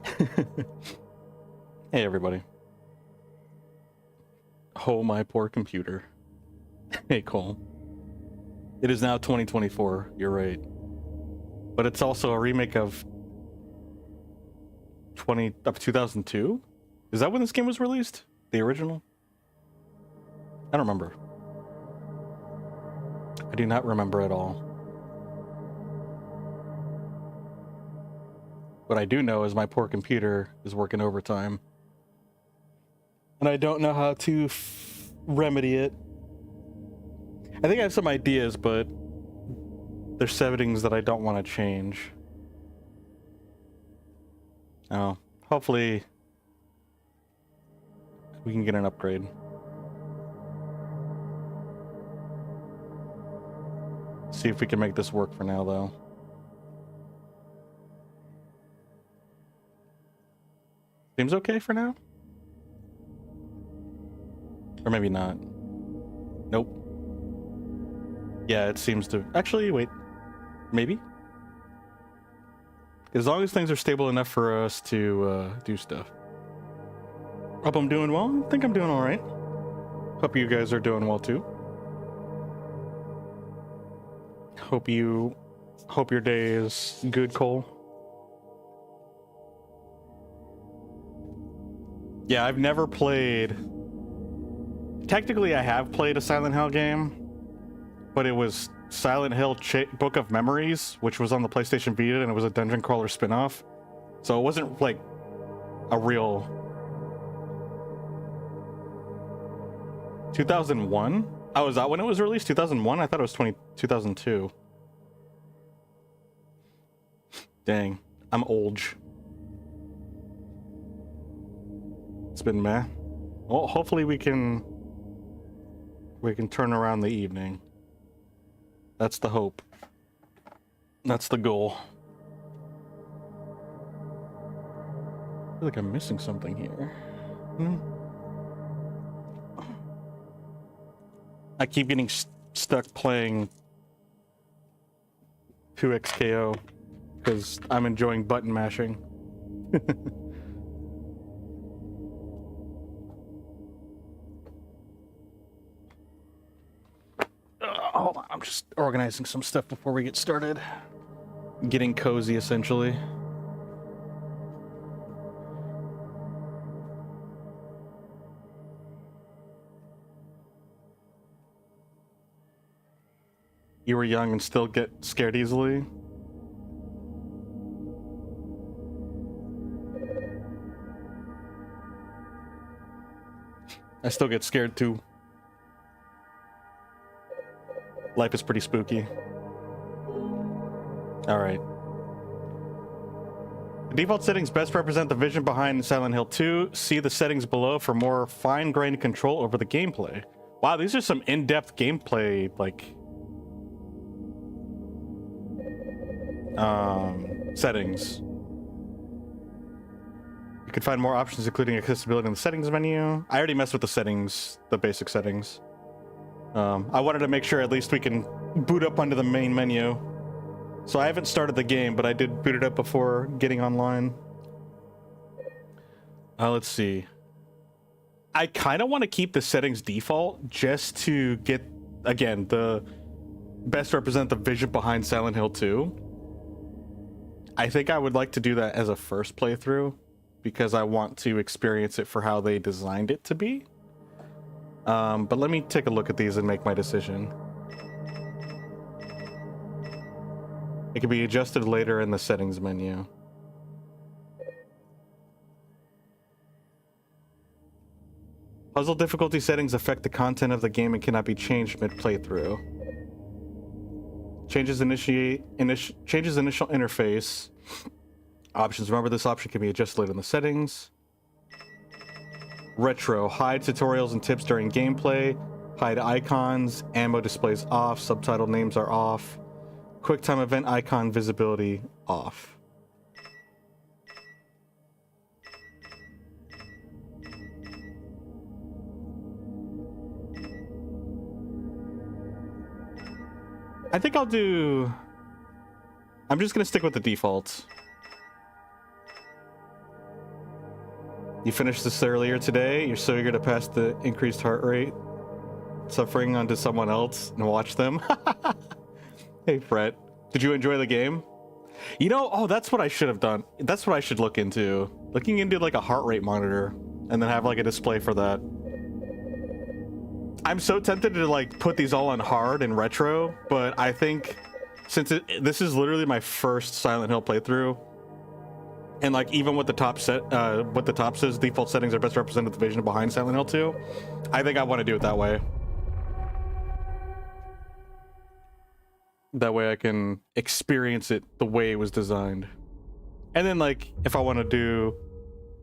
Hey everybody. Oh, my poor computer. Hey Cole. It is now 2024, you're right. But it's also a remake of 2002? Is that when this game was released? The original? I don't remember. I do not remember at all. What I do know is my poor computer is working overtime. And I don't know how to remedy it. I think I have some ideas, but there's settings that I don't want to change. Oh, hopefully we can get an upgrade. See if we can make this work for now, though. Seems okay for now? Or maybe not. Nope. Yeah, it seems to... Actually, wait. Maybe? As long as things are stable enough for us to do stuff. Hope I'm doing well. I think I'm doing all right. Hope you guys are doing well too. Hope your day is good, Cole. Yeah, I've never played... Technically, I have played a Silent Hill game, but it was Silent Hill Book of Memories, which was on the PlayStation Vita, and it was a dungeon crawler spinoff. So it wasn't like a real... 2001? Oh, was that when it was released? 2001? I thought it was 2002. Dang, I'm old. It's been meh. Well, hopefully we can turn around the evening. That's the hope. That's the goal. I feel like I'm missing something here. I keep getting stuck playing 2XKO because I'm enjoying button mashing. Hold on, I'm just organizing some stuff before we get started. Getting cozy, essentially. You were young and still get scared easily? I still get scared too. Life is pretty spooky. Alright. The default settings best represent the vision behind Silent Hill 2. See the settings below for more fine-grained control over the gameplay. Wow, these are some in-depth gameplay, like... settings. You can find more options, including accessibility in the settings menu. I already messed with the settings, the basic settings. I wanted to make sure at least we can boot up onto the main menu. So I haven't started the game, but I did boot it up before getting online. Let's see. I kind of want to keep the settings default just to get, again, the best represent the vision behind Silent Hill 2. I think I would like to do that as a first playthrough because I want to experience it for how they designed it to be. But let me take a look at these and make my decision. It can be adjusted later in the settings menu. Puzzle difficulty settings affect the content of the game and cannot be changed mid-playthrough. Changes initial interface. Options. Remember, this option can be adjusted later in the settings. Retro. Hide tutorials and tips during gameplay. Hide icons. Ammo displays off. Subtitle names are off. QuickTime event icon visibility off. I think I'll do... I'm just going to stick with the default. You finished this earlier today. You're so eager to pass the increased heart rate suffering onto someone else and watch them. Hey, Fred. Did you enjoy the game? You know, oh, that's what I should have done. That's what I should look into. Looking into like a heart rate monitor and then have like a display for that. I'm so tempted to like put these all on hard and retro, but I think since this is literally my first Silent Hill playthrough, and like even with the top what the top says, default settings are best represented the vision behind Silent Hill 2. I think I want to do it that way. That way I can experience it the way it was designed. And then like, if I want to do,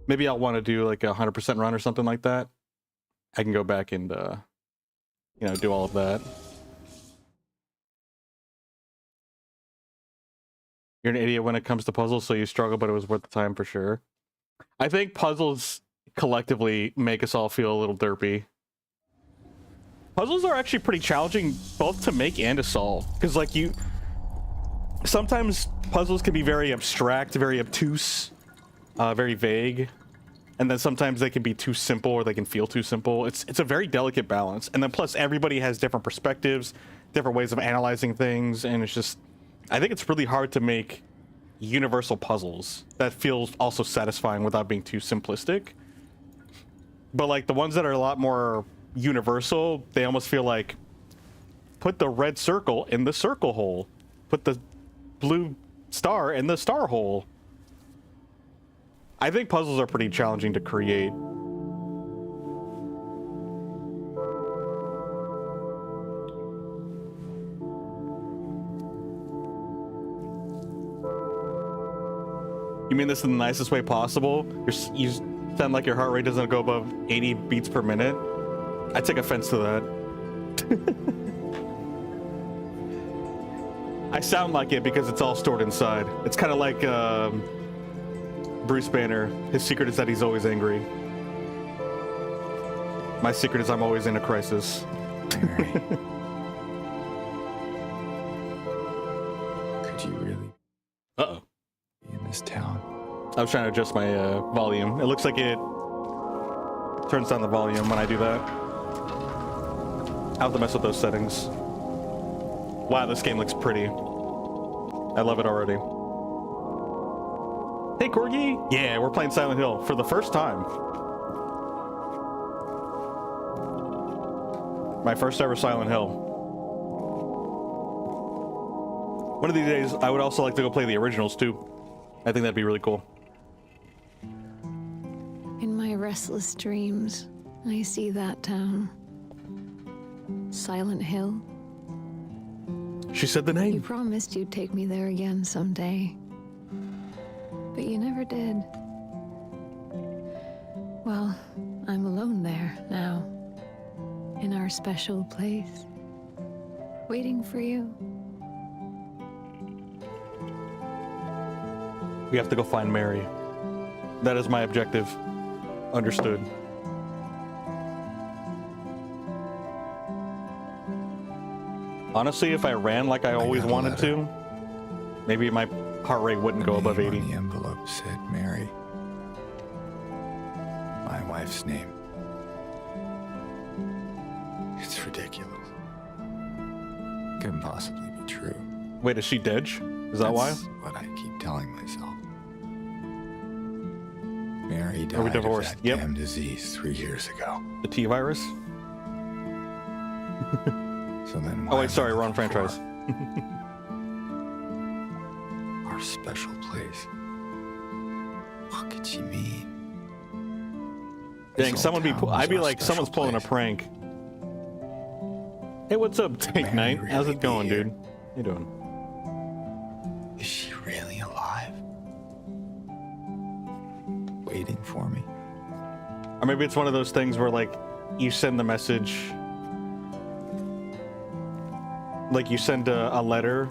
maybe I'll want to do like a 100% run or something like that. I can go back and, you know, do all of that. You're an idiot when it comes to puzzles, so you struggle, but it was worth the time for sure. I think puzzles collectively make us all feel a little derpy. Puzzles are actually pretty challenging both to make and to solve, because like sometimes puzzles can be very abstract, very obtuse, very vague, and then sometimes they can be too simple or they can feel too simple. It's a very delicate balance, and then plus everybody has different perspectives, different ways of analyzing things, and it's just, I think it's really hard to make universal puzzles that feels also satisfying without being too simplistic. But like the ones that are a lot more universal, they almost feel like, put the red circle in the circle hole, put the blue star in the star hole. I think puzzles are pretty challenging to create. You mean this in the nicest way possible? You sound like your heart rate doesn't go above 80 beats per minute. I take offense to that. I sound like it because it's all stored inside. It's kind of like Bruce Banner. His secret is that he's always angry. My secret is I'm always in a crisis. Mary. Could you really Uh-oh. be in this town? I was trying to adjust my volume. It looks like it turns down the volume when I do that. I'll have to mess with those settings. Wow, this game looks pretty. I love it already. Hey, Corgi! Yeah, we're playing Silent Hill for the first time. My first ever Silent Hill. One of these days, I would also like to go play the originals, too. I think that'd be really cool. In my restless dreams, I see that town. Silent Hill. She said the You name. promised you'd take me there again someday. But you never did. Well, I'm alone there now. In our special place. Waiting for you. We have to go find Mary. That is my objective. Understood. Honestly, if I ran like I always got a wanted letter. to, maybe my heart rate wouldn't go The above name 80. on the envelope said Mary. My wife's name. It's ridiculous. Couldn't possibly be true. Wait, is she dead? Is that why? That's what I keep telling myself. Mary Are we died divorced? of that Yep. damn disease 3 years ago. The T virus? So then Oh why wait, sorry, am I wrong looking franchise. for our special place. What could she mean? Dang, This someone be. old town I'd was be our like, special someone's pulling a place. prank. Hey, what's up, Tank Mary Knight? How's really it going, be here? dude? How you doing? Is she really alive? Waiting for me? Or maybe it's one of those things where like you send the message, like you send a letter,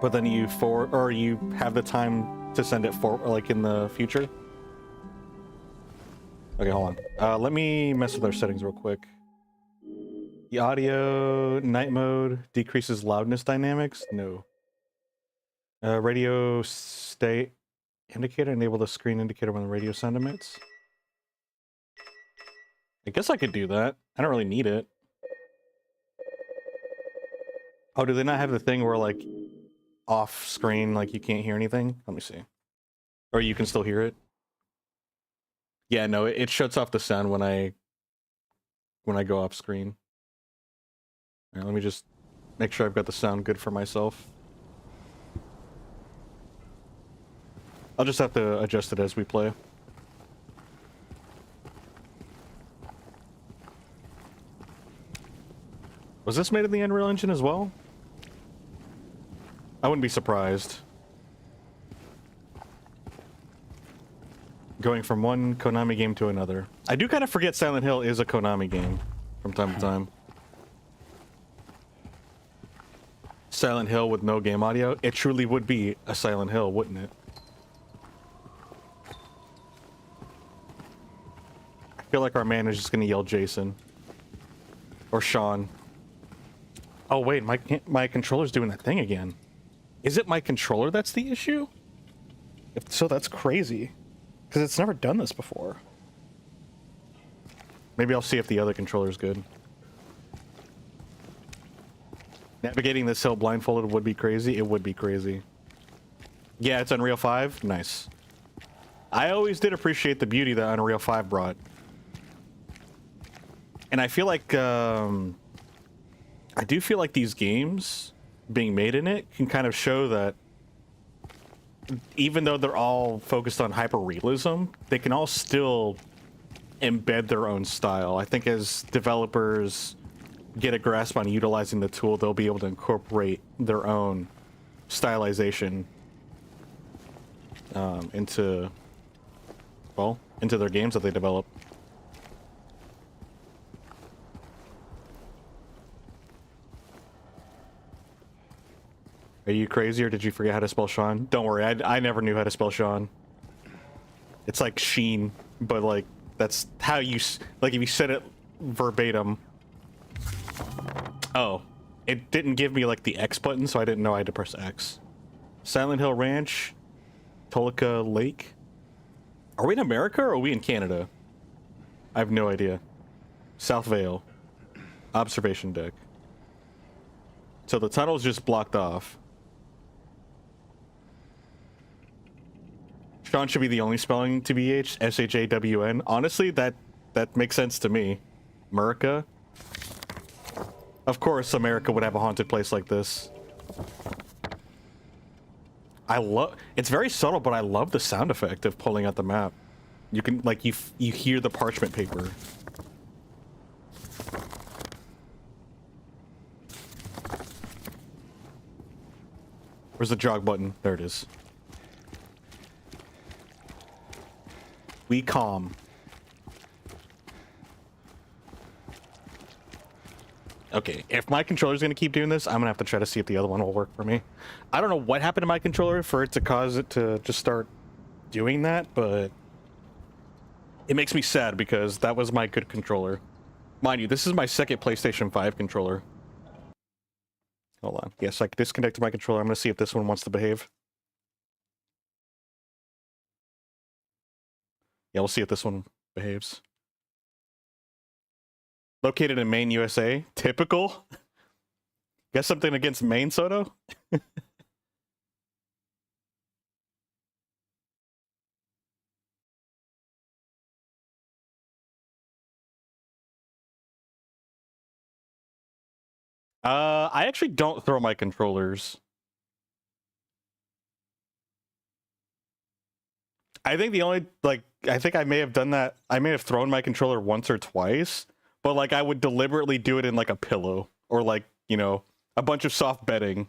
but then you forward, or you have the time to send it for like in the future. Okay, hold on. Let me mess with our settings real quick. The audio night mode decreases loudness dynamics. No. Radio state indicator, enable the screen indicator when the radio sound emits. I guess I could do that. I don't really need it. Oh, do they not have the thing where, like, off screen, like, you can't hear anything? Let me see. Or you can still hear it? Yeah, no, it shuts off the sound when I go off screen. All right, let me just make sure I've got the sound good for myself. I'll just have to adjust it as we play. Was this made in the Unreal Engine as well? I wouldn't be surprised. Going from one Konami game to another. I do kind of forget Silent Hill is a Konami game from time to time. Silent Hill with no game audio. It truly would be a Silent Hill, wouldn't it? I feel like our man is just gonna yell Jason. Or Sean. Oh wait, my controller's doing that thing again. Is it my controller that's the issue? If so, that's crazy. Because it's never done this before. Maybe I'll see if the other controller's good. Navigating this hill blindfolded would be crazy. It would be crazy. Yeah, it's Unreal 5. Nice. I always did appreciate the beauty that Unreal 5 brought. And I feel like, I do feel like these games being made in it can kind of show that even though they're all focused on hyper-realism, they can all still embed their own style. I think as developers get a grasp on utilizing the tool, they'll be able to incorporate their own stylization into their games that they develop. Are you crazy, or did you forget how to spell Sean? Don't worry, I never knew how to spell Sean. It's like Sheen, but like that's how you like if you said it verbatim. Oh, it didn't give me like the X button, so I didn't know I had to press X. Silent Hill Ranch, Tolica Lake. Are we in America or are we in Canada? I have no idea. South Vale, observation deck. So the tunnel's just blocked off. Sean should be the only spelling to be S-H-A-W-N. Honestly, that makes sense to me. America. Of course, America would have a haunted place like this. It's very subtle, but I love the sound effect of pulling out the map. You can, like, you hear the parchment paper. Where's the jog button? There it is. We calm. Okay, if my controller's gonna keep doing this, I'm gonna have to try to see if the other one will work for me. I don't know what happened to my controller for it to cause it to just start doing that, but it makes me sad because that was my good controller. Mind you, this is my second PlayStation 5 controller. Hold on. Yes, I disconnected my controller. I'm gonna see if this one wants to behave. Yeah, we'll see if this one behaves. Located in Maine, USA. Typical. Got something against Maine, Soto? I actually don't throw my controllers. I think the only, like, I think I may have done that. I may have thrown my controller once or twice, but, like, I would deliberately do it in, like, a pillow or, like, you know, a bunch of soft bedding.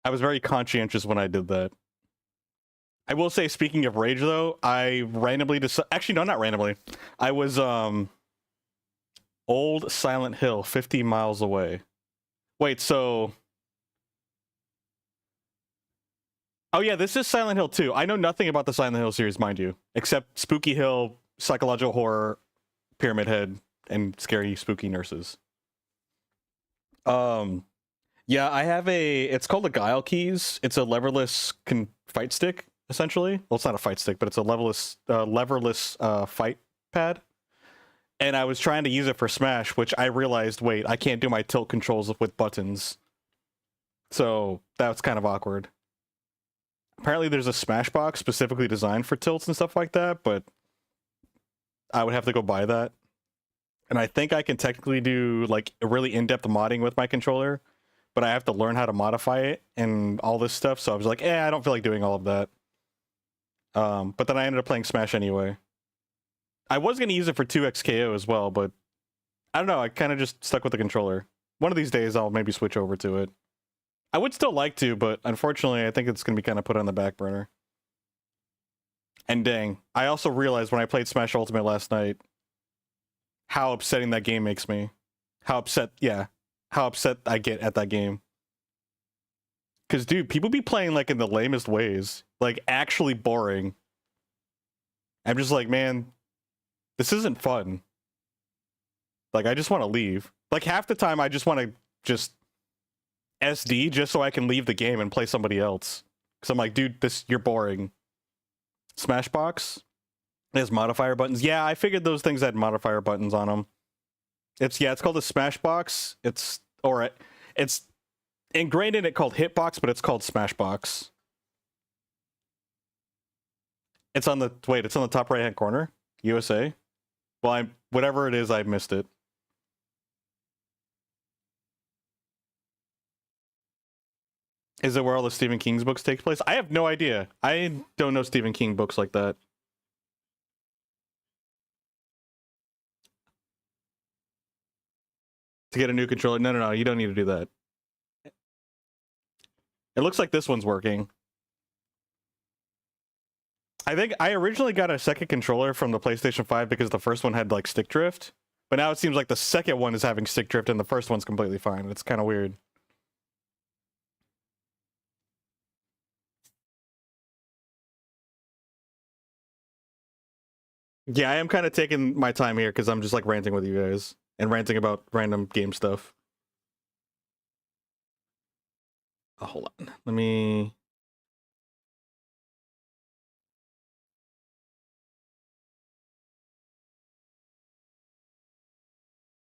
I was very conscientious when I did that. I will say, speaking of rage, though, I randomly decided... Actually, no, not randomly. I was, Old Silent Hill, 50 miles away. Wait, so... Oh yeah, this is Silent Hill 2. I know nothing about the Silent Hill series, mind you. Except Spooky Hill, psychological horror, Pyramid Head, and scary, spooky nurses. Yeah, I have it's called a Guile Keys. It's a leverless fight stick, essentially. Well, it's not a fight stick, but it's a leverless fight pad. And I was trying to use it for Smash, which I realized, wait, I can't do my tilt controls with buttons. So that's kind of awkward. Apparently there's a Smash box specifically designed for tilts and stuff like that, but I would have to go buy that. And I think I can technically do like a really in-depth modding with my controller, but I have to learn how to modify it and all this stuff. So I was like, I don't feel like doing all of that. But then I ended up playing Smash anyway. I was going to use it for 2xKO as well, but I don't know. I kind of just stuck with the controller. One of these days, I'll maybe switch over to it. I would still like to, but unfortunately, I think it's going to be kind of put on the back burner. And dang, I also realized when I played Smash Ultimate last night how upsetting that game makes me. How upset I get at that game. Because, dude, people be playing, like, in the lamest ways. Like, actually boring. I'm just like, man, this isn't fun. Like, I just want to leave. Like, half the time, I just want to just SD just so I can leave the game and play somebody else. Because I'm like, dude, you're boring. Smashbox? It has modifier buttons. Yeah, I figured those things had modifier buttons on them. It's called a Smashbox. It's ingrained in it called Hitbox, but it's called Smashbox. It's on the top right hand corner. USA. Well, whatever it is, I missed it. Is it where all the Stephen King's books take place? I have no idea. I don't know Stephen King books like that. To get a new controller? No, you don't need to do that. It looks like this one's working. I think I originally got a second controller from the PlayStation 5 because the first one had like stick drift. But now it seems like the second one is having stick drift and the first one's completely fine. It's kind of weird. Yeah, I am kind of taking my time here because I'm just like ranting with you guys and ranting about random game stuff. Oh, hold on. Let me...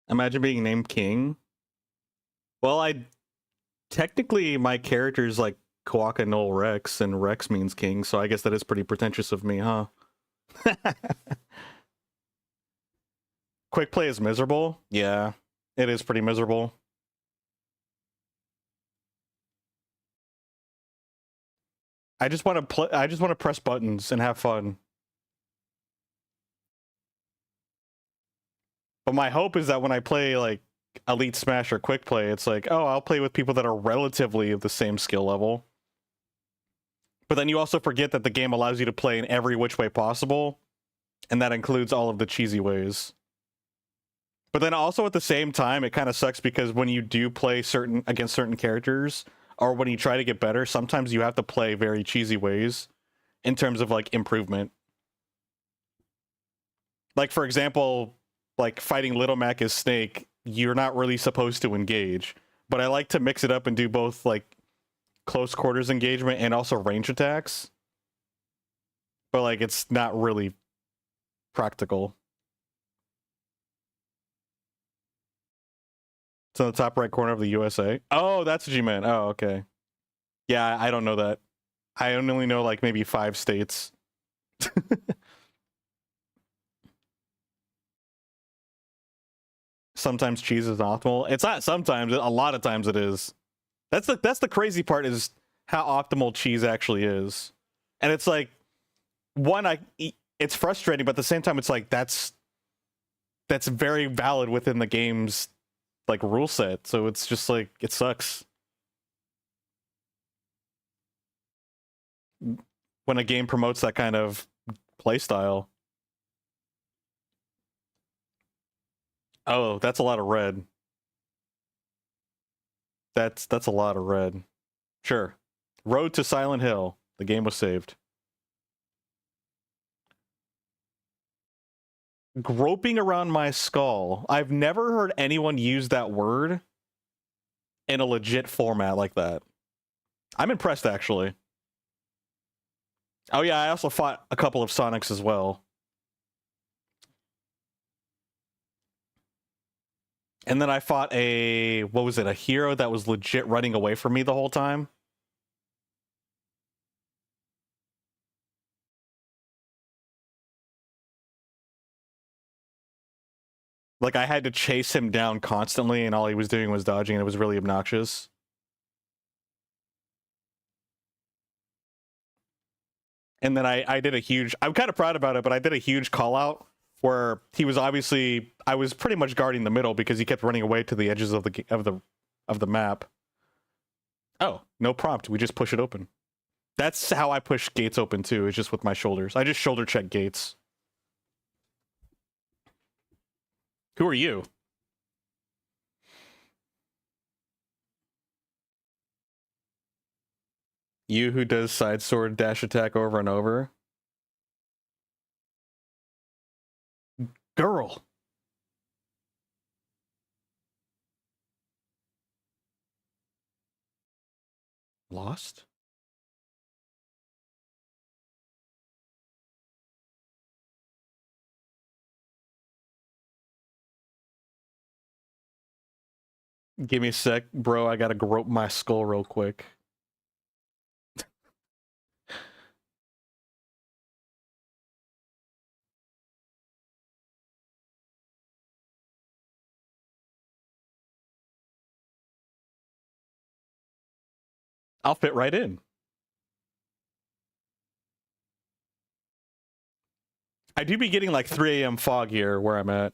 Imagine being named King. Well, technically my character's like Kawaka Null Rex, and Rex means king, so I guess that is pretty pretentious of me, huh? Quick play is miserable? Yeah, it is pretty miserable. I just want to press buttons and have fun. But my hope is that when I play like Elite Smash or Quick Play, it's like, oh, I'll play with people that are relatively of the same skill level. But then you also forget that the game allows you to play in every which way possible, and that includes all of the cheesy ways. But then also at the same time, it kind of sucks because when you do play against certain characters, or when you try to get better, sometimes you have to play very cheesy ways in terms of like improvement. Like, for example, like fighting Little Mac as Snake, you're not really supposed to engage. But I like to mix it up and do both like close quarters engagement and also range attacks. But like, it's not really practical. It's on the top right corner of the USA. Oh, that's what you meant. Oh, okay. Yeah, I don't know that. I only know like maybe 5 states. Sometimes cheese is optimal. It's not sometimes, a lot of times it is. That's the crazy part, is how optimal cheese actually is. And it's like, it's frustrating, but at the same time it's like that's very valid within the game's like rule set. So it's just like, it sucks when a game promotes that kind of play style. Oh, that's a lot of red. That's a lot of red. Sure. Road to Silent Hill. The game was saved. Groping around my skull. I've never heard anyone use that word. in a legit format like that. I'm impressed, actually. Oh yeah, I also fought a couple of Sonics as well. And then I fought a, what was it, a hero that was legit running away from me the whole time. Like, I had to chase him down constantly, and all he was doing was dodging, and it was really obnoxious. And then I did a huge, I'm kind of proud about it, but I did a huge call out where he was obviously, I was pretty much guarding the middle because he kept running away to the edges of the map. Oh, no prompt. We just push it open. That's how I push gates open too, is just with my shoulders. I just shoulder check gates. Who are you? You who does side sword dash attack over and over? Girl. Lost? Give me a sec, bro. I gotta grope my skull real quick. I'll fit right in. I do be getting like 3 a.m. fog here where I'm at.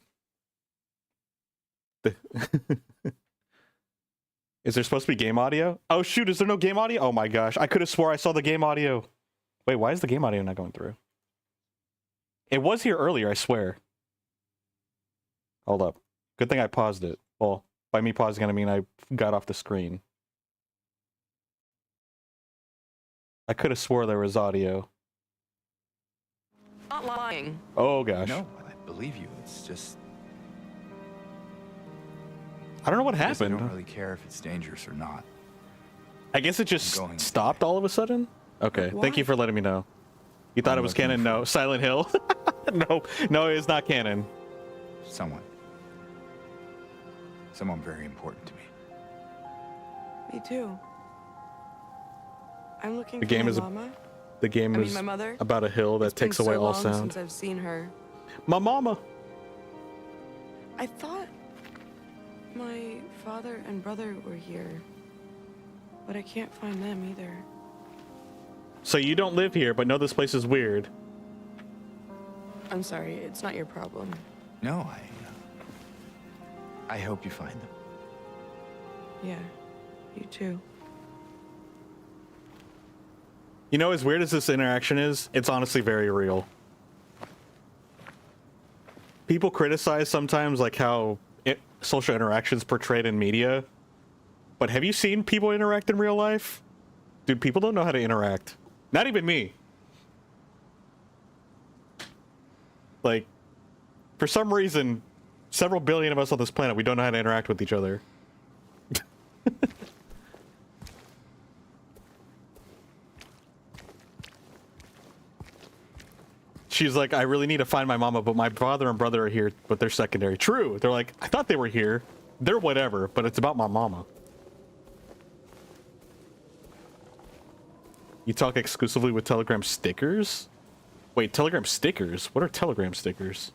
Is there supposed to be game audio? Oh shoot, is there no game audio? Oh my gosh, I could have swore I saw the game audio. Wait, why is the game audio not going through? It was here earlier, I swear. Hold up. Good thing I paused it. Well, by me pausing, I mean I got off the screen. I could have swore there was audio. Not lying. Oh gosh. No, I believe you. It's just... I don't know what I guess I happened. don't really care if it's dangerous or not. I guess it just I'm going stopped all of a sudden? Okay, thank you for letting me know. You thought I'm it was looking canon? No. Silent Hill? No, it's not canon. Someone. Someone very important to me. Me too. I'm looking The for game my is mama. The game I mean, is my mother. about a hill that It's been takes away so all long sound. since I've seen her. My mama. I thought my father and brother were here, but I can't find them either. So you don't live here, but know this place is weird. I'm sorry, it's not your problem. No, I hope you find them. Yeah, you too. You know, as weird as this interaction is, it's honestly very real. People criticize sometimes like how social interactions portrayed in media, but have you seen people interact in real life? Dude, people don't know how to interact. Not even me. Like, for some reason, several billion of us on this planet, we don't know how to interact with each other. She's like, I really need to find my mama, but my father and brother are here, but they're secondary. True. They're like, I thought they were here. They're whatever, but it's about my mama. You talk exclusively with Telegram stickers? Wait, Telegram stickers? What are Telegram stickers?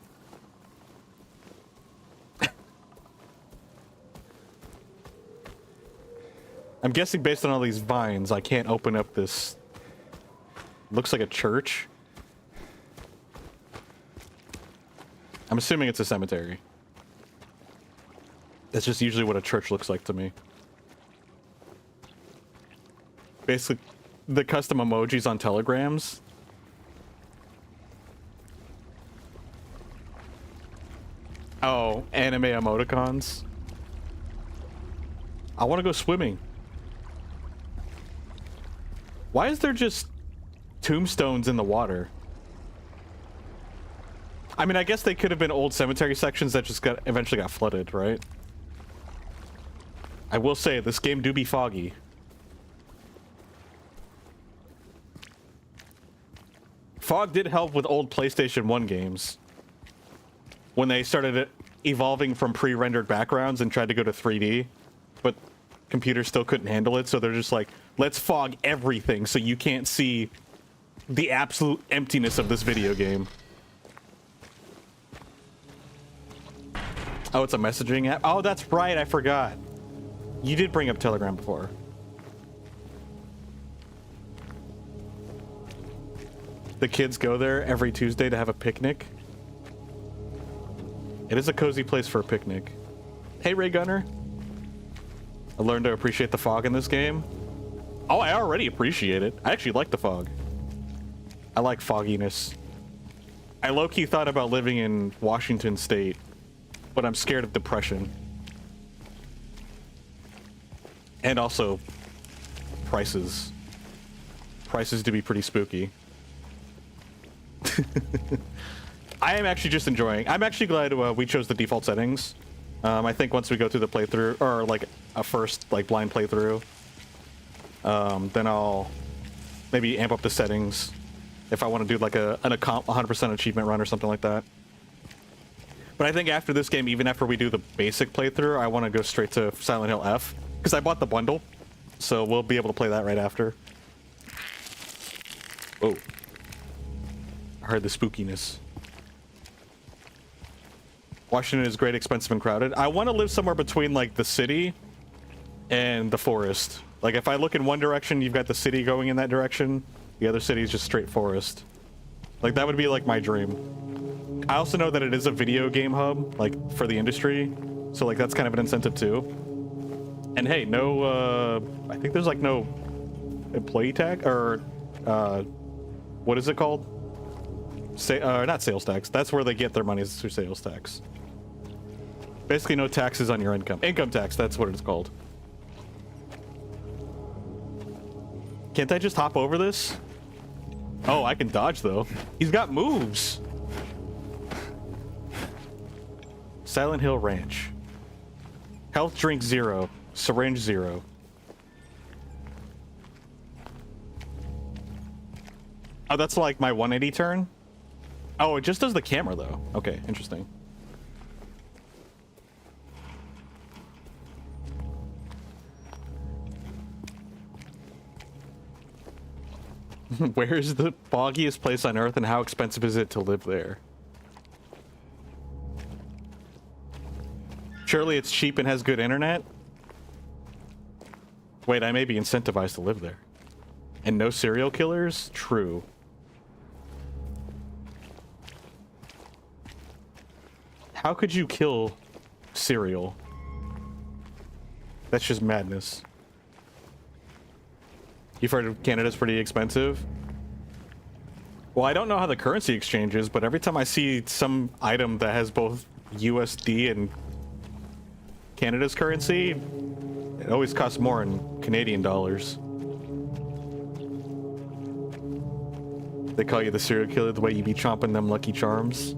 I'm guessing based on all these vines, I can't open up this... Looks like a church. I'm assuming it's a cemetery. That's just usually what a church looks like to me. Basically, the custom emojis on telegrams. Oh, anime emoticons. I want to go swimming. Why is there just tombstones in the water? I mean, I guess they could have been old cemetery sections that just eventually got flooded, right? I will say, this game do be foggy. Fog did help with old PlayStation 1 games. When they started evolving from pre-rendered backgrounds and tried to go to 3D, but computers still couldn't handle it, so they're just like, let's fog everything so you can't see the absolute emptiness of this video game. Oh, it's a messaging app? Oh, that's right, I forgot. You did bring up Telegram before. The kids go there every Tuesday to have a picnic. It is a cozy place for a picnic. Hey, Ray Gunner. I learned to appreciate the fog in this game. Oh, I already appreciate it. I actually like the fog. I like fogginess. I low-key thought about living in Washington State, but I'm scared of depression. And also, prices. Prices do be pretty spooky. I am actually just enjoying. I'm actually glad we chose the default settings. I think once we go through the playthrough, or like a first like blind playthrough, then I'll maybe amp up the settings if I want to do like an 100% achievement run or something like that. But I think after this game, even after we do the basic playthrough, I want to go straight to Silent Hill F because I bought the bundle, so we'll be able to play that right after. Oh. I heard the spookiness. Washington is great, expensive, and crowded. I want to live somewhere between like the city and the forest. Like if I look in one direction, you've got the city going in that direction. The other city is just straight forest. Like that would be like my dream. I also know that it is a video game hub, like for the industry. So like that's kind of an incentive too. And hey, no, I think there's like no employee tag or what is it called? Not sales tax. That's where they get their money, is through sales tax. Basically no taxes on your income. Income tax, that's what it's called. Can't I just hop over this? Oh, I can dodge though. He's got moves. Silent Hill Ranch. Health drink 0. Syringe 0. Oh, that's like my 180 turn? Oh, it just does the camera, though. Okay, interesting. Where is the foggiest place on Earth, and how expensive is it to live there? Surely it's cheap and has good internet? Wait, I may be incentivized to live there. And no serial killers? True. How could you kill cereal? That's just madness. You've heard Canada's pretty expensive? Well, I don't know how the currency exchange is, but every time I see some item that has both USD and Canada's currency, it always costs more in Canadian dollars. They call you the serial killer the way you be chomping them Lucky Charms.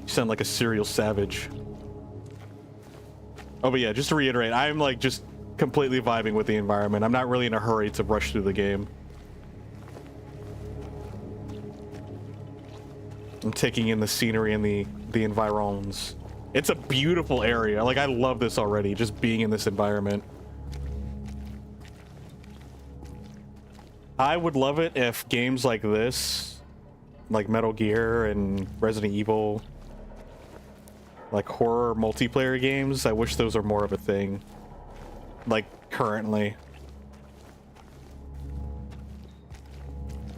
You sound like a serial savage. Oh, but yeah, just to reiterate, I'm like just completely vibing with the environment. I'm not really in a hurry to rush through the game. I'm taking in the scenery and the environs. It's a beautiful area. Like, I love this already, just being in this environment. I would love it if games like this, like Metal Gear and Resident Evil, like horror multiplayer games, I wish those are more of a thing. Like, currently.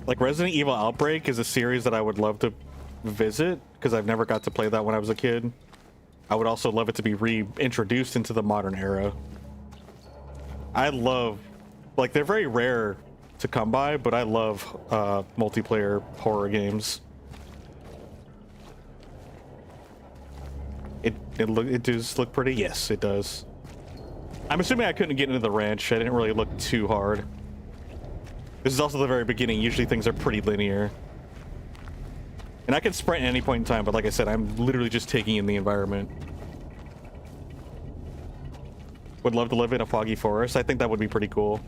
Like, Resident Evil Outbreak is a series that I would love to visit, because I've never got to play that when I was a kid. I would also love it to be reintroduced into the modern era. I love... Like, they're very rare to come by, but I love multiplayer horror games. It does look pretty? Yes, it does. I'm assuming I couldn't get into the ranch. I didn't really look too hard. This is also the very beginning. Usually things are pretty linear. And I can sprint at any point in time, but like I said, I'm literally just taking in the environment. would love to live in a foggy forest. I think that would be pretty cool.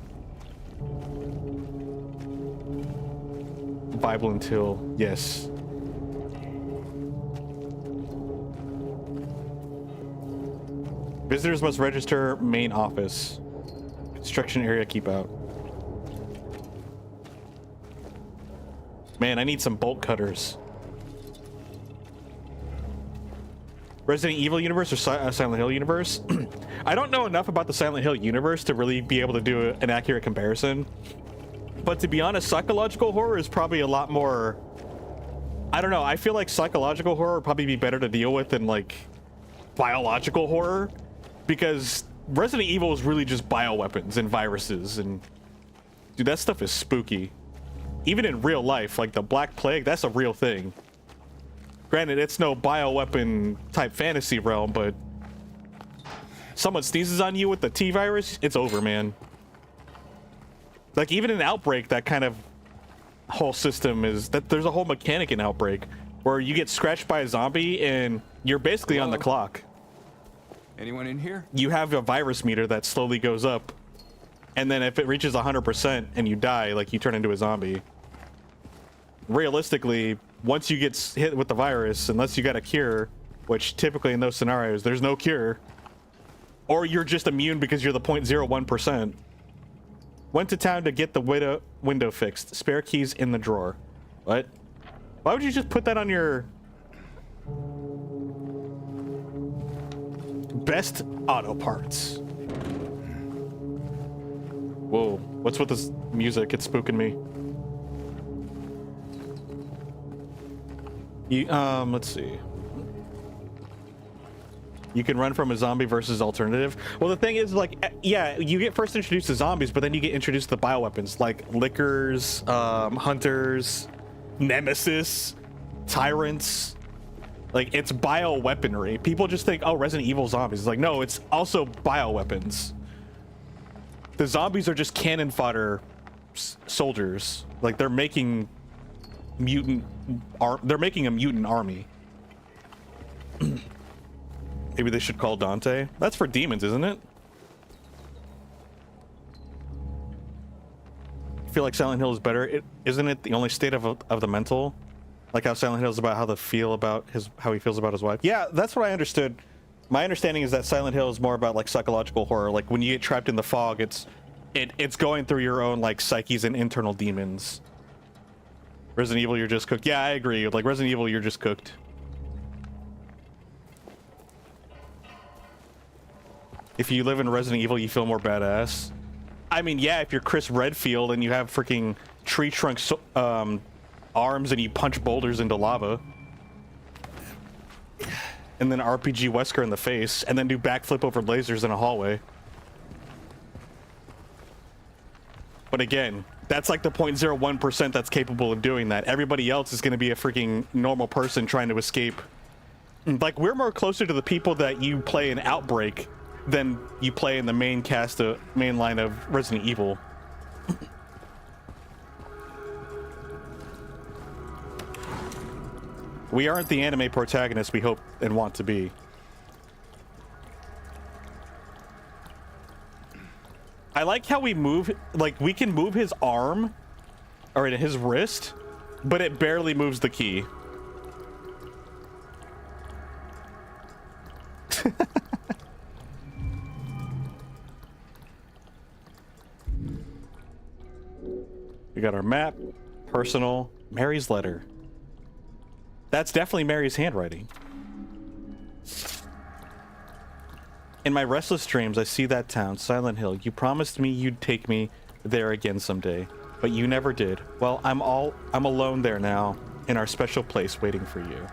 Bible until, yes. Visitors must register main office. Construction area keep out. Man, I need some bolt cutters. Resident Evil universe or Silent Hill universe? I don't know enough about the Silent Hill universe to really be able to do an accurate comparison. But to be honest, psychological horror is probably a lot more... I don't know, I feel like psychological horror would probably be better to deal with than like biological horror. Because Resident Evil is really just bioweapons and viruses, and dude, that stuff is spooky. Even in real life, like the Black Plague, that's a real thing. Granted, it's no bioweapon type fantasy realm, but someone sneezes on you with the T virus, it's over, man. Like even in Outbreak, that kind of whole system is that there's a whole mechanic in Outbreak where you get scratched by a zombie and you're basically on the clock. Anyone in here? You have a virus meter that slowly goes up, and then if it reaches 100% and you die, like you turn into a zombie. Realistically, once you get hit with the virus, unless you got a cure, which typically in those scenarios there's no cure, or you're just immune because you're the 0.01%. Went to town to get the window fixed. Spare keys in the drawer. What? Why would you just put that on your best auto parts? Whoa, what's with this music? It's spooking me. Let's see. You can run from a zombie versus alternative. Well, the thing is, like, yeah, you get first introduced to zombies, but then you get introduced to bioweapons like lickers, hunters, nemesis, tyrants. Like, it's bioweaponry. People just think, oh, Resident Evil zombies. It's like, no, it's also bioweapons. The zombies are just cannon fodder soldiers. Like, they're making they're making a mutant army. Maybe they should call Dante. That's for demons, isn't it? I feel like Silent Hill is better. Isn't it the only state of the mental? Like how Silent Hill is about how he feels about his wife. Yeah, that's what I understood. My understanding is that Silent Hill is more about like psychological horror. Like when you get trapped in the fog, it's going through your own like psyches and internal demons. Resident Evil, you're just cooked. Yeah, I agree. Like Resident Evil, you're just cooked. If you live in Resident Evil, you feel more badass. I mean, yeah, if you're Chris Redfield and you have freaking tree trunk arms and you punch boulders into lava. And then RPG Wesker in the face, and then do backflip over lasers in a hallway. But again, that's like the 0.01% that's capable of doing that. Everybody else is going to be a freaking normal person trying to escape. Like, we're more closer to the people that you play in Outbreak than you play in the main line of Resident Evil. We aren't the anime protagonists we hope and want to be. I like how we move, like we can move his arm, or his wrist, but it barely moves the key. We got our map, personal, Mary's letter. That's definitely Mary's handwriting. In my restless dreams, I see that town, Silent Hill. You promised me you'd take me there again someday, but you never did. Well, I'm alone there now, in our special place waiting for you.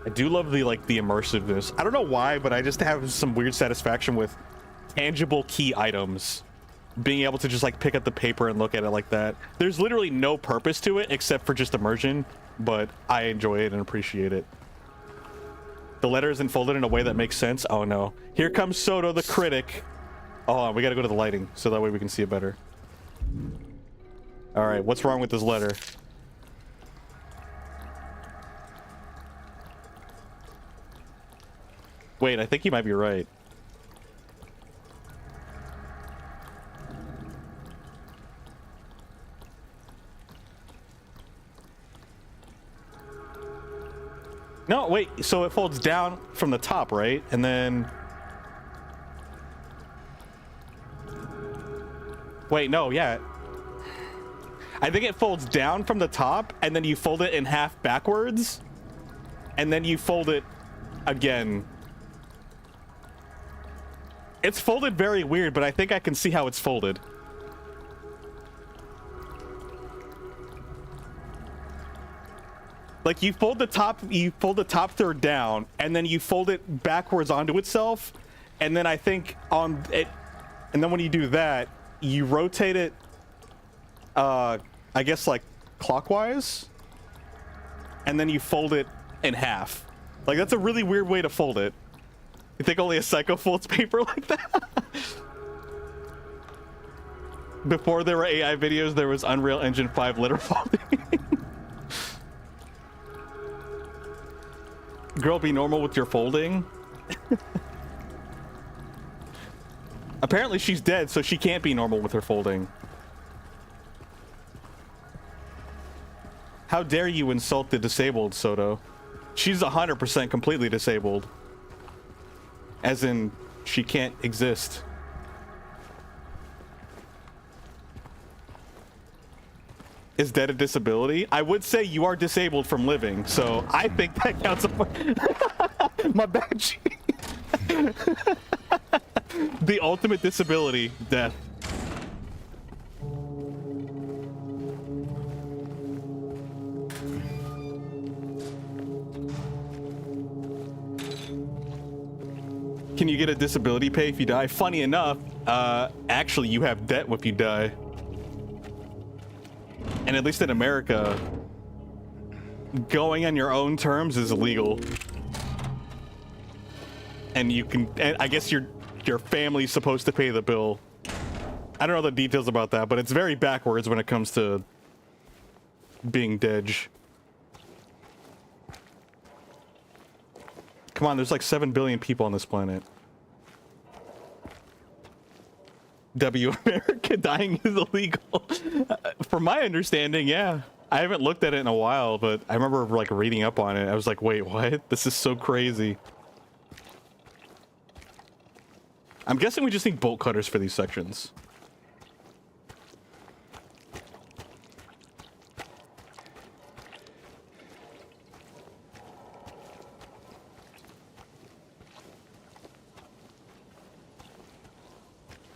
I do love the immersiveness. I don't know why, but I just have some weird satisfaction with tangible key items. Being able to just like pick up the paper and look at it like that. There's literally no purpose to it except for just immersion, but I enjoy it and appreciate it. The letter isn't folded in a way that makes sense. Oh no. Here comes Soto the critic. Oh, we gotta go to the lighting so that way we can see it better. All right, what's wrong with this letter? Wait, I think you might be right. No, wait, so it folds down from the top, right? And then... Wait, no, yeah. I think it folds down from the top, and then you fold it in half backwards, and then you fold it again. It's folded very weird, but I think I can see how it's folded. Like you fold the top third down, and then you fold it backwards onto itself, and then I think on it, and then when you do that, you rotate it, I guess like clockwise, and then you fold it in half. Like that's a really weird way to fold it. You think only a psycho folds paper like that? Before there were AI videos, there was Unreal Engine 5 litter folding. Girl, be normal with your folding. Apparently she's dead, so she can't be normal with her folding. How dare you insult the disabled, Soto? She's 100% completely disabled. As in, she can't exist. Is dead a disability? I would say you are disabled from living, so I think that counts. My bad. The ultimate disability, death. Can you get a disability pay if you die? Funny enough, actually you have debt if you die. And at least in America, going on your own terms is illegal. And you can, and I guess your family's supposed to pay the bill. I don't know the details about that, but it's very backwards when it comes to being dead. Come on, there's like 7 billion people on this planet. America, dying is illegal. From my understanding, yeah. I haven't looked at it in a while, but I remember like reading up on it. I was like, wait, what? This is so crazy. I'm guessing we just need bolt cutters for these sections.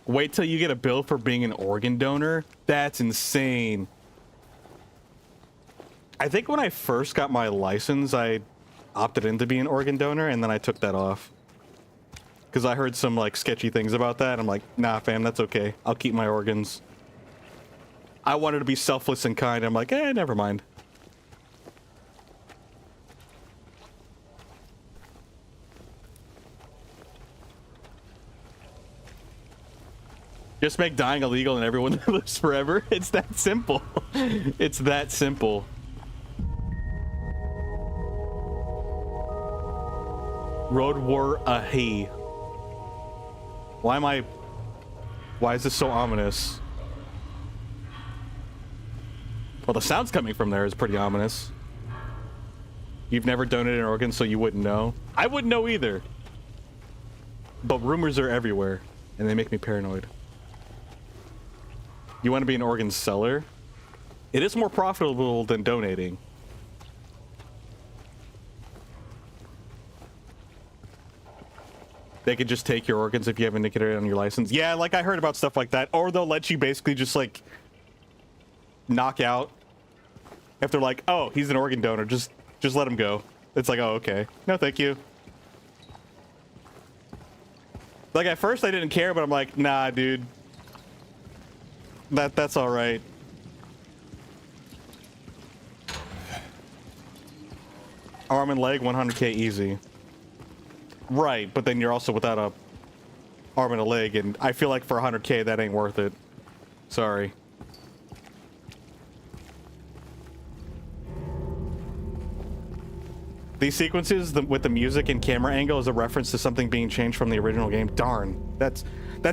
Wait till you get a bill for being an organ donor? That's insane. I think when I first got my license, I opted in to be an organ donor, and then I took that off. Because I heard some, like, sketchy things about that. I'm like, nah, fam, that's okay. I'll keep my organs. I wanted to be selfless and kind. I'm like, never mind. Just make dying illegal and everyone lives forever. It's that simple. It's that simple. Road War Ahi. Why is this so ominous? Well, the sounds coming from there is pretty ominous. You've never donated an organ, so you wouldn't know. I wouldn't know either. But rumors are everywhere, and they make me paranoid. You want to be an organ seller? It is more profitable than donating. They could just take your organs if you haven't indicated it on your license. Yeah, like I heard about stuff like that. Or they'll let you basically just like knock out. If they're like, oh, he's an organ donor, just let him go. It's like, oh, okay. No, thank you. Like at first I didn't care, but I'm like, nah, dude. That's all right. Arm and leg, 100k easy. Right, but then you're also without a arm and a leg, and I feel like for 100k that ain't worth it. Sorry. These sequences with the music and camera angle is a reference to something being changed from the original game. Darn, that's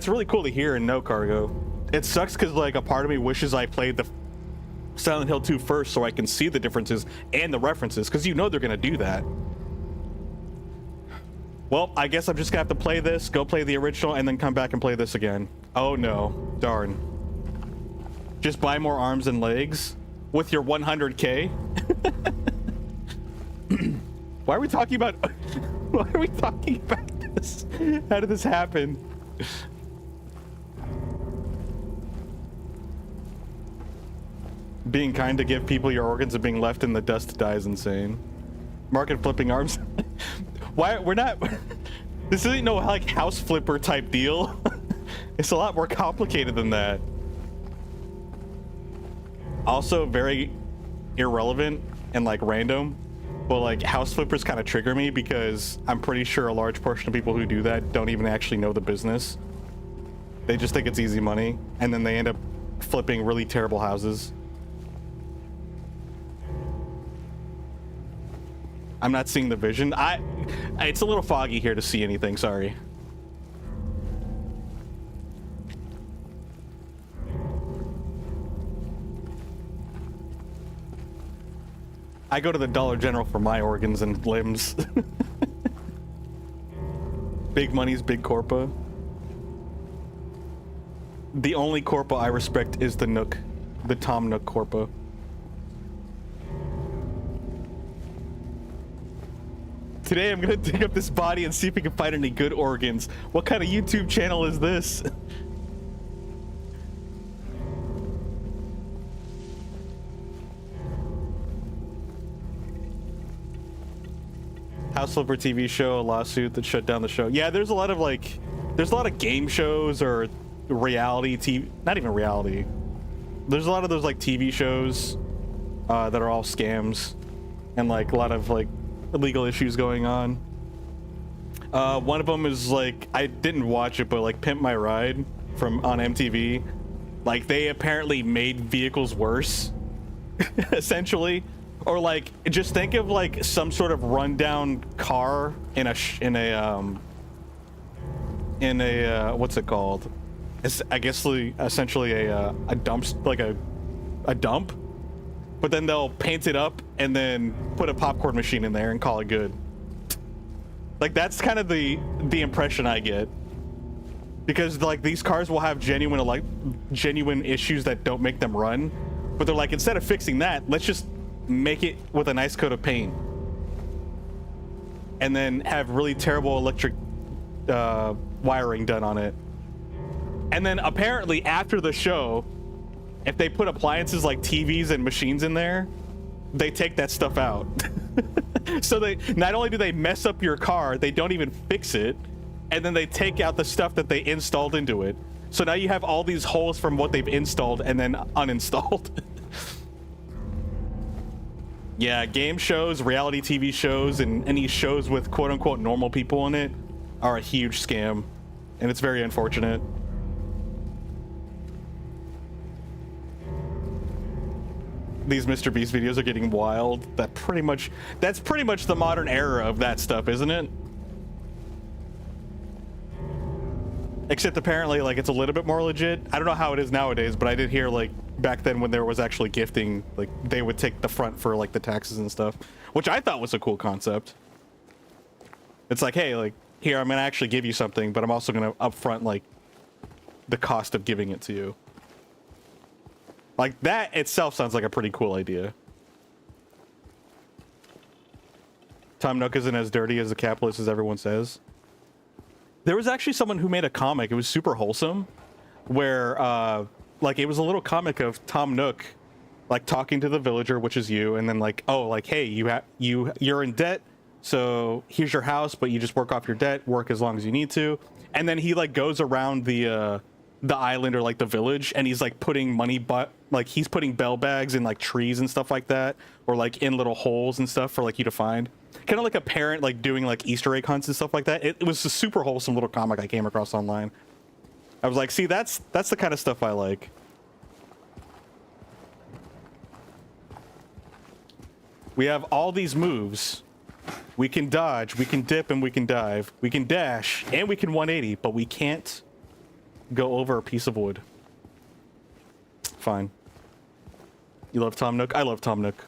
really cool to hear and know, Cargo. It sucks because like a part of me wishes I played the Silent Hill 2 first so I can see the differences and the references, because you know they're gonna do that. Well, I guess I'm just gonna have to play this, go play the original, and then come back and play this again. Oh no, darn. Just buy more arms and legs with your 100K. Why are we talking about this? How did this happen? Being kind to give people your organs and being left in the dust to die is insane. Market flipping arms. Why we're not this isn't no like house flipper type deal. It's a lot more complicated than that. Also very irrelevant and like random. But like house flippers kind of trigger me because I'm pretty sure a large portion of people who do that don't even actually know the business. They just think it's easy money, and then they end up flipping really terrible houses. I'm not seeing the vision. It's a little foggy here to see anything, sorry. I go to the Dollar General for my organs and limbs. Big money's big corpa. The only corpa I respect is the Nook. The Tom Nook corpa. Today I'm gonna dig up this body and see if we can find any good organs. What kind of YouTube channel is this? House Flipper TV show, a lawsuit that shut down the show. Yeah, there's a lot of game shows or reality TV, not even reality. There's a lot of those like TV shows that are all scams and like a lot of like illegal issues going on. One of them is like, I didn't watch it, but like Pimp My Ride on MTV. Like they apparently made vehicles worse, essentially. Or like, just think of like some sort of rundown car in a what's it called? It's I guess essentially a dump, like a dump. But then they'll paint it up and then put a popcorn machine in there and call it good. Like that's kind of the impression I get. Because like these cars will have genuine issues that don't make them run. But they're like, instead of fixing that, let's just make it with a nice coat of paint. And then have really terrible electric wiring done on it. And then apparently after the show, if they put appliances like TVs and machines in there, they take that stuff out. So they not only do they mess up your car, they don't even fix it, and then they take out the stuff that they installed into it. So now you have all these holes from what they've installed and then uninstalled. Yeah, game shows, reality TV shows, and any shows with quote-unquote normal people in it are a huge scam, and it's very unfortunate. These Mr. Beast videos are getting wild. That's pretty much the modern era of that stuff, isn't it? Except apparently like it's a little bit more legit. I don't know how it is nowadays, but I did hear like back then when there was actually gifting, like they would take the front for like the taxes and stuff, which I thought was a cool concept. It's like, hey, like here, I'm gonna actually give you something, but I'm also gonna upfront like the cost of giving it to you. Like that itself sounds like a pretty cool idea. Tom Nook isn't as dirty as a capitalist as everyone says. There was actually someone who made a comic. It was super wholesome, where like it was a little comic of Tom Nook, like talking to the villager, which is you, and then like, oh, like, hey, you're in debt, so here's your house, but you just work off your debt, work as long as you need to, and then he like goes around the island or like the village, and he's like putting money, but like he's putting bell bags in like trees and stuff like that, or like in little holes and stuff for like you to find. Kind of like a parent like doing like Easter egg hunts and stuff like that. It was a super wholesome little comic I came across online. I was like, see, that's the kind of stuff I like. We have all these moves, We can dodge, we can dip, and we can dive. We can dash, and we can 180, but we can't go over a piece of wood. Fine. You love Tom Nook? I love Tom Nook.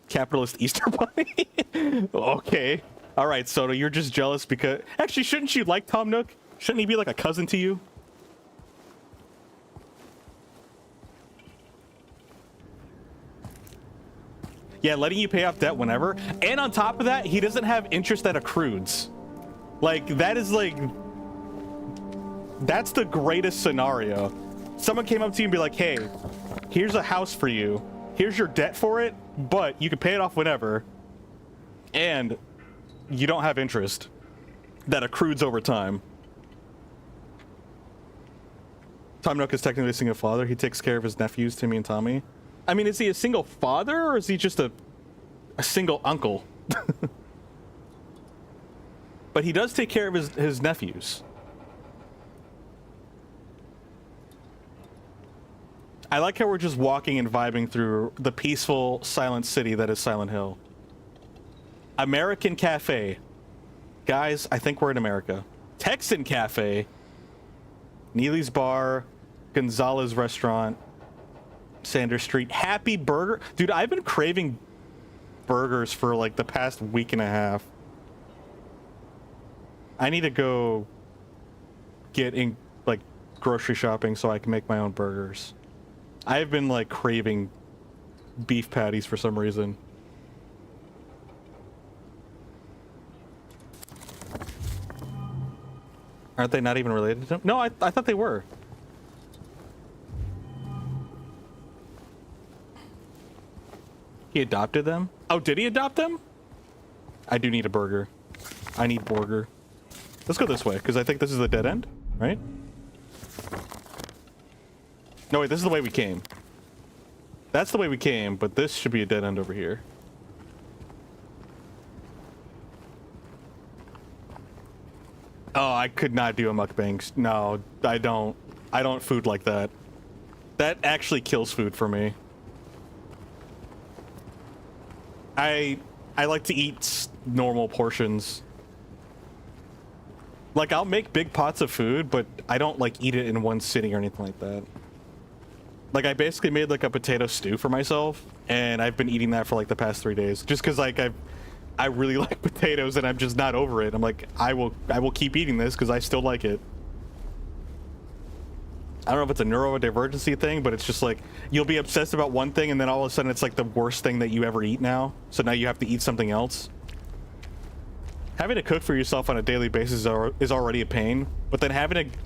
Capitalist Easter Bunny? Okay. All right, Soda, you're just jealous because... Actually, shouldn't you like Tom Nook? Shouldn't he be like a cousin to you? Yeah, letting you pay off debt whenever. And on top of that, he doesn't have interest that accrues. Like, that is like... That's the greatest scenario. Someone came up to you and be like, hey, here's a house for you. Here's your debt for it, but you can pay it off whenever. And you don't have interest that accrues over time. Tom Nook is technically a single father. He takes care of his nephews, Timmy and Tommy. I mean, is he a single father or is he just a single uncle? But he does take care of his nephews. I like how we're just walking and vibing through the peaceful, silent city that is Silent Hill. American Cafe. Guys, I think we're in America. Texan Cafe. Neely's Bar. Gonzalez Restaurant. Sanders Street. Happy Burger. Dude, I've been craving burgers for like the past week and a half. I need to go get in like grocery shopping so I can make my own burgers. I've been like craving beef patties for some reason. Aren't they not even related to him? No, I thought they were. He adopted them? Oh, did he adopt them? I do need a burger. I need burger. Let's go this way, because I think this is the dead end, right? No, wait, this is the way we came. That's the way we came, but this should be a dead end over here. Oh, I could not do a mukbang. No, I don't. I don't food like that. That actually kills food for me. I like to eat normal portions. Like, I'll make big pots of food, but I don't, like, eat it in one sitting or anything like that. Like, I basically made, like, a potato stew for myself, and I've been eating that for, like, the past 3 days. Just because, like, I really like potatoes, and I'm just not over it. I'm like, I will keep eating this, because I still like it. I don't know if it's a neurodivergency thing, but it's just, like, you'll be obsessed about one thing, and then all of a sudden it's, like, the worst thing that you ever eat now. So now you have to eat something else. Having to cook for yourself on a daily basis is already a pain, but then having to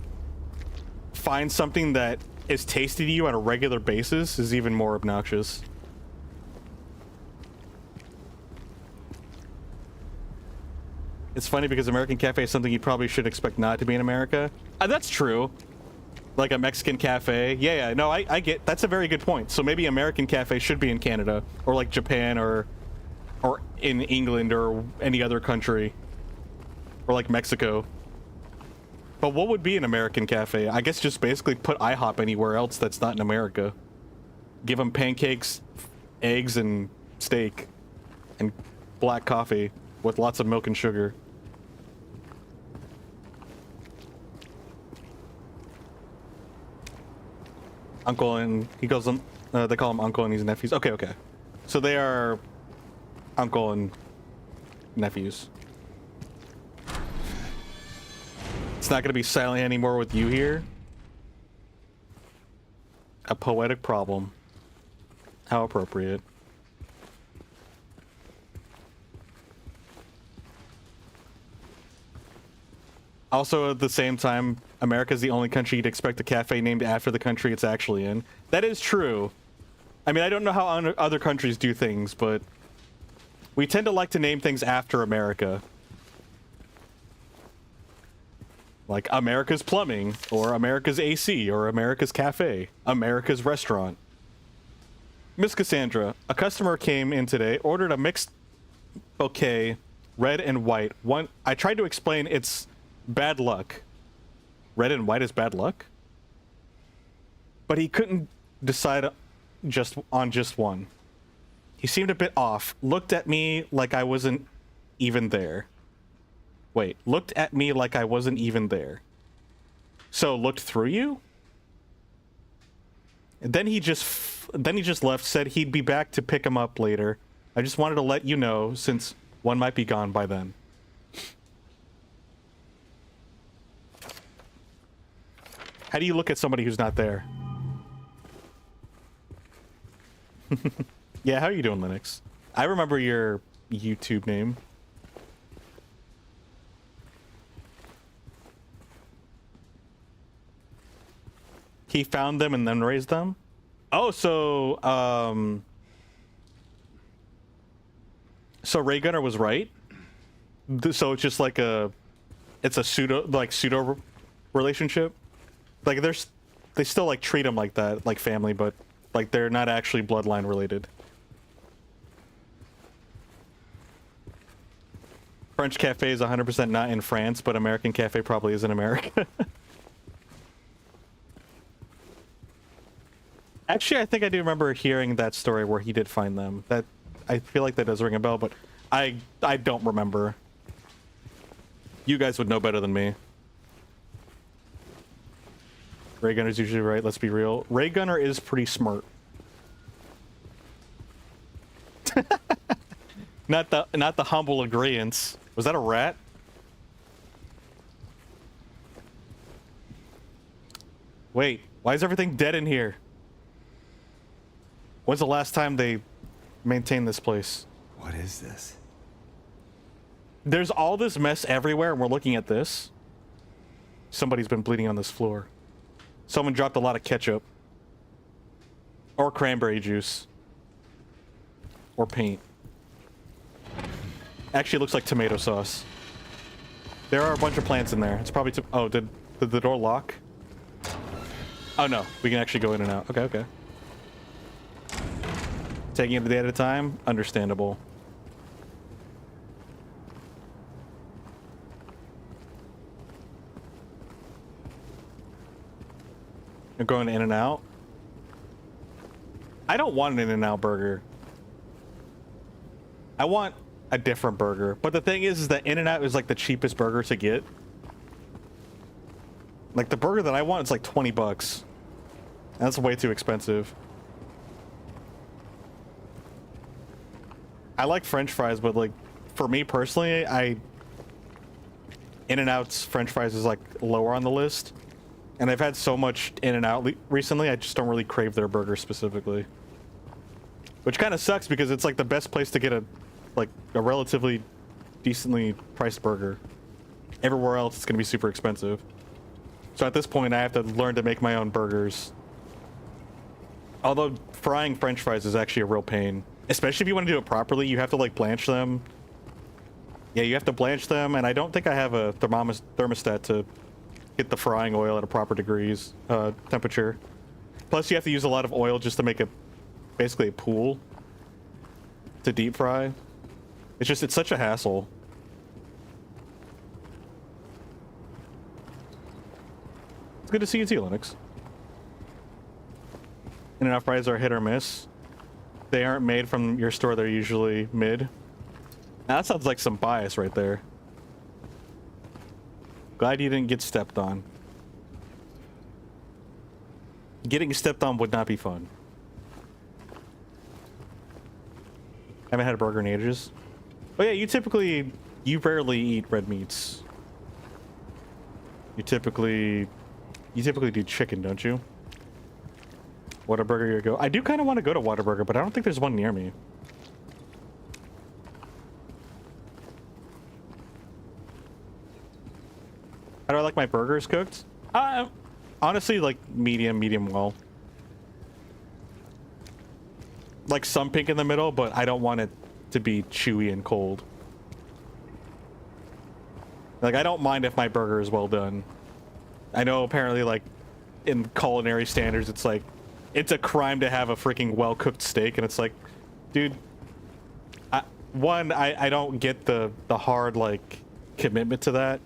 find something that is tasty to you on a regular basis is even more obnoxious. It's funny because American Cafe is something you probably should expect not to be in America. That's true. Like a Mexican cafe. Yeah, no, I get, that's a very good point. So maybe American Cafe should be in Canada, or like Japan, or in England, or any other country, or like Mexico. But what would be an American Cafe? I guess just basically put IHOP anywhere else that's not in America. Give them pancakes, eggs, and steak, and black coffee with lots of milk and sugar. Uncle and he goes on. They call him Uncle and his nephews. Okay. So they are uncle and nephews. It's not going to be silent anymore with you here. A poetic problem. How appropriate. Also, at the same time, America's the only country you'd expect a cafe named after the country it's actually in. That is true. I mean, I don't know how other countries do things, but we tend to like to name things after America. Like America's Plumbing, or America's AC, or America's Cafe, America's Restaurant. Miss Cassandra, a customer came in today, ordered a mixed bouquet, red and white. I tried to explain it's bad luck. Red and white is bad luck? But he couldn't decide on just one. He seemed a bit off, looked at me like I wasn't even there. Wait, looked at me like I wasn't even there. So looked through you? And then he just left, said he'd be back to pick him up later. I just wanted to let you know, since one might be gone by then. How do you look at somebody who's not there? Yeah, how are you doing, Linux? I remember your YouTube name. He found them and then raised them? Oh, so Ray Gunner was right. So it's just like it's a pseudo relationship. Like they still like treat him like that, like family, but like they're not actually bloodline related. French cafe is 100% not in France, but American cafe probably is in America. Actually, I think I do remember hearing that story where he did find them. That I feel like that does ring a bell, but I don't remember. You guys would know better than me. Ray Gunner's usually right, let's be real. Ray Gunner is pretty smart. Not the humble agreeance. Was that a rat? Wait, why is everything dead in here? When's the last time they maintained this place? What is this? There's all this mess everywhere, and we're looking at this. Somebody's been bleeding on this floor. Someone dropped a lot of ketchup. Or cranberry juice. Or paint. Actually, it looks like tomato sauce. There are a bunch of plants in there. It's probably... Oh, did the door lock? Oh, no. We can actually go in and out. Okay, okay. Taking it a day at a time? Understandable. You're going in and out? I don't want an In-N-Out burger. I want a different burger. But the thing is that In-N-Out is like the cheapest burger to get. Like the burger that I want is like 20 bucks. That's way too expensive. I like French fries, but like for me personally, In-N-Out's French fries is like lower on the list. And I've had so much In-N-Out recently, I just don't really crave their burger specifically. Which kind of sucks because it's like the best place to get a relatively decently priced burger. Everywhere else it's gonna be super expensive. So at this point I have to learn to make my own burgers. Although frying French fries is actually a real pain. Especially if you want to do it properly, you have to like blanch them. Yeah, you have to blanch them, and I don't think I have a thermostat to get the frying oil at a proper temperature. Plus you have to use a lot of oil just to make basically a pool to deep fry. It's such a hassle. It's good to see you too, Linux. In-N-Out fries are hit or miss. They aren't made from your store, they're usually mid. Now, that sounds like some bias right there. Glad you didn't get stepped on. Getting stepped on would not be fun. Haven't had a burger in ages. Oh yeah, you rarely eat red meats. You typically do chicken, don't you? Whataburger, you go. I do kind of want to go to Whataburger, but I don't think there's one near me. How do I like my burgers cooked? Honestly, like medium well. Like some pink in the middle, but I don't want it to be chewy and cold. Like I don't mind if my burger is well done. I know apparently like in culinary standards, it's like it's a crime to have a freaking well-cooked steak, and it's like, dude, I don't get the hard like commitment to that.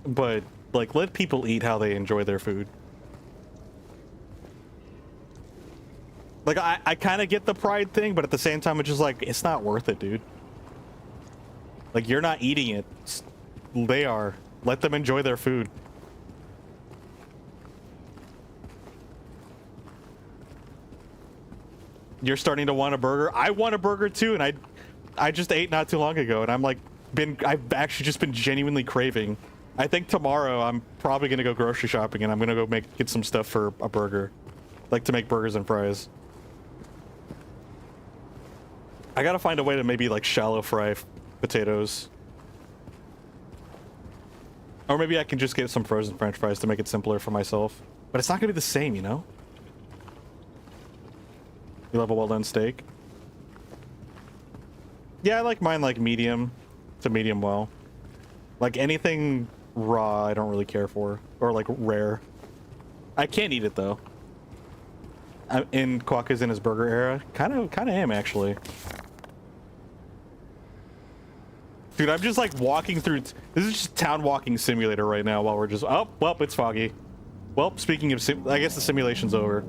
But like let people eat how they enjoy their food. Like, I kind of get the pride thing, but at the same time, it's just like, it's not worth it, dude. Like, you're not eating it. They are. Let them enjoy their food. You're starting to want a burger. I want a burger too, and I just ate not too long ago, and I've actually just been genuinely craving. I think tomorrow I'm probably gonna go grocery shopping, and I'm gonna go get some stuff for a burger, like to make burgers and fries. I gotta find a way to maybe like shallow fry potatoes, or maybe I can just get some frozen French fries to make it simpler for myself. But it's not gonna be the same, you know. You love a well-done steak? Yeah, I like mine like medium to medium well. Like anything raw, I don't really care for, or like rare. I can't eat it though. In Quokka's in his burger era, kind of am actually. Dude, I'm just like walking through. This is just town walking simulator right now while we're just. Oh, well, it's foggy. Well, speaking of I guess the simulation's over.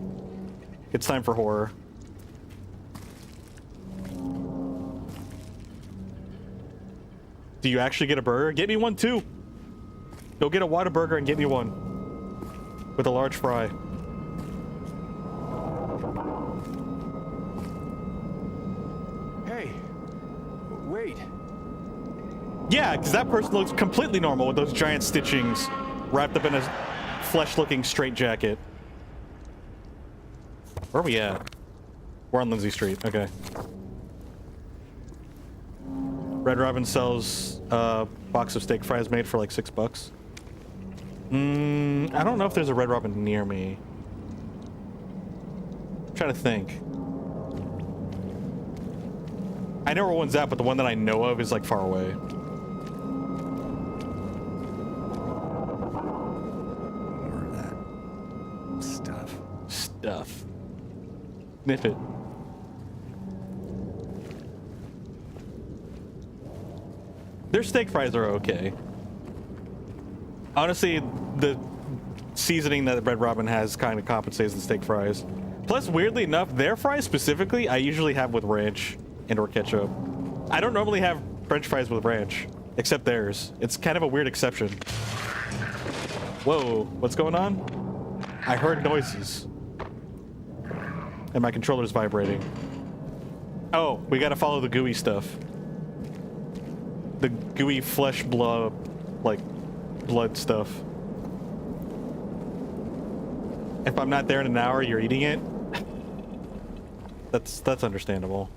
It's time for horror. Do you actually get a burger? Get me one too. Go get a Whataburger and get me one. With a large fry. Hey, wait. Yeah, because that person looks completely normal with those giant stitchings wrapped up in a flesh-looking straitjacket. Where are we at? We're on Lindsay Street. Okay. Red Robin sells a box of steak fries made for like $6. I don't know if there's a Red Robin near me. I'm trying to think. I know where one's at, but the one that I know of is like far away. More of that stuff. Sniff it. Their steak fries are okay. Honestly, the seasoning that Red Robin has kind of compensates the steak fries. Plus, weirdly enough, their fries specifically, I usually have with ranch and or ketchup. I don't normally have French fries with ranch, except theirs. It's kind of a weird exception. Whoa, what's going on? I heard noises. And my controller's vibrating. Oh, we gotta follow the gooey stuff. The gooey flesh blood, like blood stuff. If I'm not there in an hour, you're eating it. That's understandable.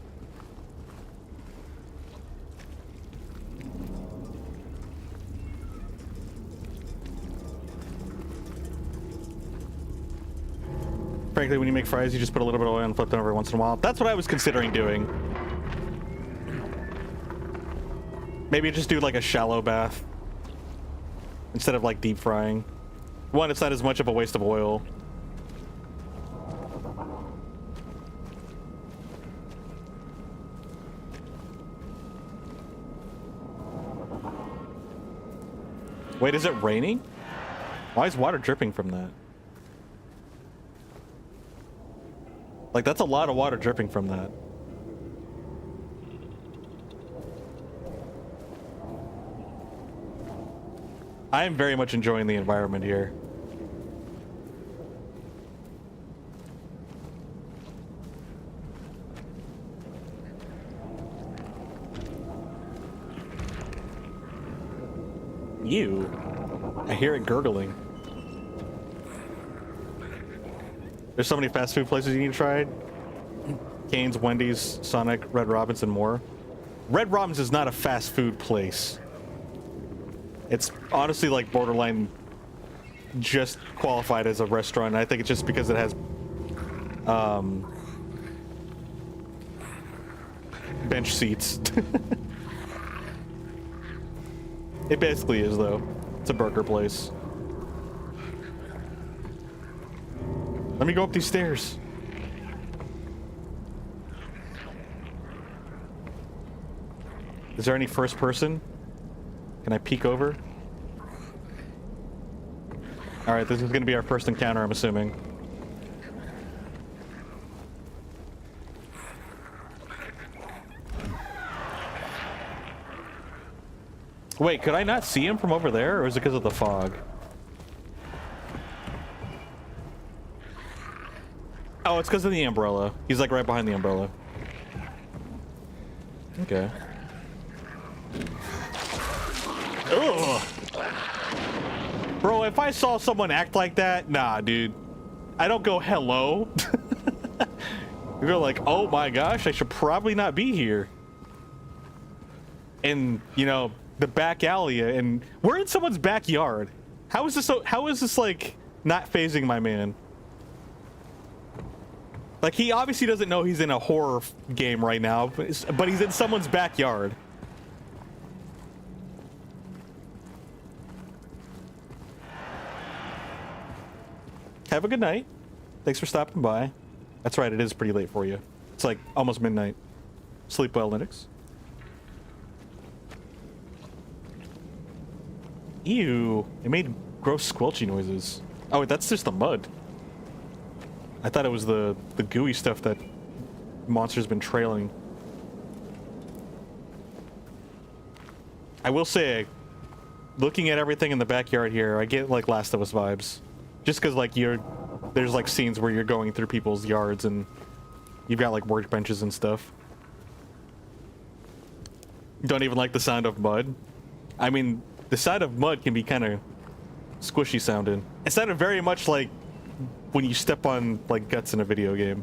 Frankly, when you make fries, you just put a little bit of oil and flip them every once in a while. That's what I was considering doing. Maybe just do like a shallow bath instead of like deep frying. One, it's not as much of a waste of oil. Wait, is it raining? Why is water dripping from that? Like, that's a lot of water dripping from that. I am very much enjoying the environment here. You? I hear it gurgling. There's so many fast food places you need to try. Cane's, Wendy's, Sonic, Red Robin's, and more. Red Robin's is not a fast food place. It's honestly like borderline just qualified as a restaurant. I think it's just because it has bench seats. It basically is though. It's a burger place. Let me go up these stairs. Is there any first person? Can I peek over? All right, this is gonna be our first encounter, I'm assuming. Wait, could I not see him from over there, or is it because of the fog? Oh, it's because of the umbrella. He's like right behind the umbrella. Okay. Ugh. Bro, if I saw someone act like that, nah, dude. I don't go hello. You're like, oh my gosh, I should probably not be here. And, you know, the back alley, and we're in someone's backyard. How is this like not phasing my man? Like, he obviously doesn't know he's in a horror game right now, but he's in someone's backyard. Have a good night. Thanks for stopping by. That's right, it is pretty late for you. It's like almost midnight. Sleep well, Linux. Ew, it made gross squelchy noises. Oh, wait, that's just the mud. I thought it was the gooey stuff that monster's been trailing. I will say, looking at everything in the backyard here, I get like Last of Us vibes. Just because like there's like scenes where you're going through people's yards and you've got like workbenches and stuff. Don't even like the sound of mud. I mean, the sound of mud can be kind of squishy sounding. It sounded very much like when you step on like guts in a video game.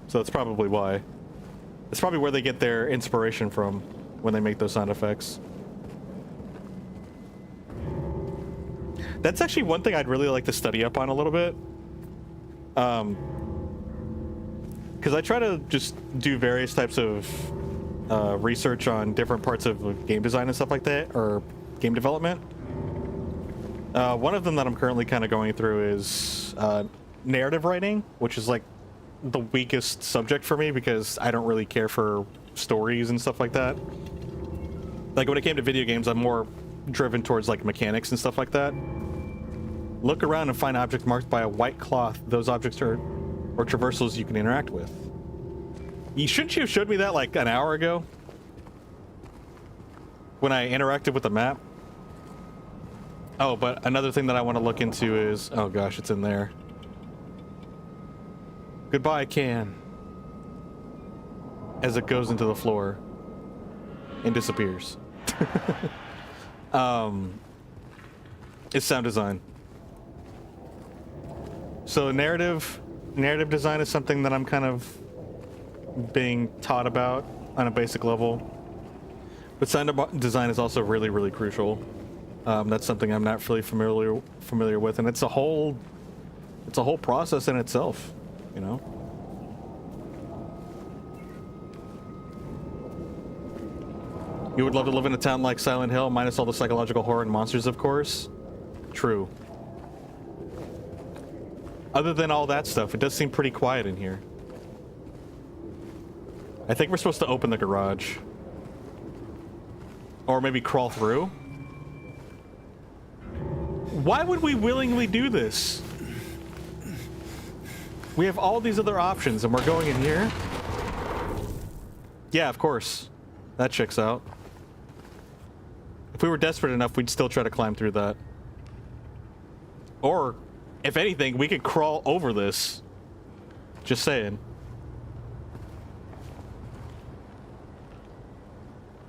So that's probably why. It's probably where they get their inspiration from when they make those sound effects. That's actually one thing I'd really like to study up on a little bit. Because I try to just do various types of research on different parts of game design and stuff like that, or game development. One of them that I'm currently kind of going through is narrative writing, which is like the weakest subject for me because I don't really care for stories and stuff like that. Like when it came to video games, I'm more driven towards like mechanics and stuff like that. Look around and find objects marked by a white cloth. Those objects are or traversals you can interact with. Shouldn't you have showed me that like an hour ago? When I interacted with the map? Oh, but another thing that I want to look into is... Oh gosh, it's in there. Goodbye, can. As it goes into the floor. And disappears. It's sound design. So narrative design is something that I'm kind of being taught about on a basic level. But sound design is also really, really crucial. That's something I'm not really familiar with, and it's a whole process in itself, you know. You would love to live in a town like Silent Hill, minus all the psychological horror and monsters, of course. True. Other than all that stuff, it does seem pretty quiet in here. I think we're supposed to open the garage. Or maybe crawl through. Why would we willingly do this? We have all these other options and we're going in here? Yeah, of course. That checks out. If we were desperate enough, we'd still try to climb through that. Or, if anything, we could crawl over this. Just saying.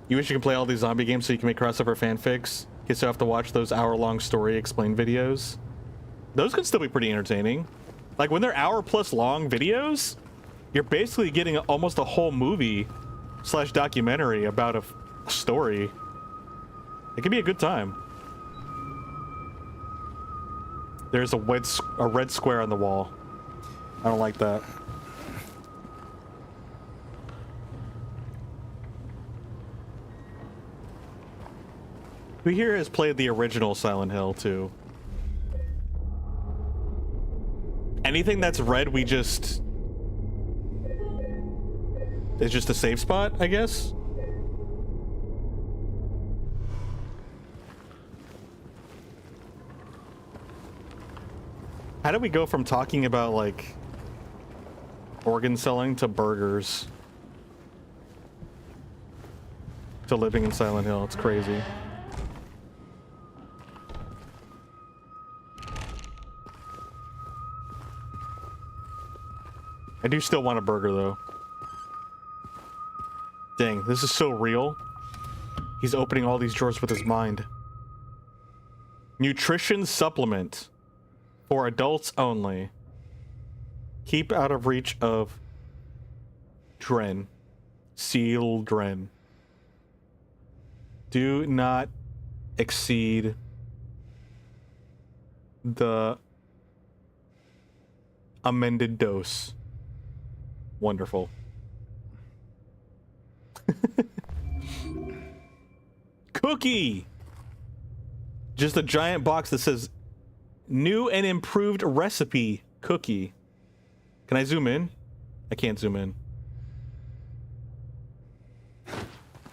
You wish you could play all these zombie games so you can make crossover fanfics? Guess you have to watch those hour-long story explain videos. Those could still be pretty entertaining. Like, when they're hour-plus long videos, you're basically getting almost a whole movie / documentary about a story. It could be a good time. There's a red square on the wall. I don't like that. Who here has played the original Silent Hill too? Anything that's red, we just... It's just a safe spot, I guess? How did we go from talking about, like, organ selling to burgers? To living in Silent Hill? It's crazy. I do still want a burger, though. Dang, this is so real. He's opening all these drawers with his mind. Nutrition supplement. For adults only. Keep out of reach of Dren. Seal Dren. Do not exceed the amended dose. Wonderful. Cookie! Just a giant box that says new and improved recipe cookie. Can I zoom in? I can't zoom in.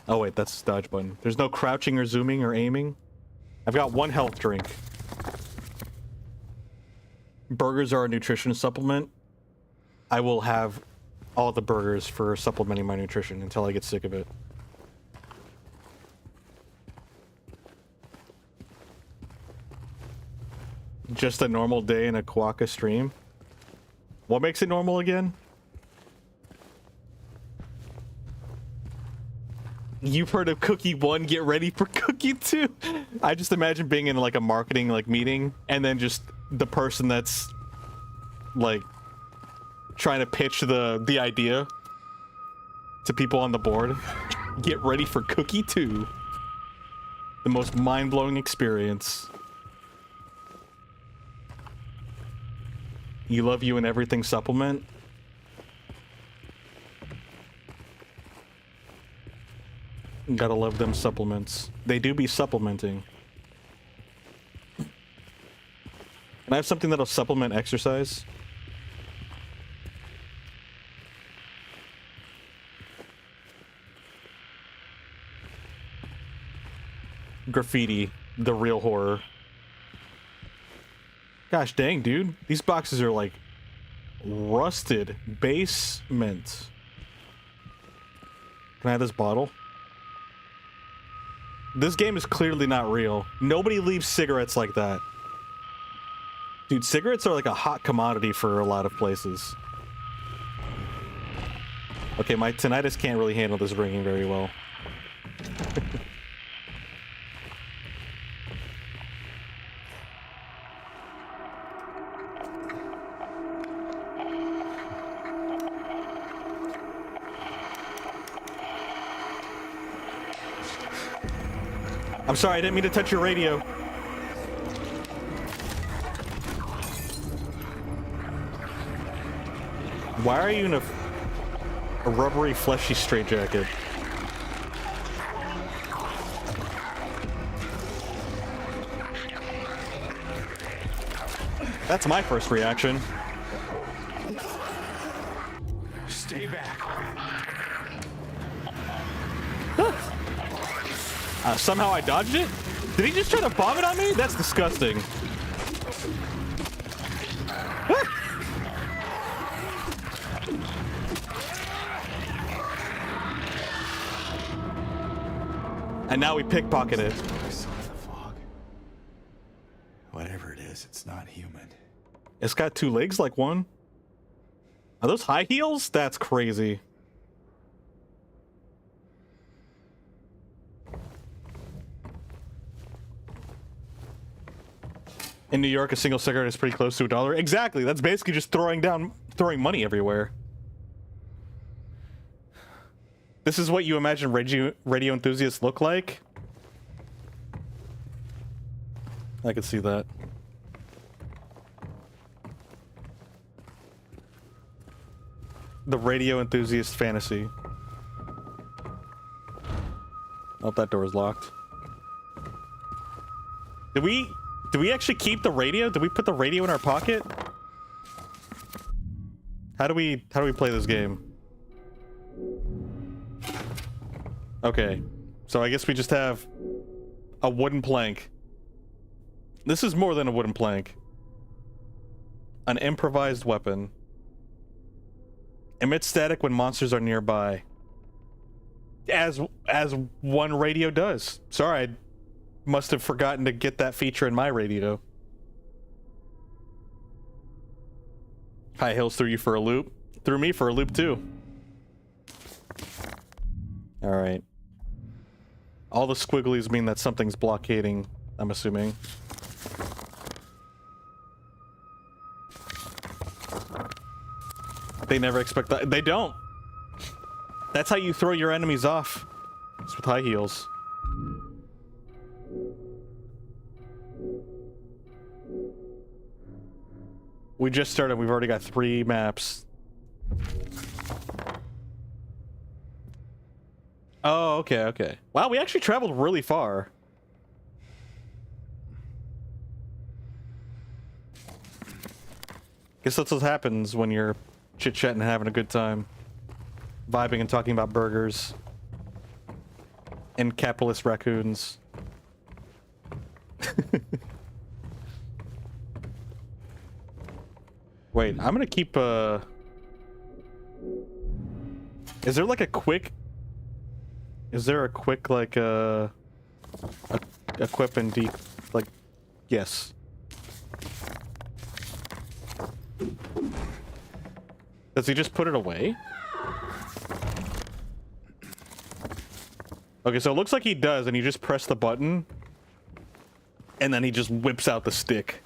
Oh wait, that's the dodge button. There's no crouching or zooming or aiming. I've got one health drink. Burgers are a nutrition supplement. I will have all the burgers for supplementing my nutrition until I get sick of it. Just a normal day in a Quokka stream. What makes it normal again? You've heard of Cookie 1, get ready for Cookie 2. I just imagine being in like a marketing like meeting and then just the person that's like trying to pitch the idea to people on the board. Get ready for Cookie 2. The most mind-blowing experience. You love you and everything supplement. Gotta love them supplements. They do be supplementing. Can I have something that'll supplement exercise? Graffiti, the real horror. Gosh dang, dude. These boxes are like rusted. Basement. Can I have this bottle? This game is clearly not real. Nobody leaves cigarettes like that. Dude, cigarettes are like a hot commodity for a lot of places. Okay, my tinnitus can't really handle this ringing very well. I'm sorry, I didn't mean to touch your radio. Why are you in a rubbery, fleshy straitjacket? That's my first reaction. Stay back. Somehow I dodged it? Did he just try to bomb it on me? That's disgusting. And now we pickpocket it. I saw the fog. Whatever it is, it's not human. It's got two legs like one. Are those high heels? That's crazy. In New York, a single cigarette is pretty close to $1. Exactly. That's basically just throwing money everywhere. This is what you imagine radio enthusiasts look like? I could see that. The radio enthusiast fantasy. Oh, that door is locked. Did we actually keep the radio? Did we put the radio in our pocket? How do we play this game? Okay. So I guess we just have a wooden plank. This is more than a wooden plank. An improvised weapon. Emits static when monsters are nearby. As one radio does. Sorry, I must have forgotten to get that feature in my radio. High heels threw you for a loop. threw me for a loop too. All right. All the squigglies mean that something's blockading, I'm assuming. They never expect that. They don't. That's how you throw your enemies off. It's with high heels. We just started. We've already got 3 maps. Oh, okay, okay. Wow, we actually traveled really far. Guess that's what happens when you're chit-chatting and having a good time. Vibing and talking about burgers. And capitalist raccoons. Wait, I'm gonna keep, Is there like a quick... Is there a quick, like, equip and deep... Like, yes. Does he just put it away? Okay, so it looks like he does, and you just press the button, and then he just whips out the stick.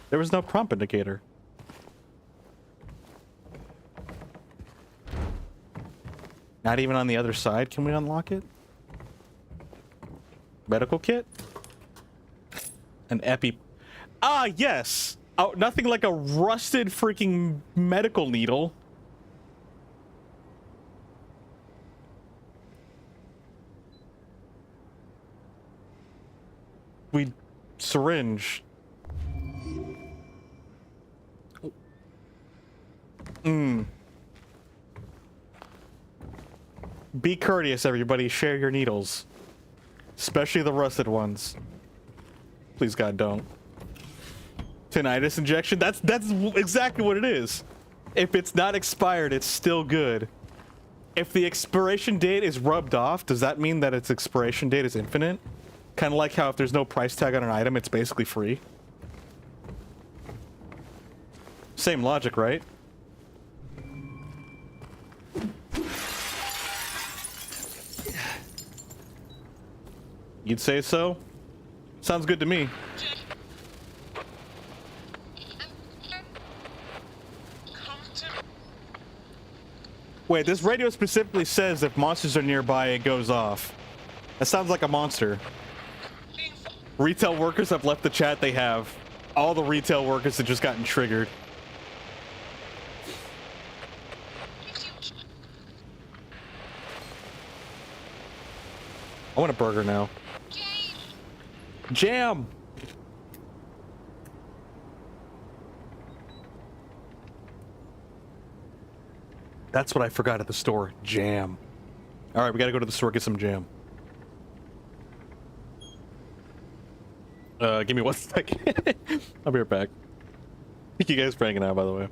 There was no prompt indicator. Not even on the other side can we unlock it? Medical kit? An epi... Ah, yes! Oh, nothing like a rusted freaking medical needle. We... syringe. Be courteous, everybody. Share your needles. Especially the rusted ones. Please, God, don't. Tinnitus injection? That's exactly what it is. If it's not expired, it's still good. If the expiration date is rubbed off, does that mean that its expiration date is infinite? Kind of like how if there's no price tag on an item, it's basically free. Same logic, right? You'd say so? Sounds good to me. Wait, this radio specifically says if monsters are nearby, it goes off. That sounds like a monster. Retail workers have left the chat. They have. All the retail workers have just gotten triggered. I want a burger now. Jam! That's what I forgot at the store. Jam. Alright, we gotta go to the store, get some jam. Give me 1 second. I'll be right back. Thank you guys for hanging out, by the way.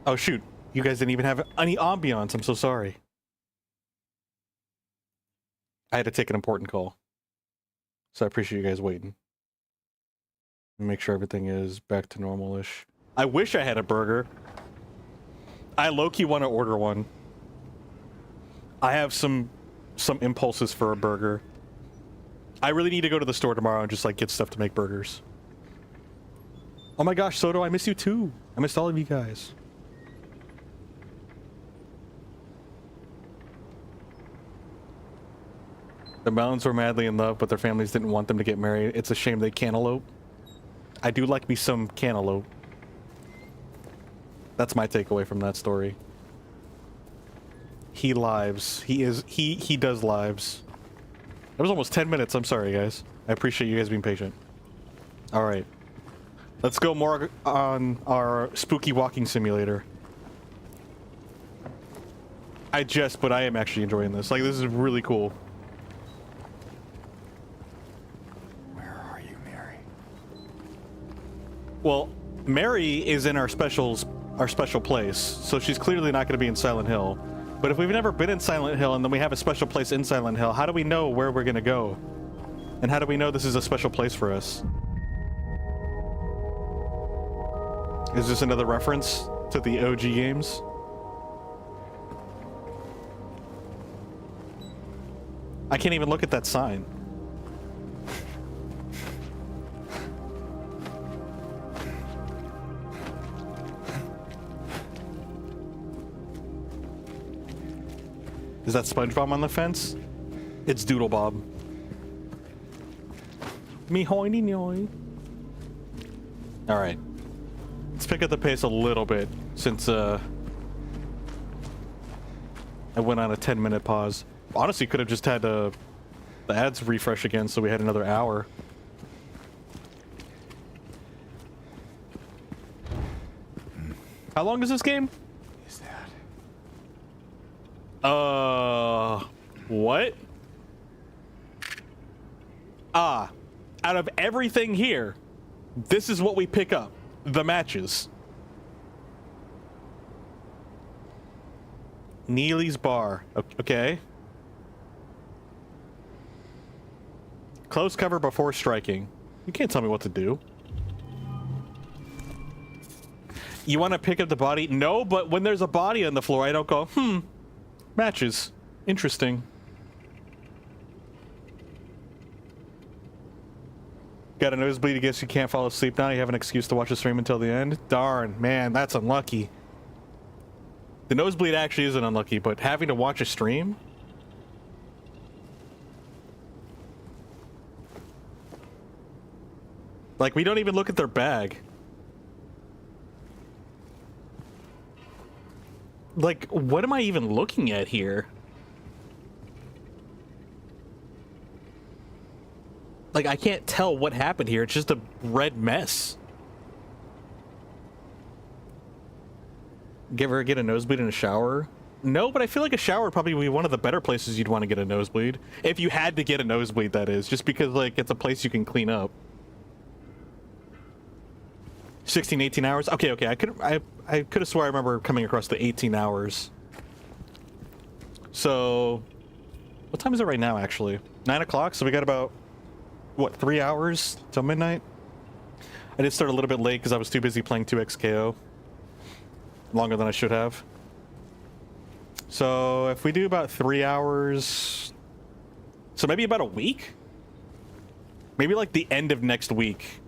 Oh shoot, you guys didn't even have any ambiance. I'm so sorry. I had to take an important call. So I appreciate you guys waiting. Make sure everything is back to normal-ish. I wish I had a burger. I low-key want to order one. I have some impulses for a burger. I really need to go to the store tomorrow and just like get stuff to make burgers. Oh my gosh, Soto, I miss you too. I missed all of you guys. The Melons were madly in love, but their families didn't want them to get married. It's a shame they cantaloupe. I do like me some cantaloupe. That's my takeaway from that story. He lives. He does lives. It was almost 10 minutes. I'm sorry, guys. I appreciate you guys being patient. All right. Let's go more on our spooky walking simulator. But I am actually enjoying this. Like, this is really cool. Where are you, Mary? Well, Mary is in our special place, so she's clearly not going to be in Silent Hill. But if we've never been in Silent Hill and then we have a special place in Silent Hill, how do we know where we're going to go? And how do we know this is a special place for us? Is this another reference to the OG games? I can't even look at that sign. Is that SpongeBob on the fence? It's Doodle Bob. Me hoiny noy. Alright. Let's pick up the pace a little bit since I went on a 10-minute pause. Honestly, could have just had the ads refresh again so we had another hour. How long is this game? Is that? What? Out of everything here, this is what we pick up. The matches. Neely's Bar. Okay. Close cover before striking. You can't tell me what to do. You want to pick up the body? No, but when there's a body on the floor, I don't go, matches. Interesting. Got a nosebleed, I guess you can't fall asleep now. You have an excuse to watch the stream until the end. Darn, man, that's unlucky. The nosebleed actually isn't unlucky, but having to watch a stream? Like, we don't even look at their bag. Like, what am I even looking at here? Like, I can't tell what happened here. It's just a red mess. Ever get a nosebleed in a shower? No, but I feel like a shower would probably be one of the better places you'd want to get a nosebleed. If you had to get a nosebleed, that is. Just because, like, it's a place you can clean up. 16, 18 hours? Okay. I could have swore I remember coming across the 18 hours. So, what time is it right now, actually? 9 o'clock? So we got about, what, 3 hours till midnight? I did start a little bit late because I was too busy playing 2XKO. Longer than I should have. So, if we do about 3 hours... So maybe about a week? Maybe like the end of next week.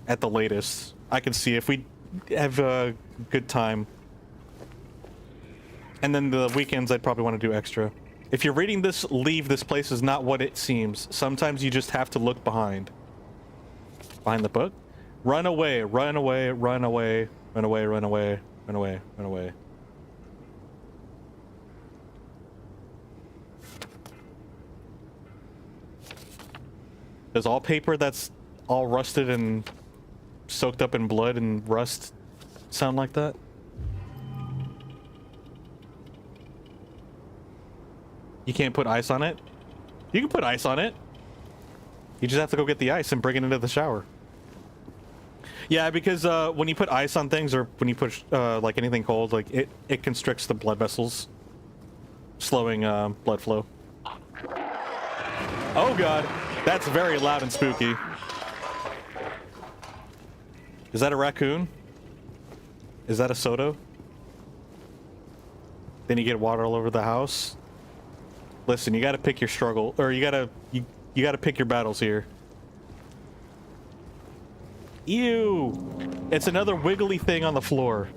At the latest. I can see if we have a good time. And then the weekends I'd probably want to do extra. If you're reading this, leave. This place is not what it seems. Sometimes you just have to look behind. Behind the book? Run away, run away, run away, run away, run away, run away, run away. Does all paper that's all rusted and soaked up in blood and rust sound like that? You can't put ice on it? You can put ice on it. You just have to go get the ice and bring it into the shower. Yeah, because when you put ice on things or when you put like anything cold, like it constricts the blood vessels, slowing blood flow. Oh god, that's very loud and spooky. Is that a raccoon? Is that a Soto? Then you get water all over the house. Listen, you gotta pick your struggle, or you gotta pick your battles here. Ew! It's another wiggly thing on the floor.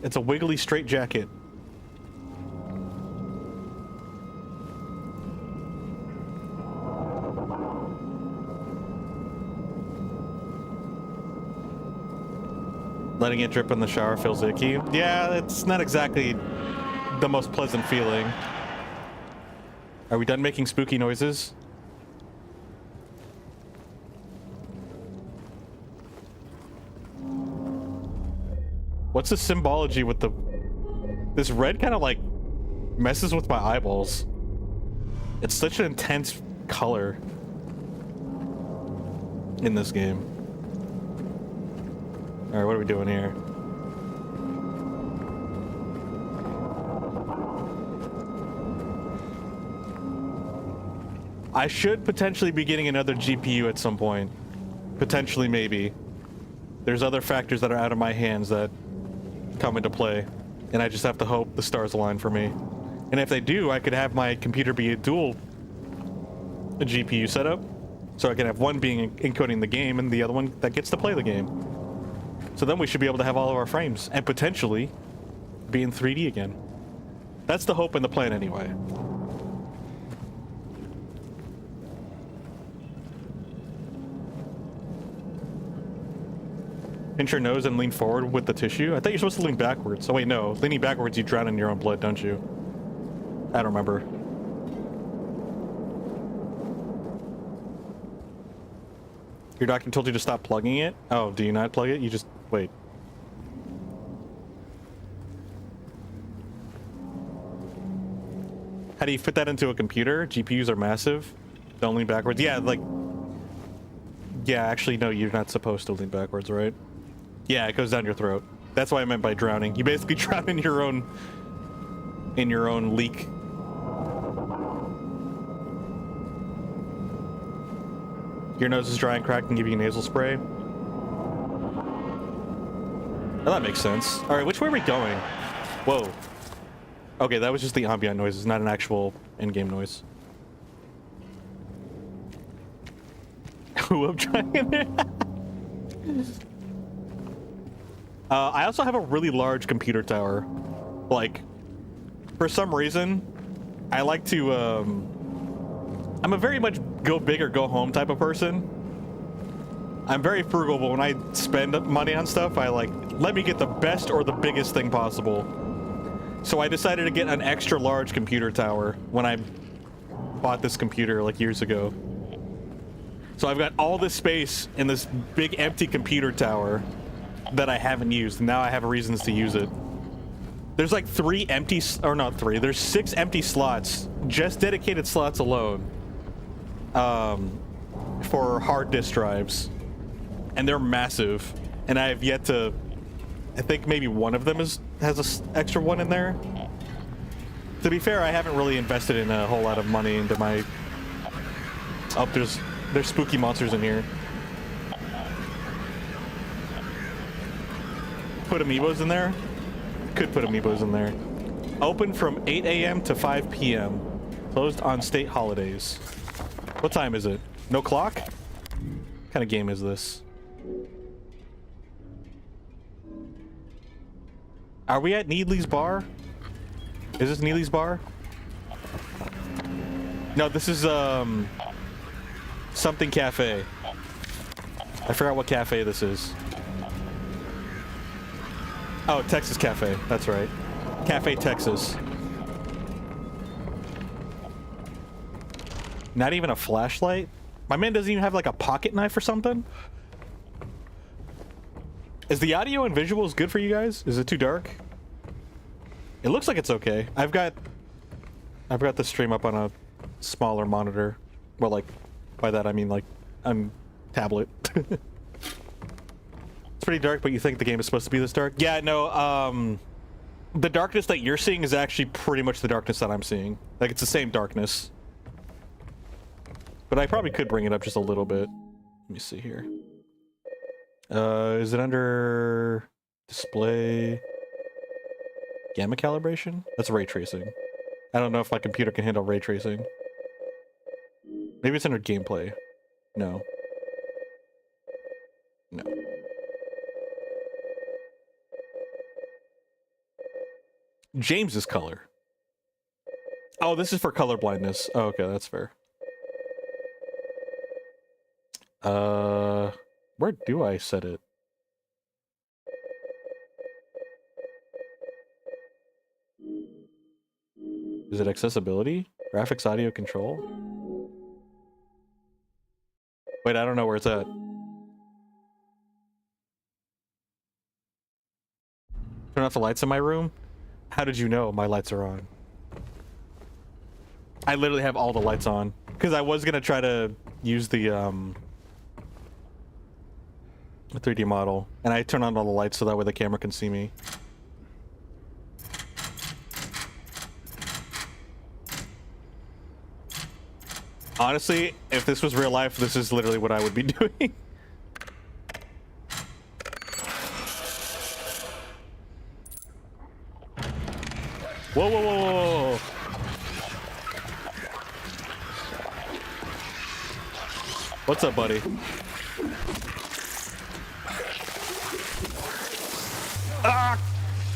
It's a wiggly straitjacket. Letting it drip in the shower feels icky. Yeah, it's not exactly the most pleasant feeling. Are we done making spooky noises? What's the symbology with the... This red kind of like messes with my eyeballs. It's such an intense color in this game. Alright, what are we doing here? I should potentially be getting another GPU at some point. Potentially, maybe. There's other factors that are out of my hands that come into play, and I just have to hope the stars align for me. And if they do, I could have my computer be a dual GPU setup, so I can have one being encoding the game and the other one that gets to play the game. So then we should be able to have all of our frames and potentially be in 3D again. That's the hope and the plan anyway. Pinch your nose and lean forward with the tissue? I thought you're supposed to lean backwards. Oh wait, no. Leaning backwards, you drown in your own blood, don't you? I don't remember. Your doctor told you to stop plugging it? Oh, do you not plug it? You just... wait. How do you fit that into a computer? GPUs are massive. Don't lean backwards. Yeah, like... yeah, actually, no, you're not supposed to lean backwards, right? Yeah, it goes down your throat. That's what I meant by drowning. You basically drown in your own leak. Your nose is dry and cracked and give you a nasal spray. Oh, that makes sense. All right, which way are we going? Whoa. Okay, that was just the ambient noises, not an actual in-game noise. Who I'm trying in there? I also have a really large computer tower. Like, for some reason, I like to, I'm a very much go big or go home type of person. I'm very frugal, but when I spend money on stuff, I like, let me get the best or the biggest thing possible. So I decided to get an extra large computer tower when I bought this computer like years ago. So I've got all this space in this big empty computer tower that I haven't used, and now I have reasons to use it. There's like there's 6 empty slots, just dedicated slots alone, for hard disk drives, and they're massive. And I have yet to, I think maybe one of them has an extra one in there. To be fair, I haven't really invested in a whole lot of money into my. Oh, there's spooky monsters in here. Put amiibos in there? Could put amiibos in there. Open from 8 a.m. to 5 p.m. Closed on state holidays. What time is it? No clock? What kind of game is this? Are we at Needley's Bar? Is this Needley's Bar? No, this is, something cafe. I forgot what cafe this is. Oh, Texas Cafe. That's right. Cafe Texas. Not even a flashlight? My man doesn't even have like a pocket knife or something? Is the audio and visuals good for you guys? Is it too dark? It looks like it's okay. I've got the stream up on a smaller monitor. Well, like, by that I mean like, tablet. It's pretty dark, but you think the game is supposed to be this dark? Yeah, no, the darkness that you're seeing is actually pretty much the darkness that I'm seeing. Like, it's the same darkness. But I probably could bring it up just a little bit. Let me see here. Is it under display? Gamma calibration? That's ray tracing. I don't know if my computer can handle ray tracing. Maybe it's under gameplay. No. No. James's color. Oh, this is for color blindness. Oh, okay, that's fair. Where do I set it? Is it accessibility? Graphics, audio control? Wait, I don't know where it's at. Turn off the lights in my room? How did you know my lights are on? I literally have all the lights on. Because I was gonna try to use the 3D model. And I turn on all the lights so that way the camera can see me. Honestly, if this was real life, this is literally what I would be doing. Whoa, whoa, whoa, whoa, whoa. What's up, buddy? Ah!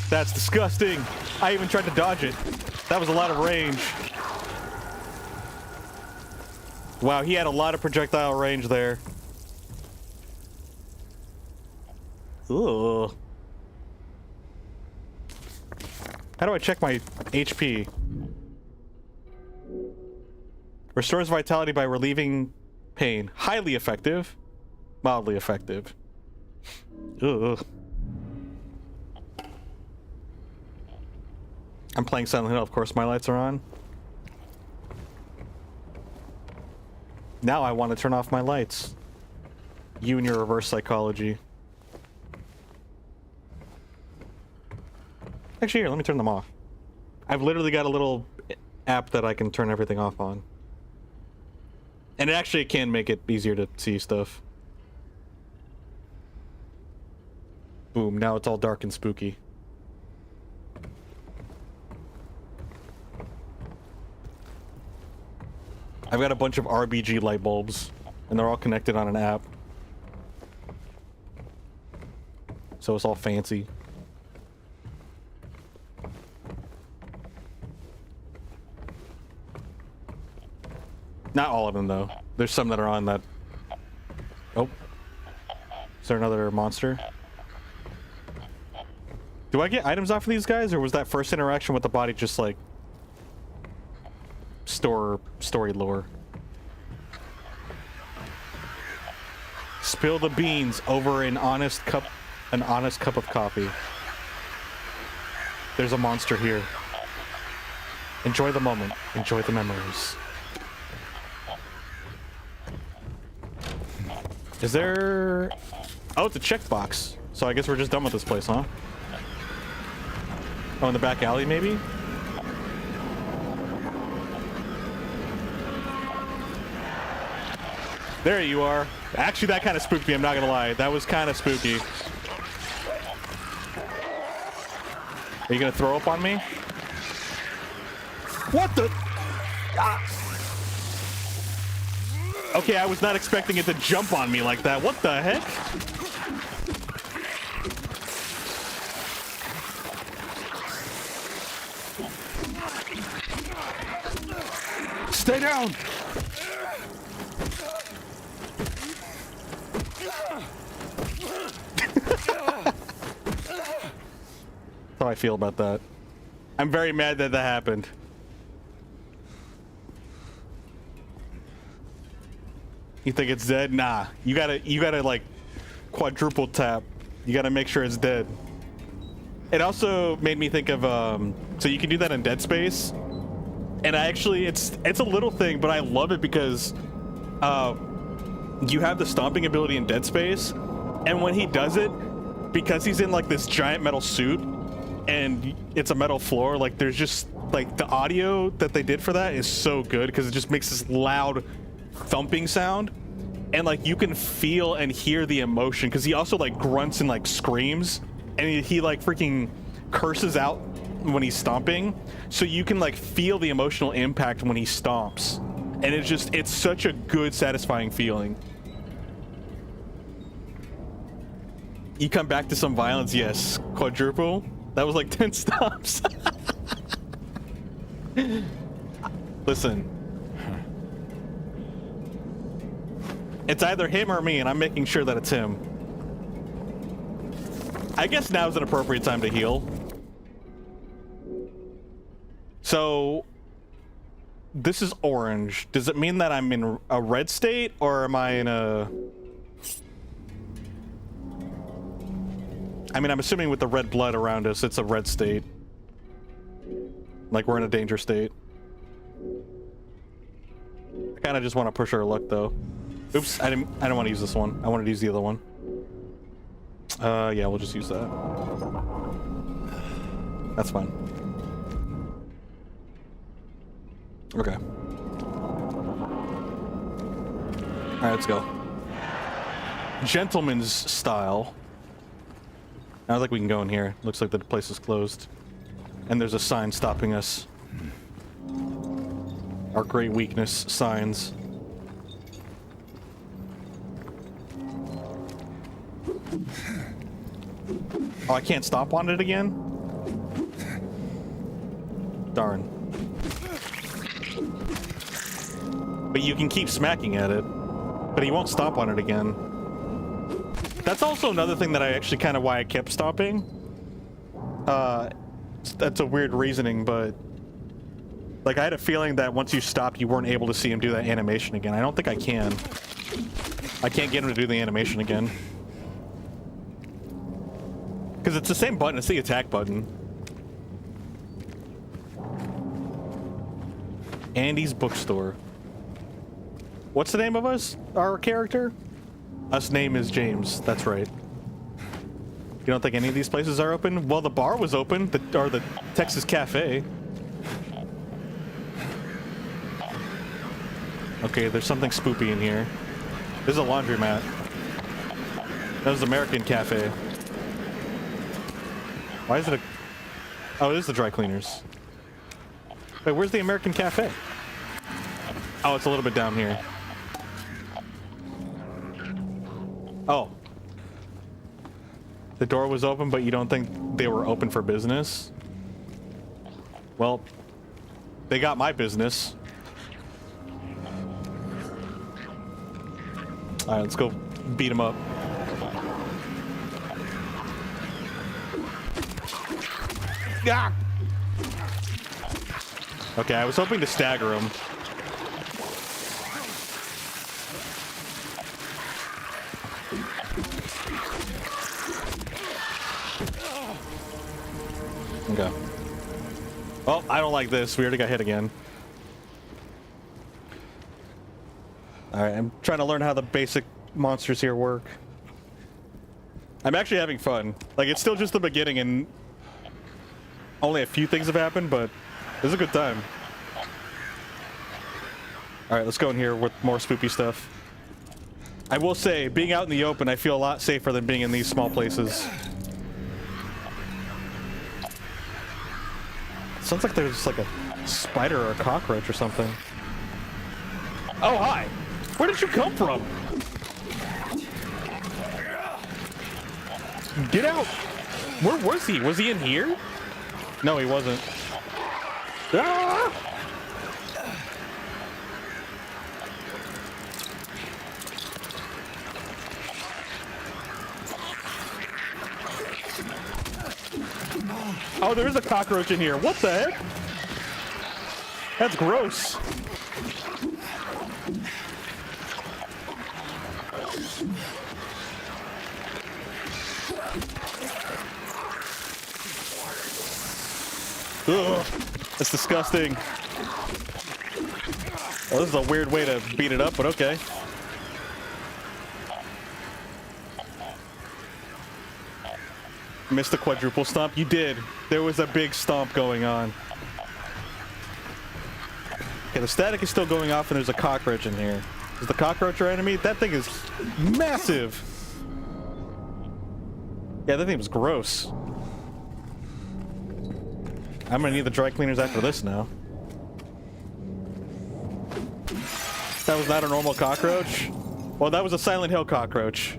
That's disgusting. I even tried to dodge it. That was a lot of range. Wow, he had a lot of projectile range there. Ugh. How do I check my HP? Restores vitality by relieving pain. Highly effective. Mildly effective. Ugh. I'm playing Silent Hill, of course my lights are on. Now I want to turn off my lights. You and your reverse psychology. Actually, here, let me turn them off. I've literally got a little app that I can turn everything off on. And it actually can make it easier to see stuff. Boom, now it's all dark and spooky. I've got a bunch of RBG light bulbs, and they're all connected on an app. So it's all fancy. Not all of them, though. There's some that are on that... Oh. Is there another monster? Do I get items off of these guys, or was that first interaction with the body just like... story lore? Spill the beans over an honest cup of coffee. There's a monster here. Enjoy the moment. Enjoy the memories. Is there... Oh, it's a checkbox. So I guess we're just done with this place, huh? Oh, in the back alley, maybe? There you are. Actually, that kind of spooked me, I'm not gonna lie. That was kind of spooky. Are you gonna throw up on me? What the? Ah. Okay, I was not expecting it to jump on me like that. What the heck? Stay down! That's how I feel about that. I'm very mad that that happened. You think it's dead? Nah. You gotta like quadruple tap. You gotta make sure it's dead. It also made me think of so you can do that in Dead Space. And I actually it's a little thing, but I love it because you have the stomping ability in Dead Space, and when he does it, because he's in like this giant metal suit and it's a metal floor, like there's just like the audio that they did for that is so good because it just makes this loud thumping sound, and like you can feel and hear the emotion because he also like grunts and like screams, and he like freaking curses out when he's stomping, so you can like feel the emotional impact when he stomps, and it's such a good satisfying feeling. You come back to some violence, yes. Quadruple? That was like 10 stops. Listen. It's either him or me, and I'm making sure that it's him. I guess now's an appropriate time to heal. So, this is orange. Does it mean that I'm in a red state, or am I in a... I mean, I'm assuming with the red blood around us, it's a red state. Like we're in a danger state. I kind of just want to push our luck, though. Oops, I don't want to use this one. I wanted to use the other one. Yeah, we'll just use that. That's fine. Okay. All right, let's go. Gentleman's style. I don't think we can go in here. Looks like the place is closed. And there's a sign stopping us. Our great weakness signs. Oh, I can't stop on it again? Darn. But you can keep smacking at it. But he won't stop on it again. That's also another thing that I actually kind of why I kept stopping. That's a weird reasoning, but like I had a feeling that once you stopped, you weren't able to see him do that animation again. I don't think I can. I can't get him to do the animation again. Because it's the same button, it's the attack button. Andy's Bookstore. What's the name of our character? Us name is James, that's right. You don't think any of these places are open? Well, the bar was open, or the Texas Cafe. Okay, there's something spoopy in here. There's a laundromat. That was American Cafe. Why is it a... Oh, it is the dry cleaners. Wait, where's the American Cafe? Oh, it's a little bit down here. Oh. The door was open, but you don't think they were open for business? Well, they got my business. Alright, let's go beat him up. Ah! Okay, I was hoping to stagger him. Okay. Oh, I don't like this. We already got hit again. Alright, I'm trying to learn how the basic monsters here work. I'm actually having fun. Like, it's still just the beginning and only a few things have happened, but it's a good time. Alright, let's go in here with more spoopy stuff. I will say, being out in the open, I feel a lot safer than being in these small places. Sounds like there's like a spider or a cockroach or something. Oh, hi! Where did you come from? Get out! Where was he? Was he in here? No, he wasn't. Ah! Oh, there's a cockroach in here. What the heck? That's gross. Ugh, that's disgusting. Well, this is a weird way to beat it up, but okay. Missed the quadruple stomp. You did. There was a big stomp going on. Okay, the static is still going off and there's a cockroach in here. Is the cockroach our enemy? That thing is massive. Yeah, that thing was gross. I'm gonna need the dry cleaners after this now. That was not a normal cockroach? Well, that was a Silent Hill cockroach.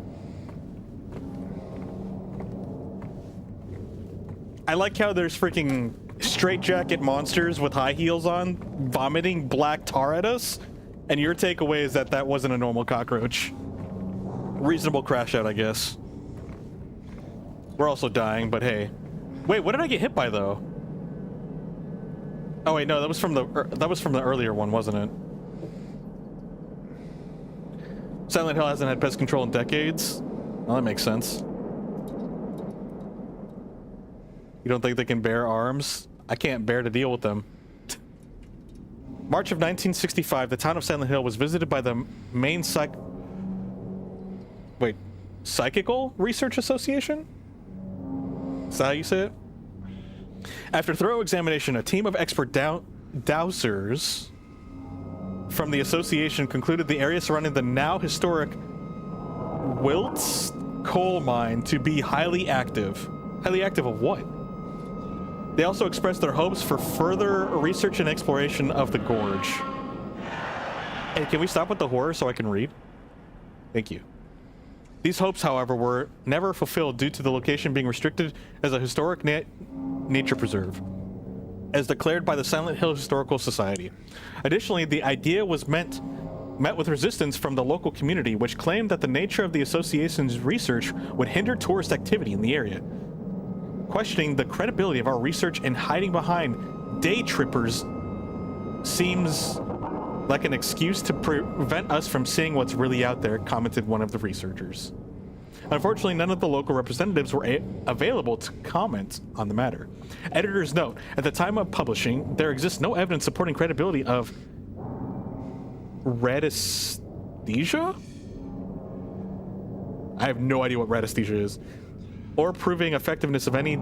I like how there's freaking straitjacket monsters with high heels on, vomiting black tar at us, and your takeaway is that that wasn't a normal cockroach. Reasonable crash out, I guess. We're also dying, but hey. Wait, what did I get hit by, though? Oh wait, no, that was from the earlier one, wasn't it? Silent Hill hasn't had pest control in decades. Well, that makes sense. You don't think they can bear arms? I can't bear to deal with them. March of 1965, the town of Silent Hill was visited by the main Psychical Research Association? Is that how you say it? After thorough examination, a team of expert dowsers from the association concluded the area surrounding the now historic Wilts coal mine to be highly active. Highly active of what? They also expressed their hopes for further research and exploration of the gorge. Hey, can we stop with the horror so I can read? Thank you. These hopes, however, were never fulfilled due to the location being restricted as a historic nature preserve, as declared by the Silent Hill Historical Society. Additionally, the idea was met with resistance from the local community, which claimed that the nature of the association's research would hinder tourist activity in the area. Questioning the credibility of our research and hiding behind day trippers seems like an excuse to prevent us from seeing what's really out there, commented one of the researchers. Unfortunately, none of the local representatives were available to comment on the matter. Editor's note, at the time of publishing, there exists no evidence supporting credibility of radiesthesia? I have no idea what radiesthesia is. Or proving effectiveness of any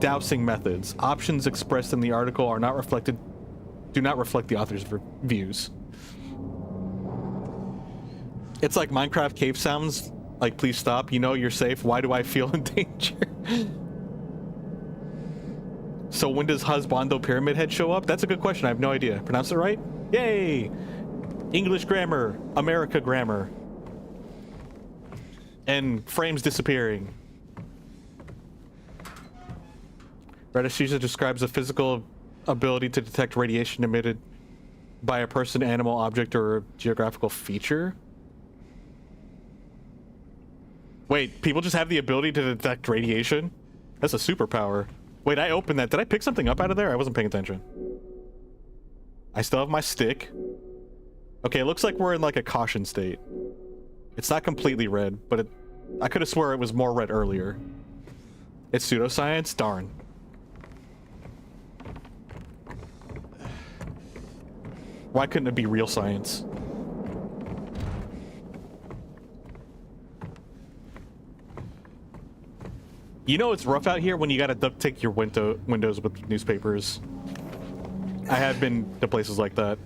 dowsing methods. Options expressed in the article do not reflect the author's views. It's like Minecraft cave sounds, like please stop, you know you're safe, why do I feel in danger? So when does Husbando Pyramid Head show up? That's a good question, I have no idea. Pronounce it right? Yay! English grammar, America grammar. And frames disappearing. Radiesthesia describes a physical ability to detect radiation emitted by a person, animal, object, or geographical feature. Wait, people just have the ability to detect radiation? That's a superpower. Wait, I opened that. Did I pick something up out of there? I wasn't paying attention. I still have my stick. Okay, it looks like we're in like a caution state. It's not completely red, but I could have swore it was more red earlier. It's pseudoscience? Darn. Why couldn't it be real science? You know it's rough out here when you gotta duct tape your windows with newspapers. I have been to places like that.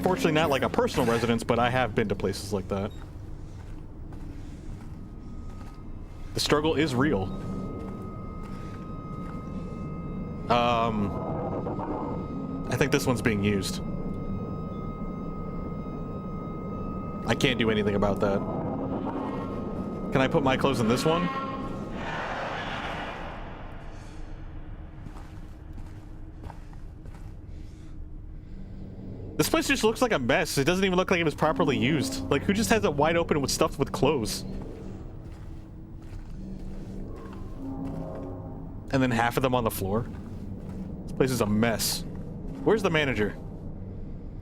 Fortunately not like a personal residence, but I have been to places like that. The struggle is real. I think this one's being used. I can't do anything about that. Can I put my clothes in this one? This place just looks like a mess. It doesn't even look like it was properly used. Like, who just has it wide open with stuffed with clothes? And then half of them on the floor? This place is a mess. Where's the manager?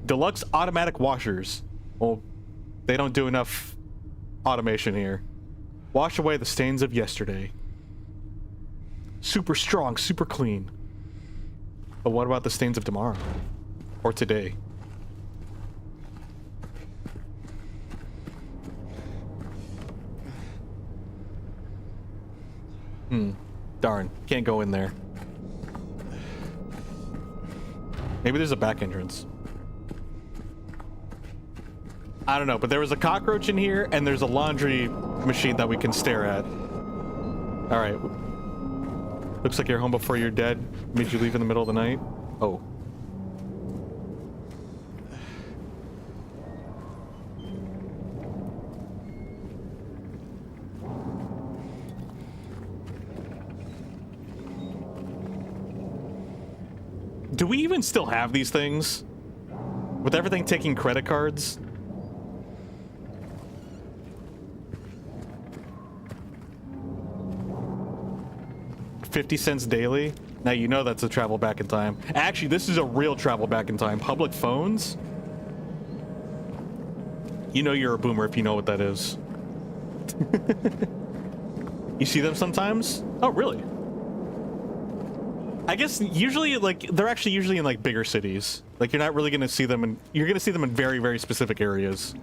Deluxe automatic washers. Well, they don't do enough automation here. Wash away the stains of yesterday. Super strong, super clean. But what about the stains of tomorrow? Or today? Darn, can't go in there. Maybe there's a back entrance. I don't know, but there was a cockroach in here, and there's a laundry machine that we can stare at. All right. Looks like you're home before you're dead. Made you leave in the middle of the night. Oh. Do we even still have these things? With everything taking credit cards? $0.50 daily? Now you know that's a travel back in time. Actually, this is a real travel back in time. Public phones? You know you're a boomer if you know what that is. You see them sometimes? Oh, really? I guess usually, like, they're actually usually in, like, bigger cities. Like, you're not really gonna see them in... You're gonna see them in very, very specific areas.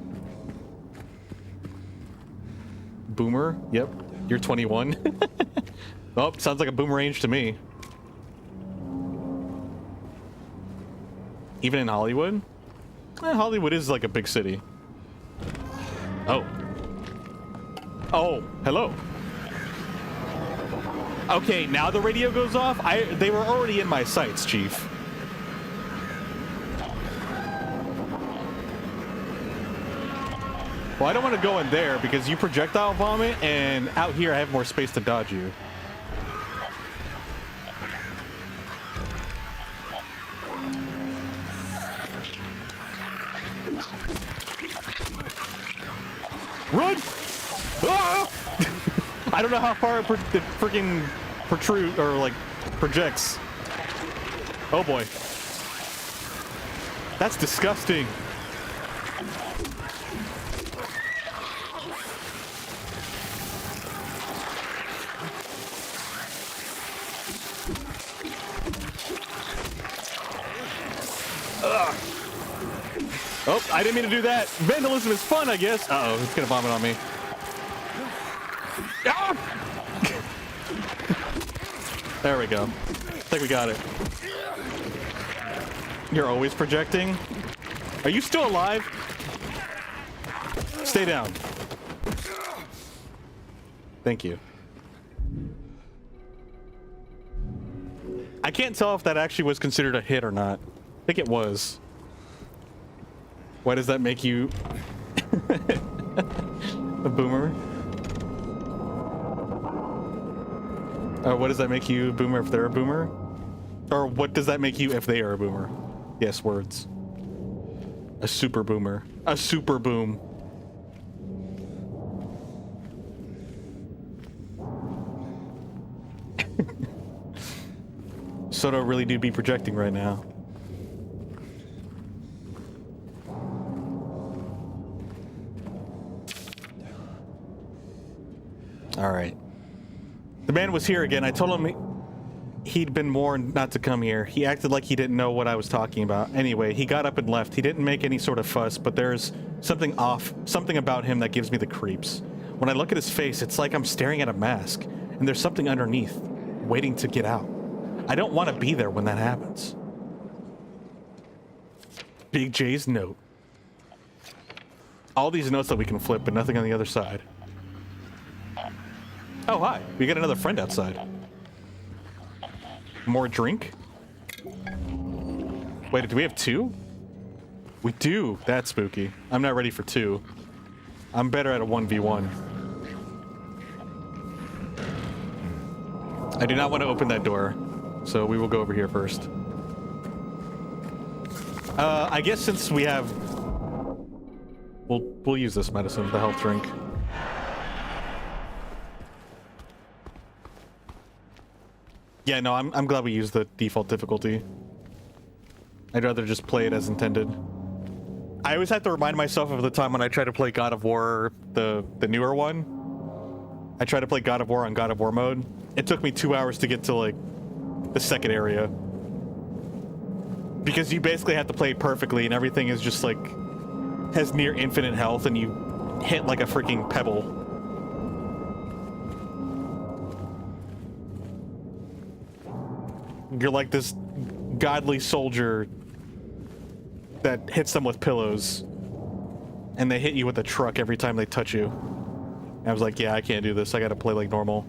Boomer? Yep. You're 21. Oh, sounds like a boomer age to me. Even in Hollywood? Hollywood is, like, a big city. Oh. Oh, hello. Okay, now the radio goes off? They were already in my sights, Chief. Well, I don't want to go in there because you projectile vomit, and out here I have more space to dodge you. Run! Ah! I don't know how far it freaking protrude or like projects. Oh boy. That's disgusting. Ugh. Oh, I didn't mean to do that. Vandalism is fun, I guess. Uh-oh, he's gonna vomit on me. Ah! There we go. I think we got it. You're always projecting? Are you still alive? Stay down. Thank you. I can't tell if that actually was considered a hit or not. I think it was. Why does that make you a boomer? Or what does that make you a boomer if they're a boomer? Or what does that make you if they are a boomer? Yes, words. A super boomer. A super boom. Soto really do be projecting right now. All right. The man was here again. I told him he'd been warned not to come here. He acted like he didn't know what I was talking about. Anyway, he got up and left. He didn't make any sort of fuss, but there's something off, something about him that gives me the creeps. When I look at his face, it's like I'm staring at a mask, and there's something underneath, waiting to get out. I don't want to be there when that happens. Big J's note. All these notes that we can flip, but nothing on the other side. Oh, hi. We got another friend outside. More drink? Wait, do we have two? We do. That's spooky. I'm not ready for two. I'm better at a 1v1. I do not want to open that door, so we will go over here first. I guess since we have... We'll use this medicine, the health drink. Yeah, no, I'm glad we used the default difficulty. I'd rather just play it as intended. I always have to remind myself of the time when I tried to play God of War, the newer one. I tried to play God of War on God of War mode. It took me 2 hours to get to, like, the second area. Because you basically have to play it perfectly and everything is just, like, has near infinite health and you hit like a freaking pebble. you're like this godly soldier that hits them with pillows, and they hit you with a truck every time they touch you. And I was like, yeah, I can't do this. I gotta play like normal.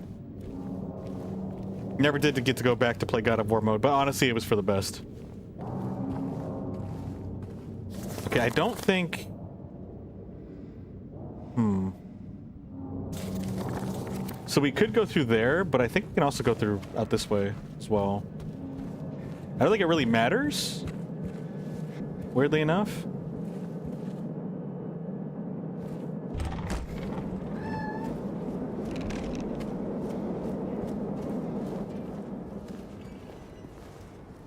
Never did get to go back to play God of War mode, but honestly, it was for the best. Okay, I don't think... So we could go through there, but I think we can also go through out this way as well. I don't think it really matters, weirdly enough.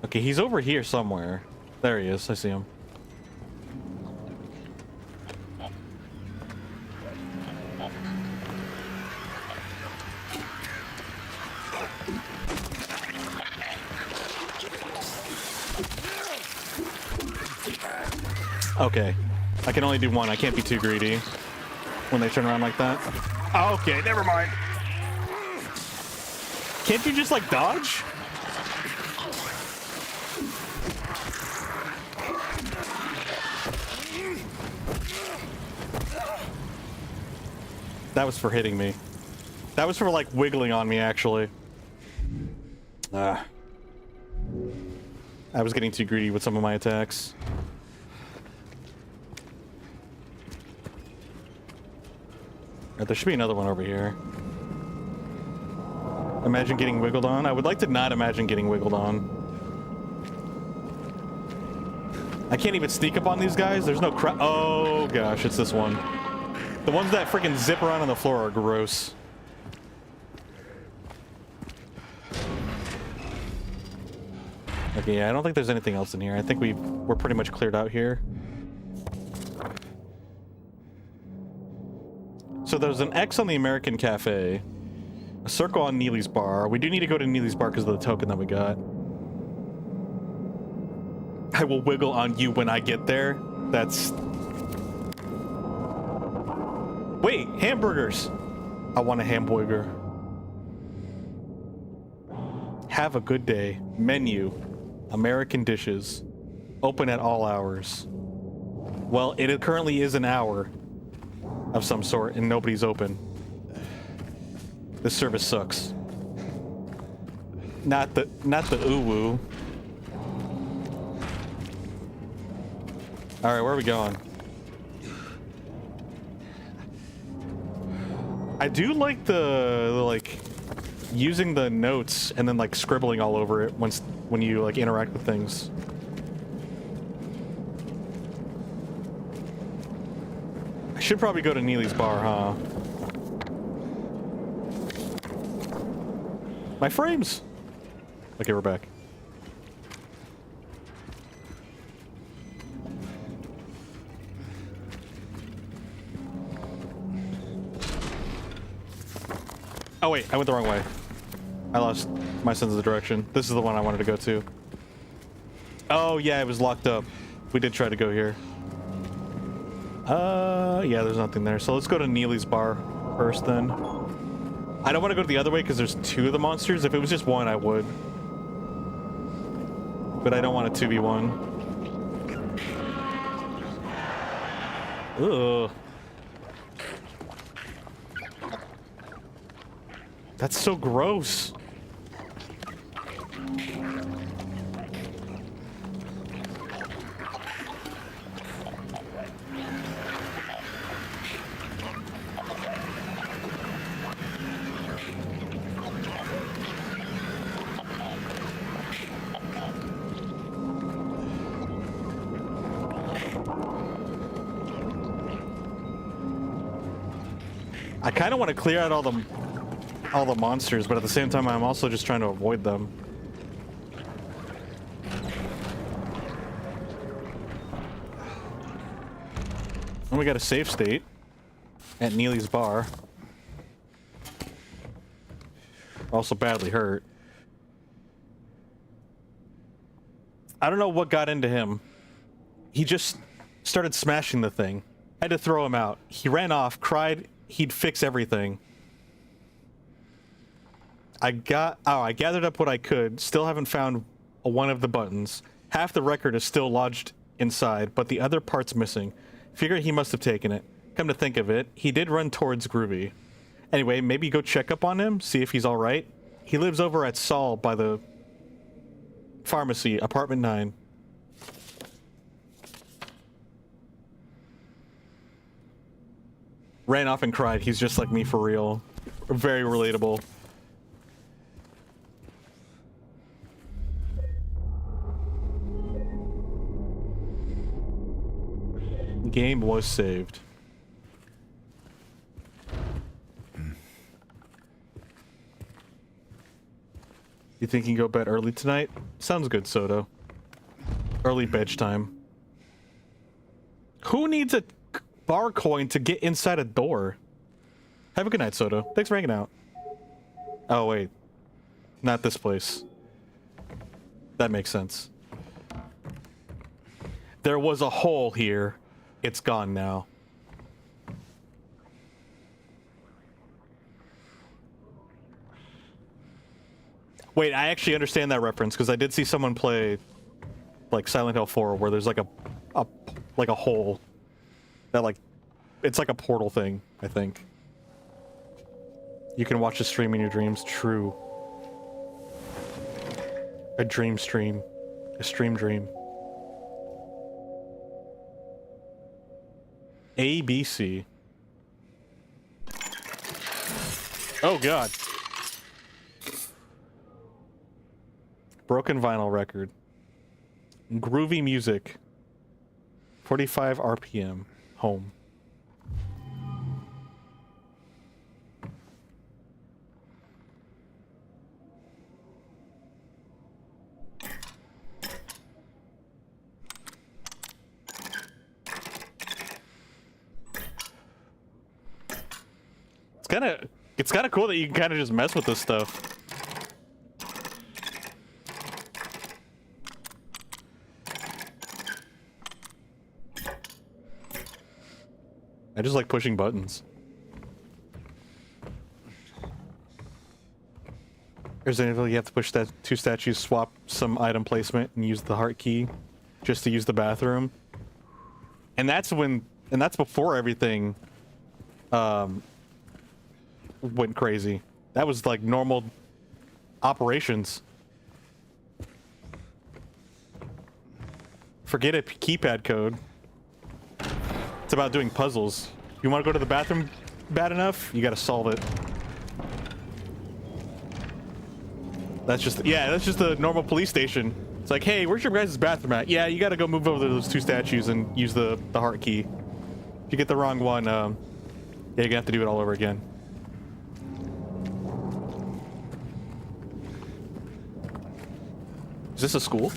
Okay, he's over here somewhere. There he is, I see him. Okay, I can only do one. I can't be too greedy when they turn around like that. Okay, never mind. Can't you just like dodge? That was for hitting me. That was for like wiggling on me, actually. I was getting too greedy with some of my attacks. Right, there should be another one over here. Imagine getting wiggled on. I would like to not imagine getting wiggled on. I can't even sneak up on these guys. There's no crap. Oh gosh, it's this one. The ones that freaking zip around on the floor are gross. Okay, yeah, I don't think there's anything else in here. I think we're pretty much cleared out here. So there's an X on the American Cafe, a circle on Neely's Bar. We do need to go to Neely's Bar because of the token that we got. I will wiggle on you when I get there. That's... Wait, hamburgers! I want a hamburger. Have a good day. Menu. American dishes. Open at all hours. Well, it currently is an hour of some sort, and nobody's open. This service sucks. Not the ooh-woo. Alright, where are we going? I do like the like using the notes and then like scribbling all over it when you like interact with things. I should probably go to Neely's Bar, huh? My frames! Okay, we're back. Oh wait, I went the wrong way. I lost my sense of the direction. This is the one I wanted to go to. Oh yeah, it was locked up. We did try to go here. Yeah, there's nothing there. So let's go to Neely's Bar first then. I don't want to go the other way because there's two of the monsters. If it was just one, I would. But I don't want a 2v1. Ugh. That's so gross. I kind of want to clear out all the monsters, but at the same time, I'm also just trying to avoid them. And we got a safe state at Neely's Bar. Also badly hurt. I don't know what got into him. He just started smashing the thing. I had to throw him out. He ran off, cried he'd fix everything. I gathered up what I could. Still haven't found one of the buttons. Half the record is still lodged inside, but the other part's missing. Figure he must have taken it. Come to think of it, he did run towards Groovy. Anyway, maybe go check up on him, see if he's alright. He lives over at Saul by the pharmacy, apartment 9. Ran off and cried. He's just like me for real. Very relatable. Game was saved. You think you can go bed early tonight? Sounds good, Soto. Early bedtime time. Who needs a bar coin to get inside a door? Have a good night, Soto. Thanks for hanging out. Oh, wait. Not this place. That makes sense. There was a hole here. It's gone now. Wait, I actually understand that reference because I did see someone play like Silent Hill 4 where there's like a hole that like it's like a portal thing, I think. You can watch the stream in your dreams. True. A dream stream. A stream dream. ABC. Oh god. Broken vinyl record. Groovy music. 45 RPM. Home. It's kind of cool that you can kind of just mess with this stuff. I just like pushing buttons. There's anything you have to push that 2 statues, swap some item placement, and use the heart key just to use the bathroom. And that's before everything went crazy. That was like normal operations. Forget a keypad code. It's about doing puzzles. You want to go to the bathroom bad enough? You gotta solve it. That's just the normal police station. It's like, hey, where's your guys' bathroom at? Yeah, you gotta go move over to those 2 statues and use the heart key. If you get the wrong one, yeah, you're gonna have to do it all over again. Is this a school?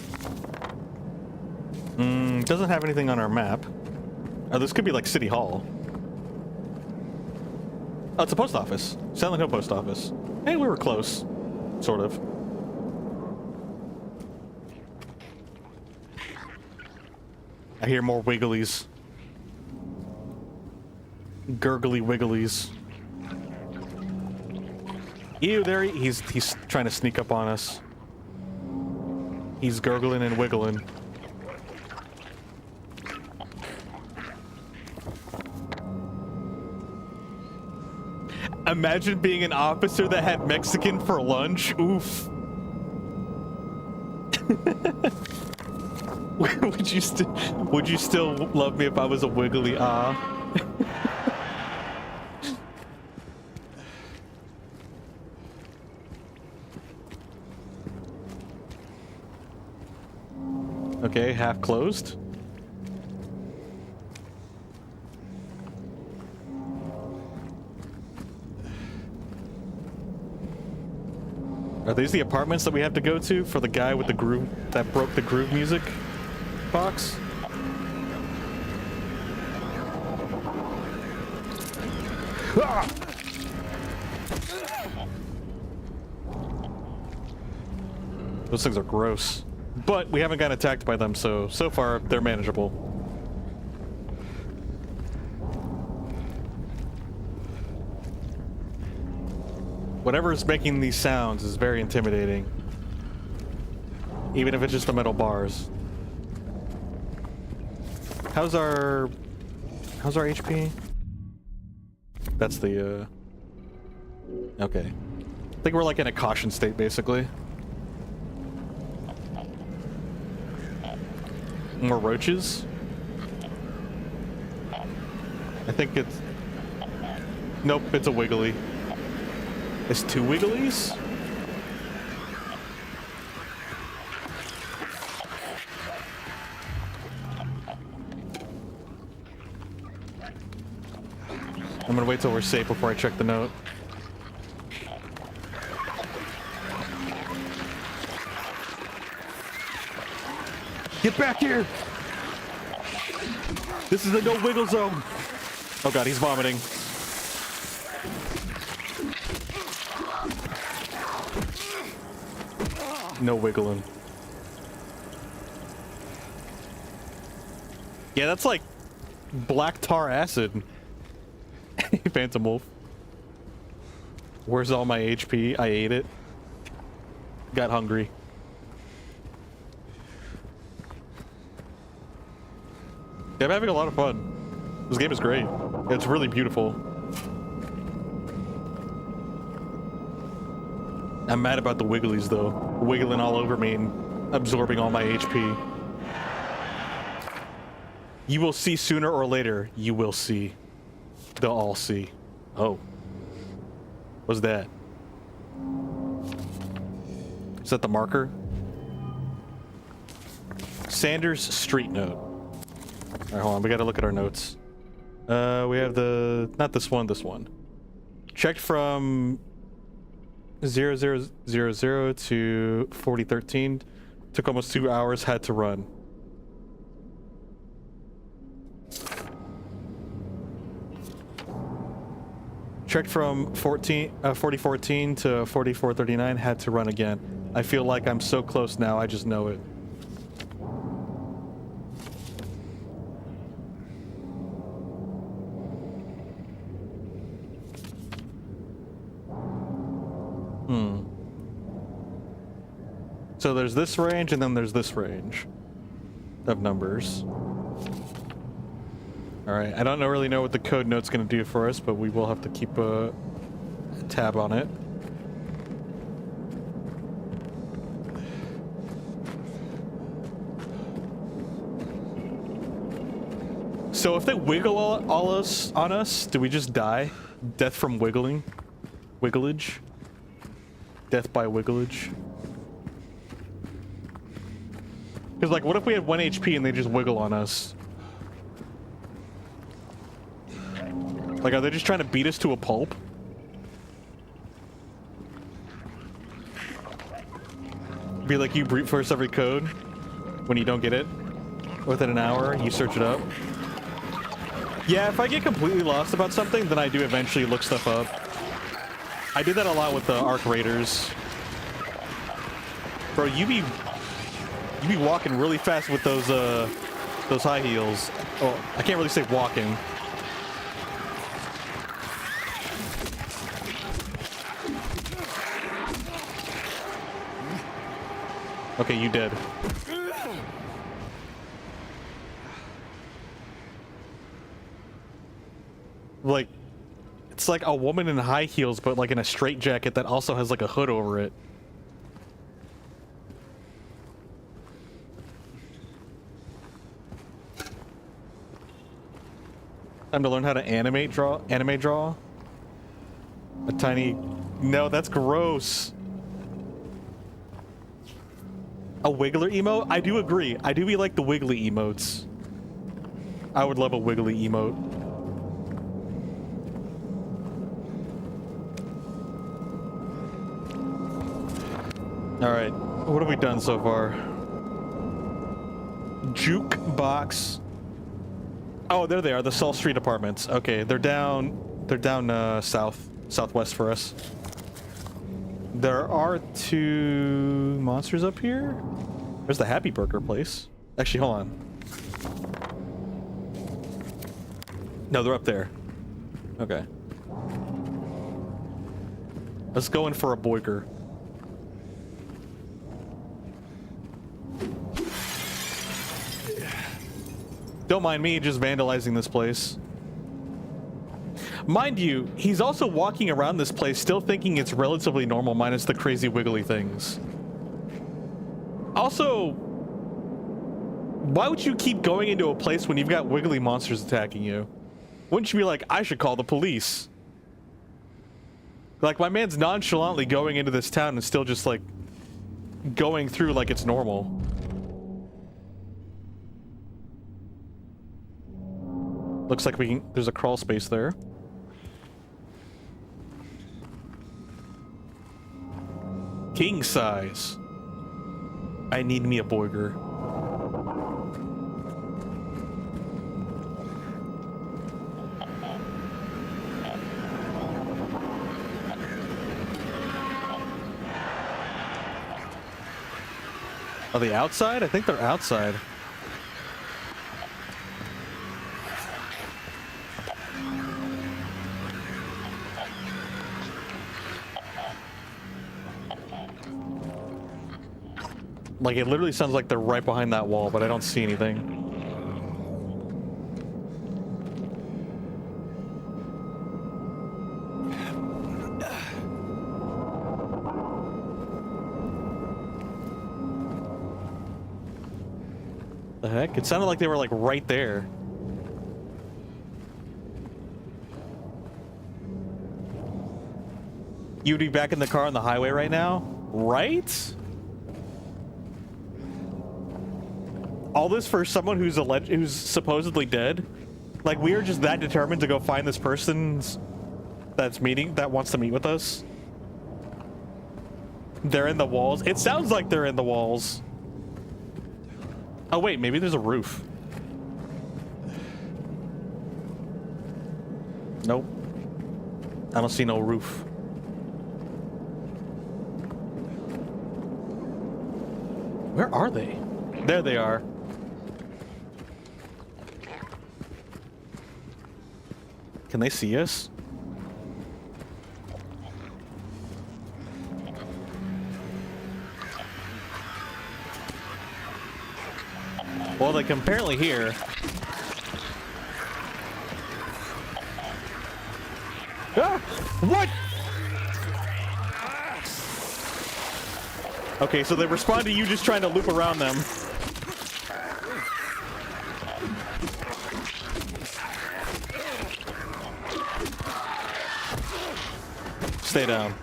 Doesn't have anything on our map. Oh, this could be like City Hall. Oh, it's a post office. Silent Hill post office. Hey, we were close. Sort of. I hear more wigglies. Gurgly wigglies. Ew, there he's trying to sneak up on us. He's gurgling and wiggling. Imagine being an officer that had Mexican for lunch. Oof. Would you still love me if I was a wiggly Okay, half closed. Are these the apartments that we have to go to for the guy with the groove that broke the groove music box? Ah! Those things are gross. But we haven't gotten attacked by them, so far they're manageable. Whatever is making these sounds is very intimidating. Even if it's just the metal bars. How's our HP? That's the okay. I think we're like in a caution state basically. More roaches? I think it's... Nope, it's a wiggly. It's 2 wigglies? I'm gonna wait till we're safe before I check the note. Get back here! This is a no wiggle zone! Oh god, he's vomiting. No wiggling. Yeah, that's like black tar acid. Phantom Wolf. Where's all my HP? I ate it. Got hungry. Yeah, I'm having a lot of fun. This game is great. It's really beautiful. I'm mad about the wigglies though. Wiggling all over me and absorbing all my HP. You will see sooner or later. You will see. They'll all see. Oh. What's that? Is that the marker? Sanders Street Note. Alright, hold on. We gotta look at our notes. We have the... Not this one, this one. Checked from 0000 to 4013. Took almost 2 hours, had to run. Checked from 4014 to 4439, had to run again. I feel like I'm so close now, I just know it. So there's this range and then there's this range of numbers. Alright, I don't really know what the code note's gonna do for us, but we will have to keep a tab on it. So if they wiggle all us on us, do we just die? Death from wiggling? Wigglage? Death by wigglage? Because, like, what if we had 1 HP and they just wiggle on us? Like, are they just trying to beat us to a pulp? Be like you brute force every code when you don't get it. Within an hour, you search it up. Yeah, if I get completely lost about something, then I do eventually look stuff up. I did that a lot with the Arc Raiders. Bro, you be walking really fast with those high heels. Oh, I can't really say walking. Okay, you dead. Like, it's like a woman in high heels, but like in a straitjacket that also has like a hood over it. Time to learn how to anime draw. A tiny... No, that's gross. A wiggler emote? I do agree. I do be like the wiggly emotes. I would love a wiggly emote. Alright, what have we done so far? Jukebox. Oh, there they are, the Salt Street apartments. Okay, they're down southwest for us. There are 2 monsters up here. There's the Happy Burger place. Actually, hold on. No, they're up there. Okay. Let's go in for a boiker. Don't mind me just vandalizing this place. Mind you, he's also walking around this place still thinking it's relatively normal minus the crazy wiggly things. Also, why would you keep going into a place when you've got wiggly monsters attacking you? Wouldn't you be like, I should call the police? Like, my man's nonchalantly going into this town and still just like going through like it's normal. Looks like there's a crawl space there. King size. I need me a boiger. Are they outside? I think they're outside. Like, it literally sounds like they're right behind that wall, but I don't see anything. The heck? It sounded like they were, like, right there. You'd be back in the car on the highway right now? Right? All this for someone who's supposedly dead? Like, we are just that determined to go find this person that wants to meet with us? They're in the walls? It sounds like they're in the walls. Oh wait, maybe there's a roof. Nope. I don't see no roof. Where are they? There they are. Can they see us? Well, they can apparently hear. Ah! What? Okay, so they respond to you just trying to loop around them. Stay down.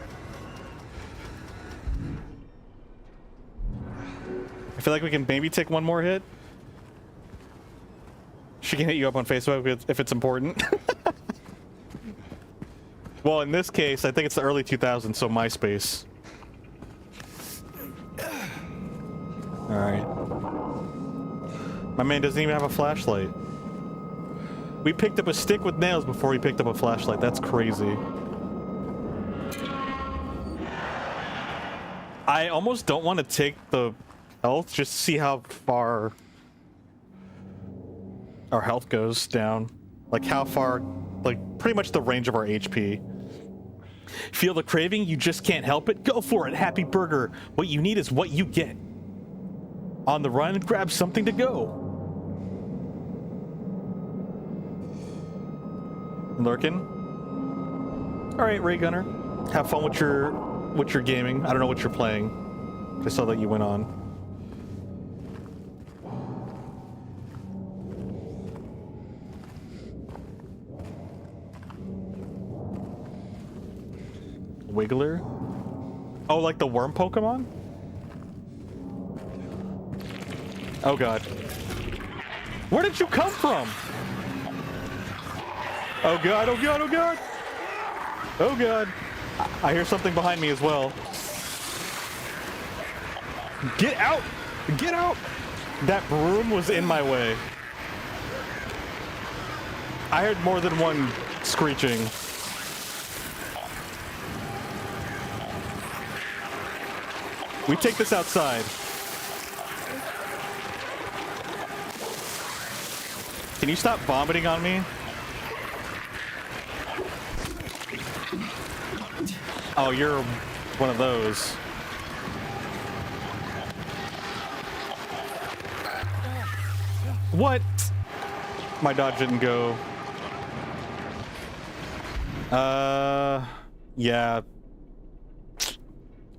I feel like we can maybe take one more hit. She can hit you up on Facebook if it's important. Well, in this case, I think it's the early 2000s, so MySpace. Alright. My man doesn't even have a flashlight. We picked up a stick with nails before we picked up a flashlight. That's crazy. I almost don't want to take the health just to see how far our health goes down. Like how far, like pretty much the range of our HP. Feel the craving? You just can't help it? Go for it, Happy Burger. What you need is what you get. On the run, grab something to go. Lurkin? Alright, Ray Gunner. Have fun with your gaming. I don't know what you're playing. I saw that you went on. Wiggler? Oh, like the worm Pokemon? Oh god. Where did you come from? Oh god, oh god, oh god! Oh god. I hear something behind me as well. Get out! Get out! That broom was in my way. I heard more than one screeching. We take this outside. Can you stop vomiting on me? Oh, you're one of those. What? My dodge didn't go. Yeah.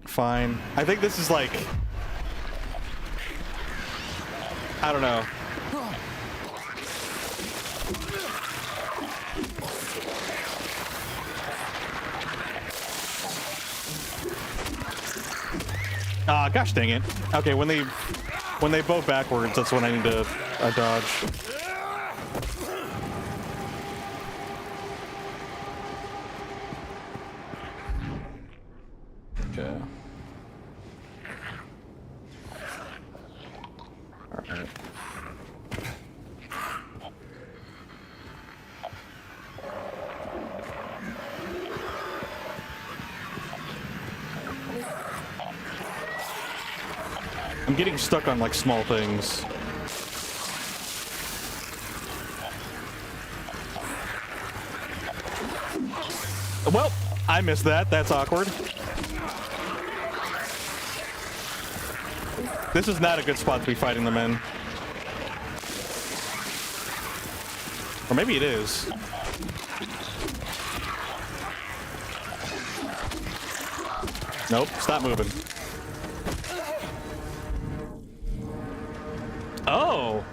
Fine. I think this is like... I don't know. Ah, gosh dang it. Okay, when they bow backwards, that's when I need to dodge. Okay. All right. I'm getting stuck on like small things. Well, I missed that. That's awkward. This is not a good spot to be fighting them in. Or maybe it is. Nope, stop moving. Oh!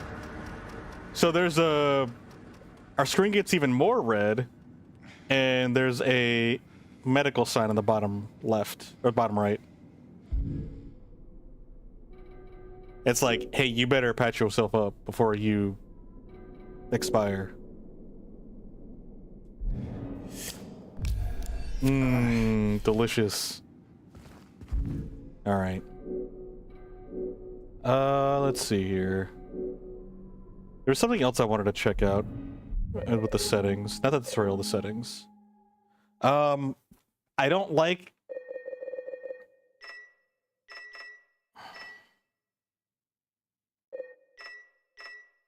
So there's a... Our screen gets even more red, and there's a medical sign on the bottom left, or bottom right. It's like, hey, you better patch yourself up before you expire. Mmm, delicious. All right. Let's see here. There's something else I wanted to check out with the settings. Not the tutorial, the settings. I don't like...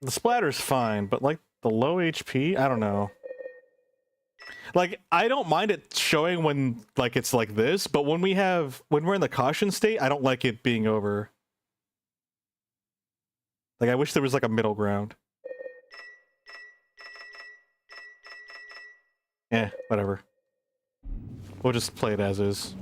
The splatter's fine, but like the low HP, I don't know. Like, I don't mind it showing when like it's like this, but when we're in the caution state, I don't like it being over. Like, I wish there was like a middle ground. Eh, whatever. We'll just play it as is.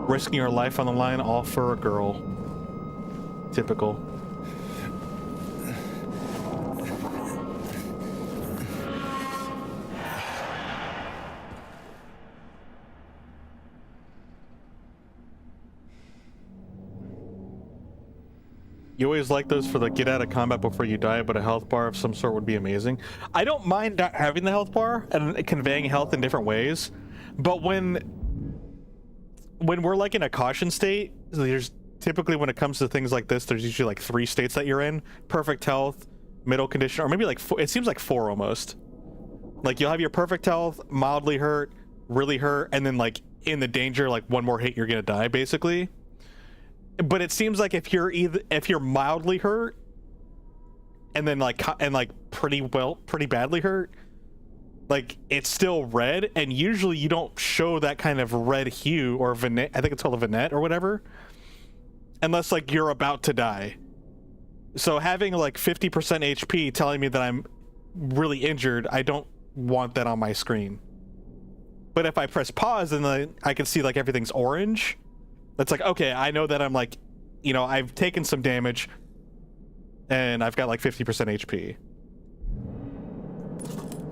Risking your life on the line, all for a girl. Typical. You always like those for the get out of combat before you die, but a health bar of some sort would be amazing. I don't mind not having the health bar and conveying health in different ways, but when we're like in a caution state, there's typically, when it comes to things like this, there's usually like 3 states that you're in: perfect health, middle condition, or maybe like 4, it seems like 4 almost. Like, you'll have your perfect health, mildly hurt, really hurt, and then like in the danger, like one more hit you're gonna die basically. But it seems like if you're mildly hurt and then like pretty badly hurt, like, it's still red, and usually you don't show that kind of red hue or vignette. I think it's called a vignette or whatever, unless like you're about to die. So having like 50% HP telling me that I'm really injured, I don't want that on my screen. But if I press pause and then I can see like everything's orange, that's like, okay, I know that I'm like, you know, I've taken some damage and I've got like 50% HP.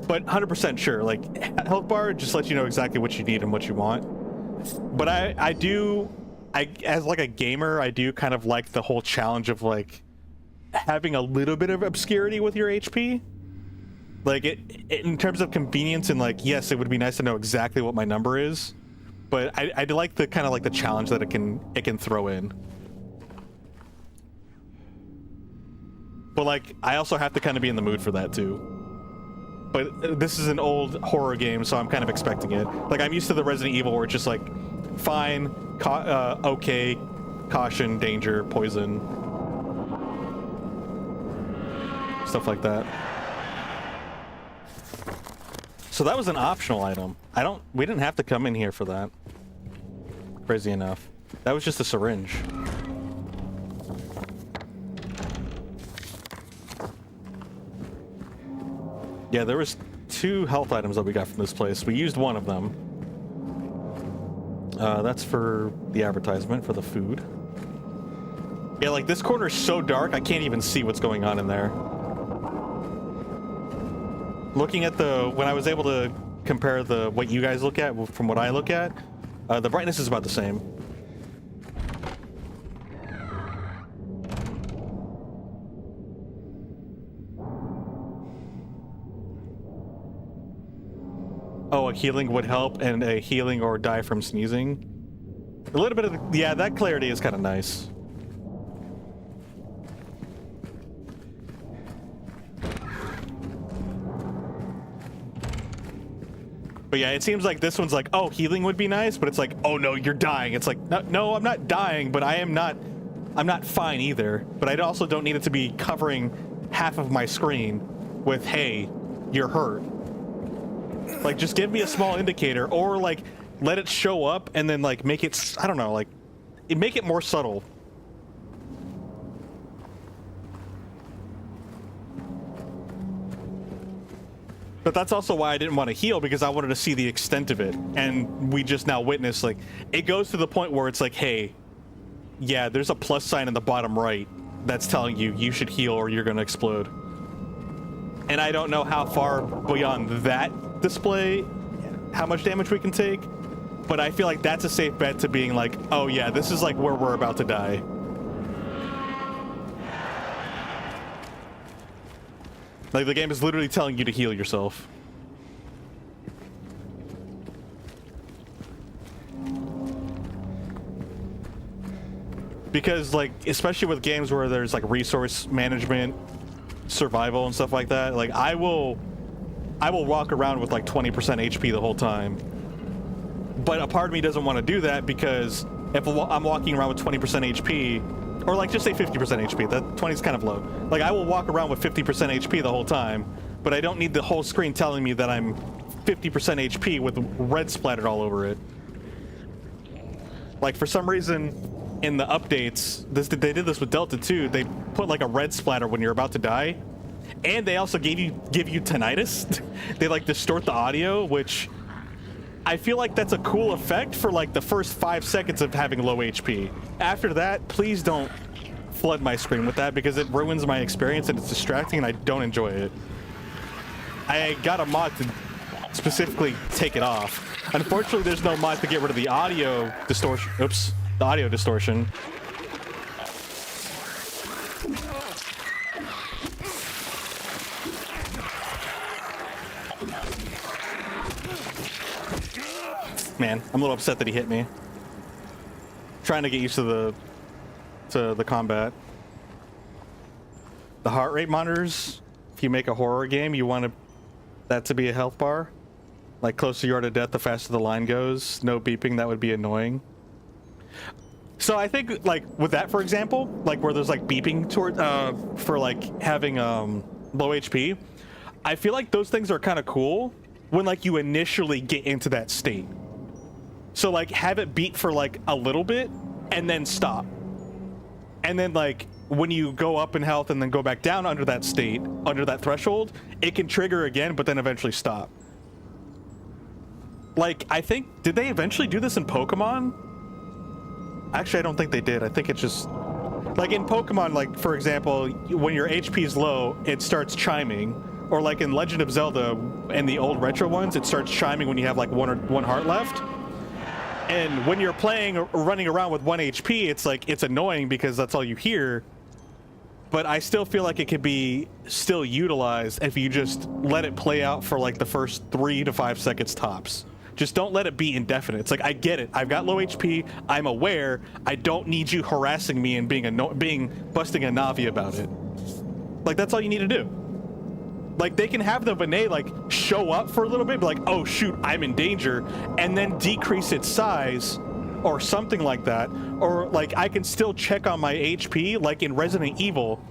But 100% sure, like, health bar just lets you know exactly what you need and what you want. But I as like a gamer, I do kind of like the whole challenge of like having a little bit of obscurity with your HP. Like, it in terms of convenience, and like, yes, it would be nice to know exactly what my number is, but I like the kind of like the challenge that it can throw in. But like, I also have to kind of be in the mood for that too. But this is an old horror game, so I'm kind of expecting it. Like, I'm used to the Resident Evil where it's just like, fine, okay, caution, danger, poison, stuff like that. So that was an optional item. We didn't have to come in here for that. Crazy enough. That was just a syringe. Yeah, there was 2 health items that we got from this place. We used one of them. That's for the advertisement, for the food. Yeah, like this corner is so dark, I can't even see what's going on in there. Looking at when I was able to compare what you guys look at from what I look at, the brightness is about the same. Oh, a healing would help, and a healing or die from sneezing. A little bit of yeah, that clarity is kind of nice. But yeah, it seems like this one's like, oh, healing would be nice, but it's like, oh no, you're dying. It's like, no, I'm not dying, but I'm not fine either. But I also don't need it to be covering half of my screen with, hey, you're hurt. Like, just give me a small indicator, or like let it show up and then like make it, I don't know, like make it more subtle. But that's also why I didn't want to heal, because I wanted to see the extent of it. And we just now witnessed, like, it goes to the point where it's like, hey, yeah, there's a plus sign in the bottom right that's telling you you should heal or you're going to explode. And I don't know how far beyond that display, how much damage we can take, but I feel like that's a safe bet to being like, oh yeah, this is like where we're about to die. Like, the game is literally telling you to heal yourself. Because, like, especially with games where there's, like, resource management, survival, and stuff like that, like, I will walk around with, like, 20% HP the whole time. But a part of me doesn't want to do that, because if I'm walking around with 20% HP, or like just say 50% HP, that 20 is kind of low. Like, I will walk around with 50% HP the whole time, but I don't need the whole screen telling me that I'm 50% HP with red splattered all over it. Like, for some reason in the updates, they did this with Delta 2, they put like a red splatter when you're about to die, and they also give you tinnitus. They like distort the audio, which I feel like that's a cool effect for like the first 5 seconds of having low HP. After that, please don't flood my screen with that, because it ruins my experience and it's distracting and I don't enjoy it. I got a mod to specifically take it off. Unfortunately, there's no mod to get rid of the audio distortion. Oops, the audio distortion. Man, I'm a little upset that he hit me. Trying to get used to the combat. The heart rate monitors, if you make a horror game, you want that to be a health bar. Like, closer you are to death, the faster the line goes. No beeping, that would be annoying. So I think, like, with that, for example, like where there's like beeping toward for like having low HP, I feel like those things are kind of cool when like you initially get into that state. So like have it beat for like a little bit and then stop. And then like when you go up in health and then go back down under that state, under that threshold, it can trigger again, but then eventually stop. Like, I think, did they eventually do this in Pokemon? Actually, I don't think they did. I think it's just like in Pokemon, like for example, when your HP is low, it starts chiming. Or like in Legend of Zelda and the old retro ones, it starts chiming when you have like one heart left. And when you're playing or running around with 1 HP, it's like, it's annoying because that's all you hear. But I still feel like it could be still utilized if you just let it play out for like the first 3 to 5 seconds tops. Just don't let it be indefinite. It's like, I get it. I've got low HP. I'm aware. I don't need you harassing me and busting a Navi about it. Like, that's all you need to do. Like, they can have the Vinay, like, show up for a little bit, be like, oh, shoot, I'm in danger, and then decrease its size, or something like that, or like I can still check on my HP like in Resident Evil.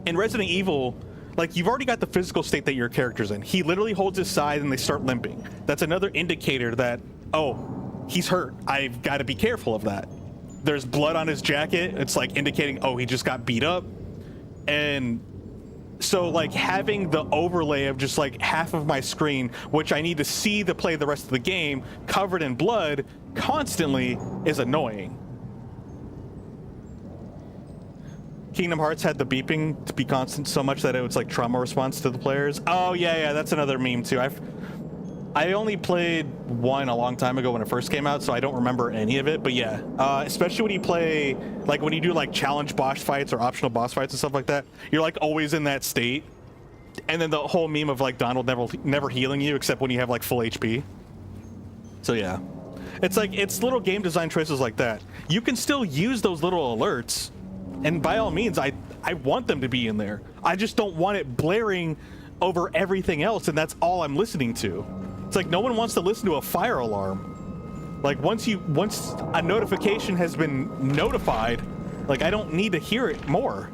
In Resident Evil, like you've already got the physical state that your character's in. He literally holds his side and they start limping. That's another indicator that, oh, he's hurt. I've got to be careful of that. There's blood on his jacket. It's like indicating, oh, he just got beat up. And so like having the overlay of just like half of my screen, which I need to see to play the rest of the game, covered in blood constantly, is annoying. Kingdom Hearts had the beeping to be constant so much that it was like trauma response to the players. Oh yeah, that's another meme too. I only played one a long time ago when it first came out, so I don't remember any of it. But yeah, especially when you play, like when you do like challenge boss fights or optional boss fights and stuff like that, you're like always in that state. And then the whole meme of like Donald never healing you except when you have like full HP. So yeah, it's like, it's little game design choices like that. You can still use those little alerts, and by all means, I want them to be in there. I just don't want it blaring over everything else, and that's all I'm listening to. It's like no one wants to listen to a fire alarm. Like once a notification has been notified, like I don't need to hear it more.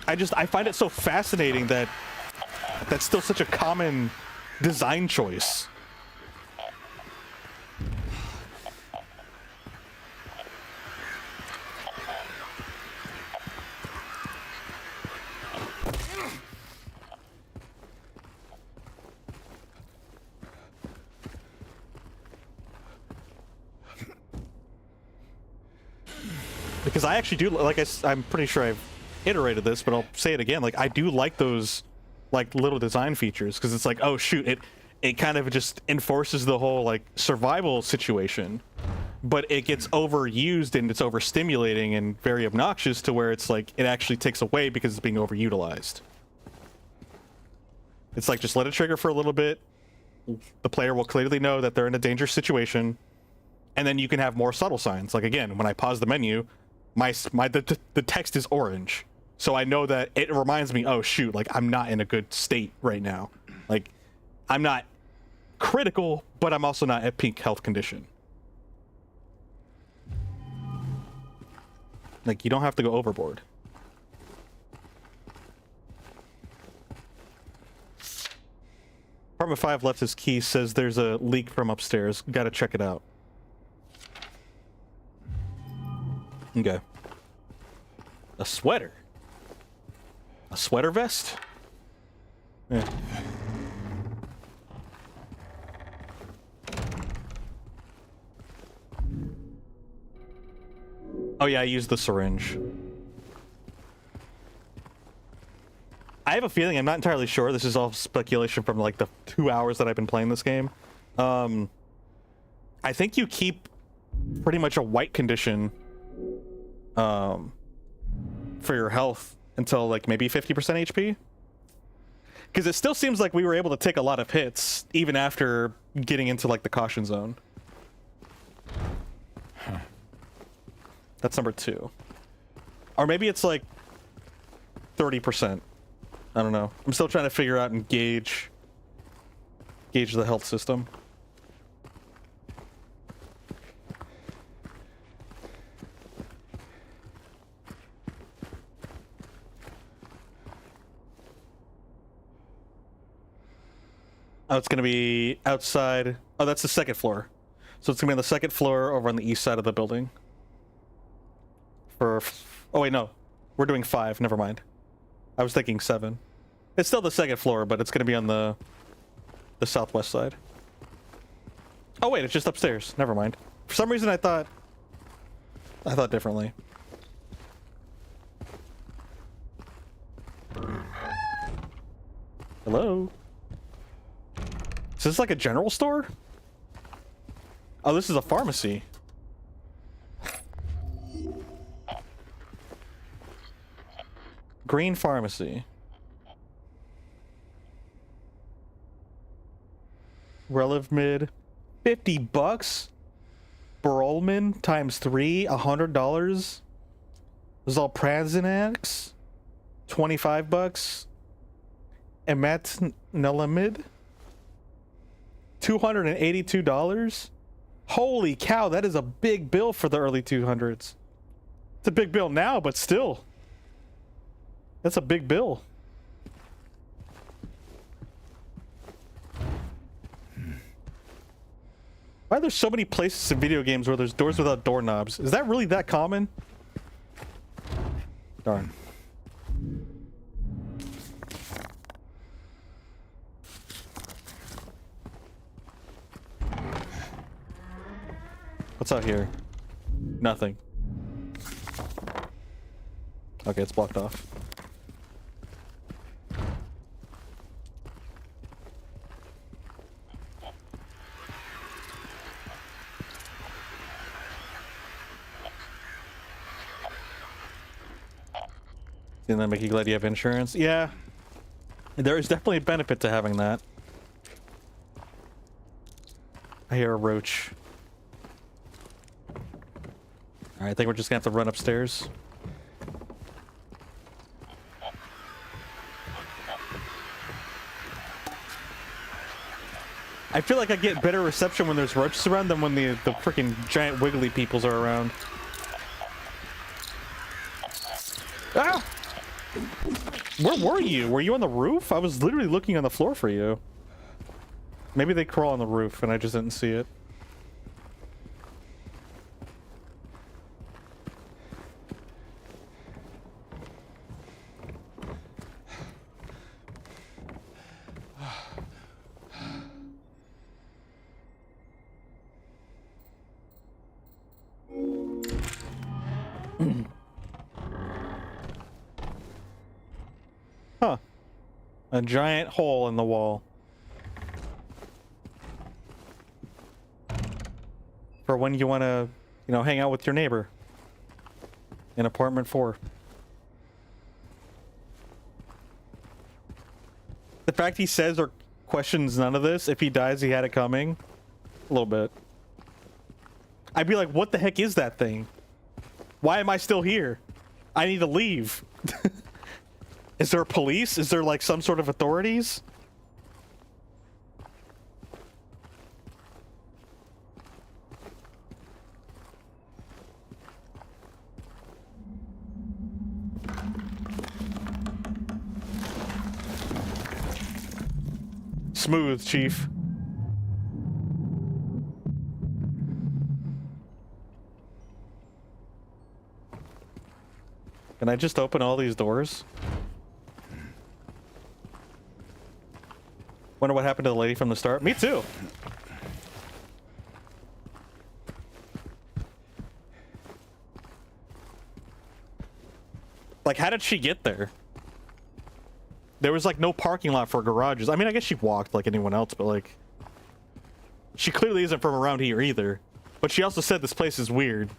I find it so fascinating that that's still such a common design choice. Because I actually do, like I'm pretty sure I've iterated this, but I'll say it again. Like I do like those like little design features, because it's like, oh shoot, it kind of just enforces the whole like survival situation, but it gets overused and it's overstimulating and very obnoxious to where it's like it actually takes away because it's being overutilized. It's like, just let it trigger for a little bit. The player will clearly know that they're in a dangerous situation, and then you can have more subtle signs. Like again, when I pause the menu, the text is orange, so I know that it reminds me, oh shoot, like I'm not in a good state right now. Like I'm not critical, but I'm also not at peak health condition. Like you don't have to go overboard. Apartment 5 left his key, says there's a leak from upstairs. Gotta check it out. Okay. A sweater. A sweater vest? Yeah. Oh yeah, I used the syringe. I have a feeling, I'm not entirely sure, this is all speculation from like the 2 hours that I've been playing this game. I think you keep pretty much a white condition for your health until like maybe 50% HP, because it still seems like we were able to take a lot of hits even after getting into like the caution zone. That's number 2, or maybe it's like 30%. I don't know. I'm still trying to figure out and gauge the health system. Oh, it's gonna be outside. Oh, that's the second floor. So it's gonna be on the second floor over on the east side of the building. Oh wait, no. We're doing 5, never mind. I was thinking 7. It's still the second floor, but it's gonna be on the southwest side. Oh wait, it's just upstairs. Never mind. For some reason I thought differently. Hello? Is this like a general store? Oh, this is a pharmacy. Green Pharmacy. Relative mid. $50? Brolman times 3, $100. Zolprazinax, $25. Imatinib, $282. Holy cow, that is a big bill for the early 200s. It's a big bill now, but still. That's a big bill. Why are there so many places in video games where there's doors without doorknobs? Is that really that common? Darn. What's out here? Nothing. Okay, it's blocked off. Didn't that make you glad you have insurance? Yeah. There is definitely a benefit to having that. I hear a roach. Alright, I think we're just gonna have to run upstairs. I feel like I get better reception when there's roaches around than when the freaking giant wiggly peoples are around. Ah! Where were you? Were you on the roof? I was literally looking on the floor for you. Maybe they crawl on the roof and I just didn't see it. Huh. A giant hole in the wall. For when you want to, you know, hang out with your neighbor. In apartment 4. The fact he says or questions none of this, if he dies, he had it coming. A little bit. I'd be like, what the heck is that thing? Why am I still here? I need to leave. Is there police? Is there like some sort of authorities? Smooth, Chief. Can I just open all these doors? Wonder what happened to the lady from the start. Me too. Like, how did she get there? There was like no parking lot for garages. I mean, I guess she walked like anyone else, but like, she clearly isn't from around here either. But she also said this place is weird,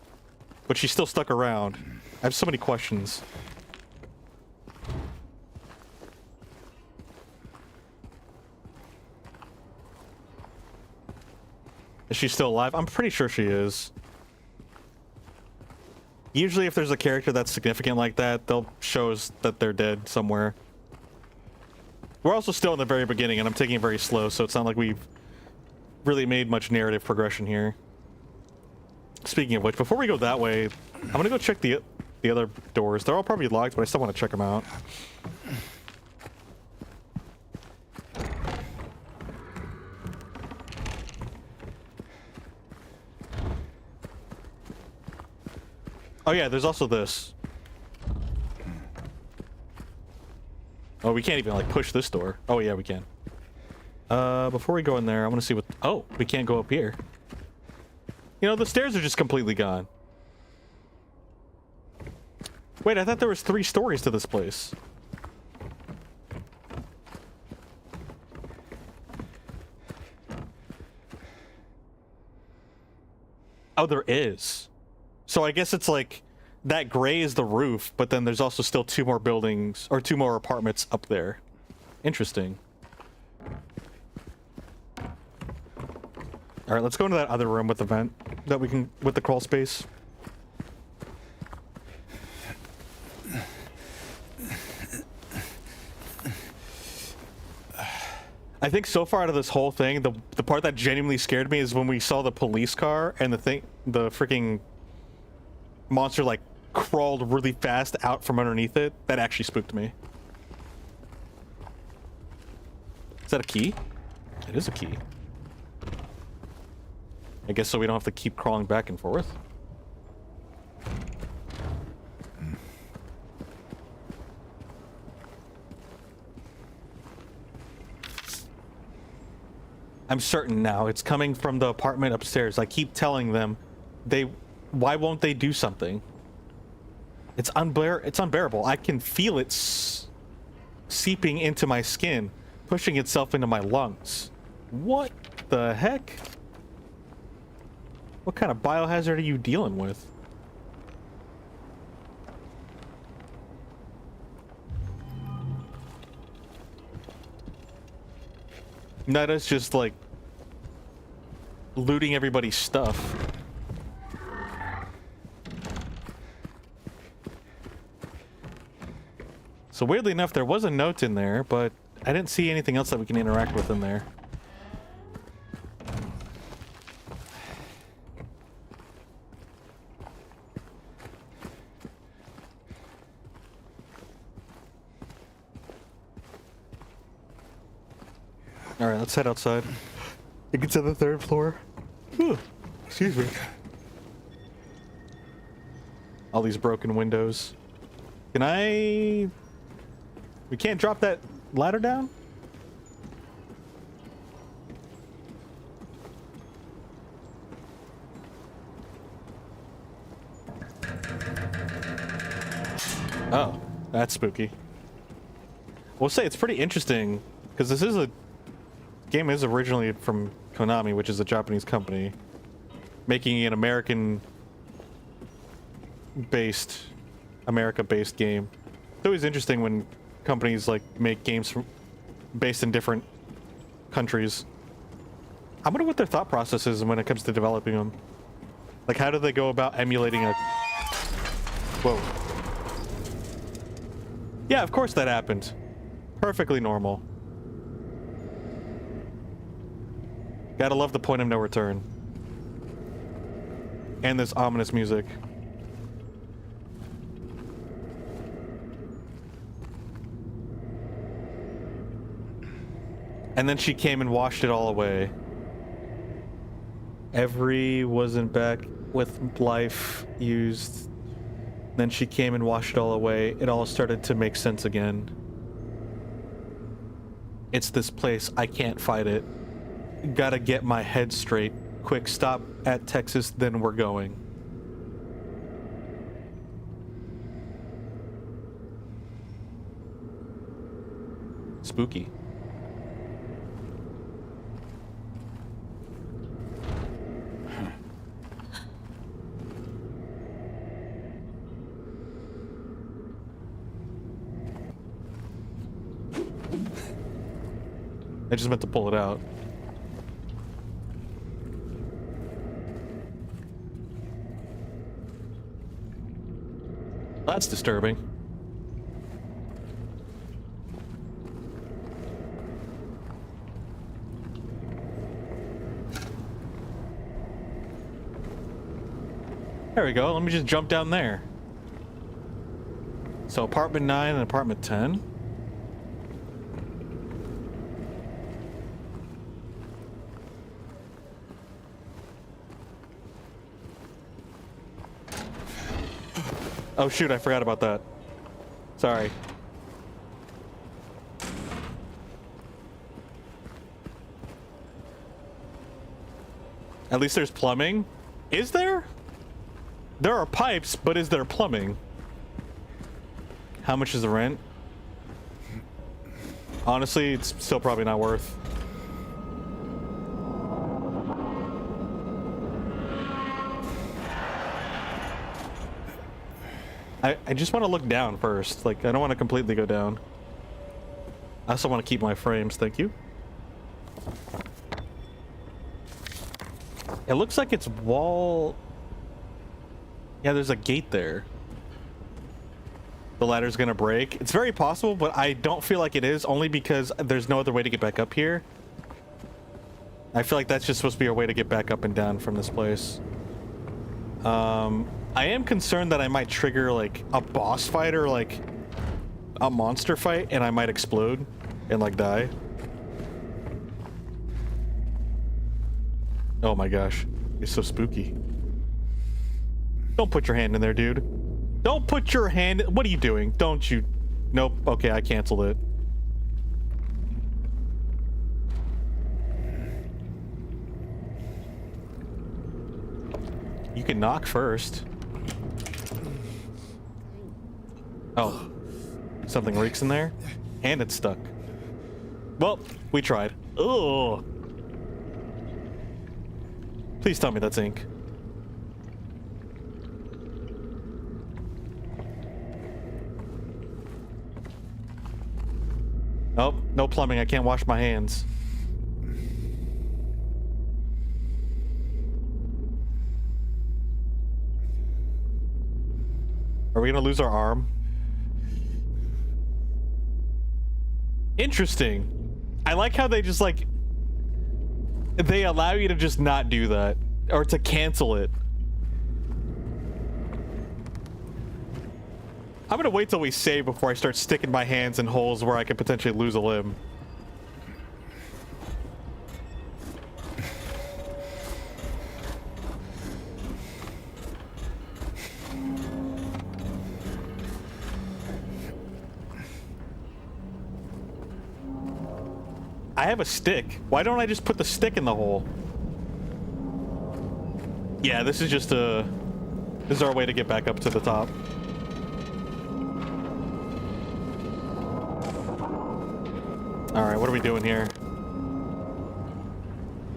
but she still stuck around. I have so many questions. Is she still alive? I'm pretty sure she is. Usually if there's a character that's significant like that, they'll show us that they're dead somewhere. We're also still in the very beginning, and I'm taking it very slow, so it's not like we've really made much narrative progression here. Speaking of which, before we go that way, I'm gonna go check the other doors. They're all probably locked, but I still want to check them out. Oh yeah, there's also this. Oh, we can't even like push this door. Oh yeah, we can. Before we go in there, I want to see what... Oh, we can't go up here. You know, the stairs are just completely gone. Wait, I thought there was 3 stories to this place. Oh, there is. So I guess it's like that gray is the roof, but then there's also still 2 more buildings or 2 more apartments up there. Interesting. All right, let's go into that other room with the vent that we can with the crawl space. I think so far out of this whole thing, the part that genuinely scared me is when we saw the police car and the freaking monster like crawled really fast out from underneath it. That actually spooked me. Is that a key? It is a key. I guess so we don't have to keep crawling back and forth. I'm certain now it's coming from the apartment upstairs. I keep telling them why won't they do something? It's unbearable. I can feel it seeping into my skin, pushing itself into my lungs. What the heck? What kind of biohazard are you dealing with? Not us just like looting everybody's stuff. So weirdly enough, there was a note in there, but I didn't see anything else that we can interact with in there. All right, let's head outside. It gets to the 3rd floor. Whew. Excuse me. All these broken windows. Can I... We can't drop that ladder down? Oh, that's spooky. We'll say it's pretty interesting, because this is a... game is originally from Konami, which is a Japanese company, making an America-based game. It's always interesting when companies like make games based in different countries. I wonder what their thought process is when it comes to developing them. Like, how do they go about emulating a... Whoa. Yeah, of course that happened. Perfectly normal. Gotta love the point of no return. And this ominous music. And then she came and washed it all away. Every wasn't back with life used. Then she came and washed it all away. It all started to make sense again. It's this place. I can't fight it. Gotta get my head straight. Quick stop at Texas, then we're going. Spooky. I just meant to pull it out. That's disturbing. There we go. Let me just jump down there. So apartment 9 and apartment 10. Oh shoot, I forgot about that. Sorry. At least there's plumbing. Is there? There are pipes, but is there plumbing? How much is the rent? Honestly, it's still probably not worth. I just want to look down first. Like, I don't want to completely go down. I also want to keep my frames, thank you. It looks like it's wall... Yeah, there's a gate there. The ladder's gonna break. It's very possible, but I don't feel like it is, only because there's no other way to get back up here. I feel like that's just supposed to be a way to get back up and down from this place. I am concerned that I might trigger like a boss fight or like a monster fight and I might explode and like die. Oh my gosh, it's so spooky. Don't put your hand in there, dude. Don't put your hand. What are you doing? Don't you? Nope. Okay, I canceled it. You can knock first. Oh, something reeks in there, and it's stuck. Well, we tried. Ugh. Please tell me that's ink. Oh, no plumbing. I can't wash my hands. Are we gonna lose our arm? Interesting. I like how they just like they allow you to just not do that or to cancel it. I'm gonna wait till we save before I start sticking my hands in holes where I could potentially lose a limb. I have a stick. Why don't I just put the stick in the hole? Yeah, this is just a... This is our way to get back up to the top. Alright, what are we doing here?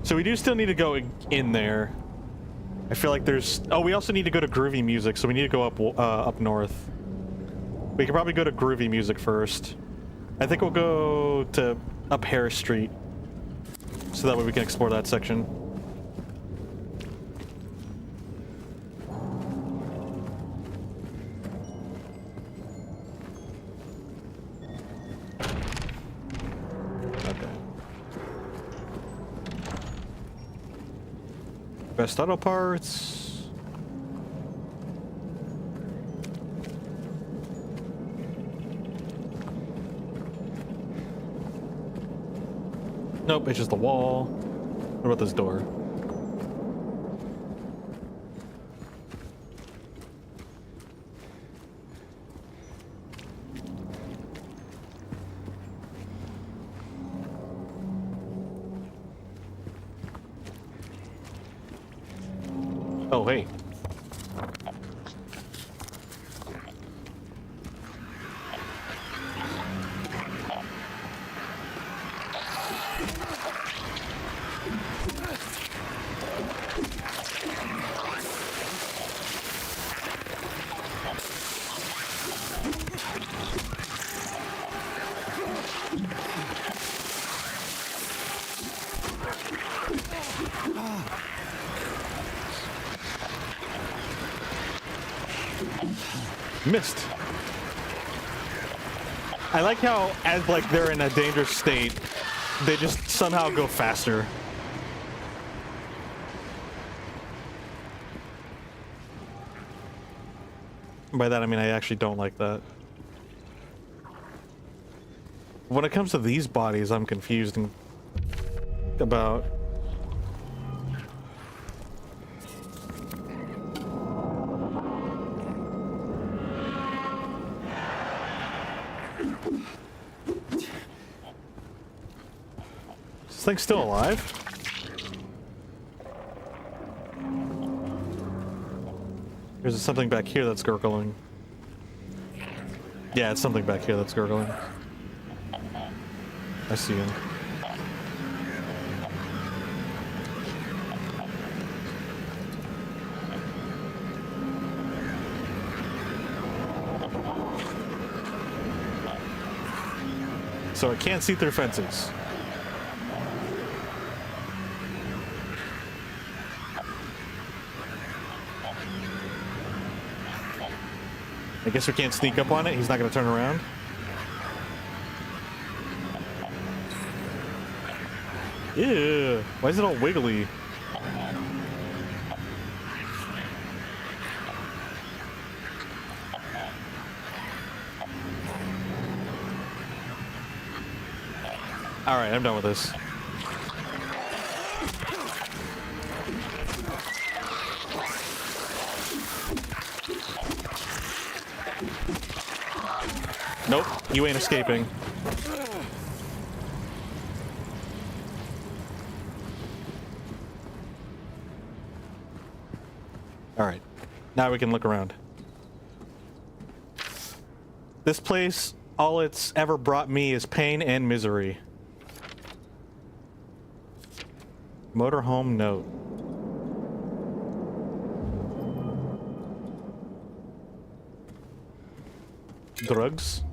So we do still need to go in there. I feel like there's... Oh, we also need to go to Groovy Music, so we need to go up north. We can probably go to Groovy Music first. I think we'll go to up Harris Street, so that way we can explore that section. Okay. Best auto parts. Nope, it's just the wall. What about this door? Oh, hey. Missed. I like how, as like they're in a dangerous state, they just somehow go faster. By that I mean I actually don't like that. When it comes to these bodies, I'm confused about. This thing's still alive? There's something back here that's gurgling. Yeah, it's something back here that's gurgling. I see him. So it can't see through fences. I guess we can't sneak up on it. He's not going to turn around. Ew. Why is it all wiggly? All right, I'm done with this. Nope, you ain't escaping. All right, now we can look around. This place, all it's ever brought me is pain and misery. Motorhome note. Drugs?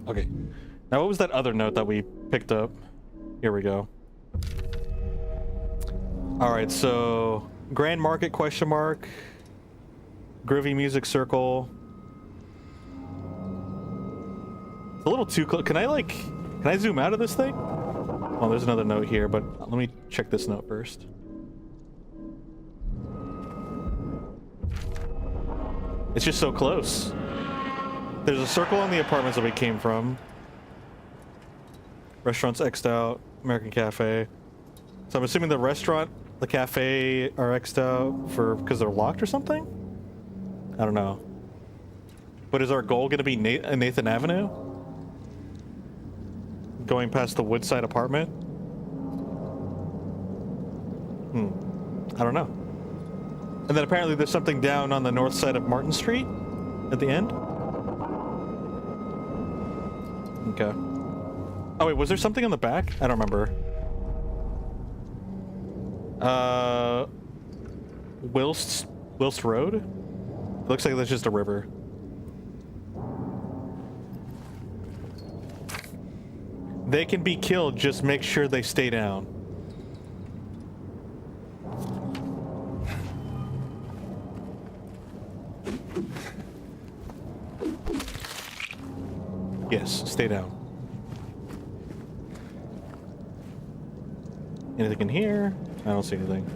Okay. Now what was that other note that we picked up? Here we go. Alright, so Grand Market question mark. Groovy Music Circle. It's a little too close. Can I zoom out of this thing? Oh, there's another note here, but let me check this note first. It's just so close. There's a circle on the apartments that we came from. Restaurants X'd out. American Cafe. So I'm assuming the restaurant, the cafe are X'd out because they're locked or something? I don't know. But is our goal going to be Nathan Avenue? Going past the Woodside apartment? I don't know. And then apparently there's something down on the north side of Martin Street at the end. Okay. Oh wait, was there something on the back? I don't remember. Wilst Road? It looks like that's just a river. They can be killed, just make sure they stay down. Yes, stay down. Anything in here? I don't see anything.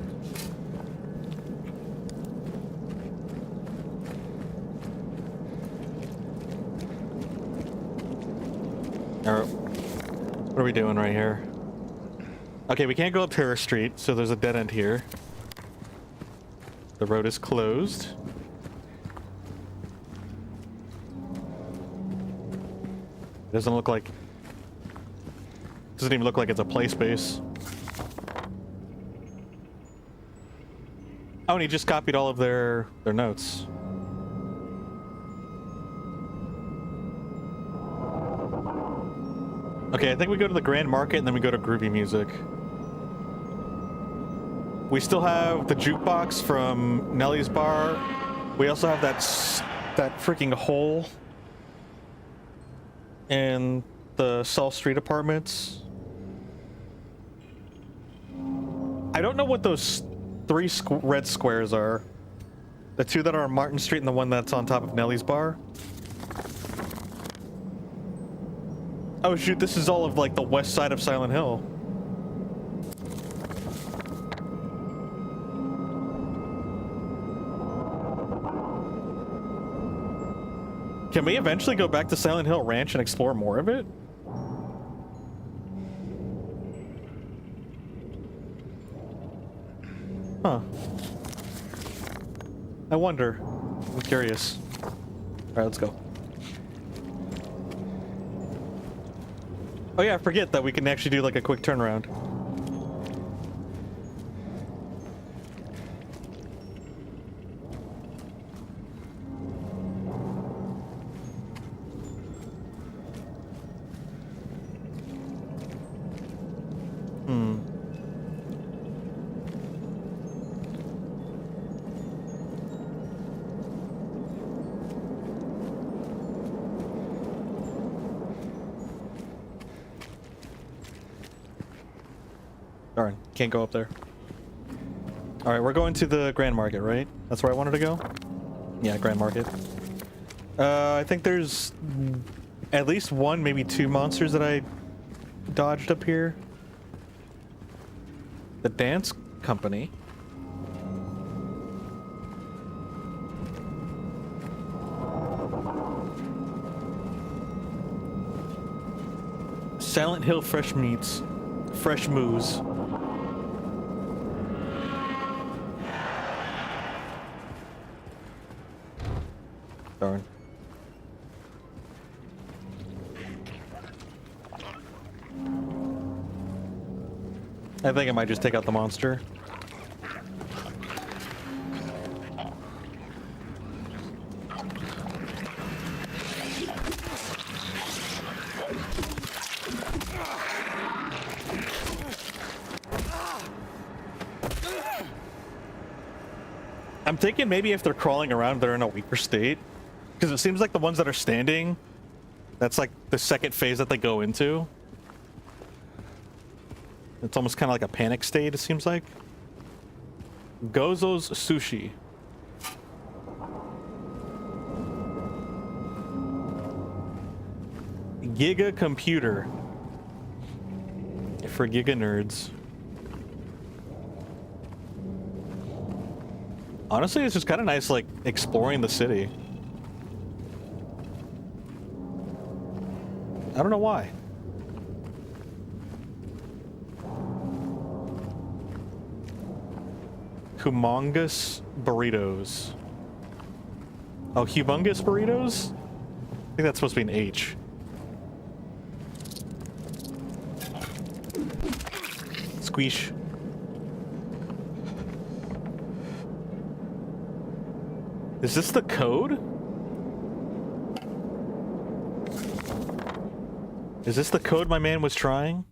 Alright. What are we doing right here? Okay, we can't go up Terrace Street, so there's a dead end here. The road is closed. Doesn't look like... Doesn't even look like it's a play space. Oh, and he just copied all of their notes. Okay, I think we go to the Grand Market and then we go to Groovy Music. We still have the jukebox from Nellie's Bar. We also have that freaking hole in the South Street apartments. I don't know what those three red squares are. The two that are on Martin Street and the one that's on top of Nellie's Bar. Oh shoot, this is all of like the west side of Silent Hill. Can we eventually go back to Silent Hill Ranch and explore more of it? Huh. I wonder. I'm curious. Alright, let's go. Oh yeah, I forget that we can actually do like a quick turnaround. Darn, can't go up there. Alright, we're going to the Grand Market, right? That's where I wanted to go? Yeah, Grand Market. I think there's at least one, maybe two monsters that I dodged up here. The dance company. Silent Hill fresh meats. Fresh moose. Darn. I think I might just take out the monster. I'm thinking maybe if they're crawling around, they're in a weaker state. Because it seems like the ones that are standing, that's like the second phase that they go into. It's almost kind of like a panic state, it seems like. Gozo's Sushi. Giga Computer. For Giga Nerds. Honestly, it's just kind of nice, like, exploring the city. I don't know why. Humongous burritos. Oh, humongous burritos? I think that's supposed to be an H. Squeesh. Is this the code? Is this the code my man was trying?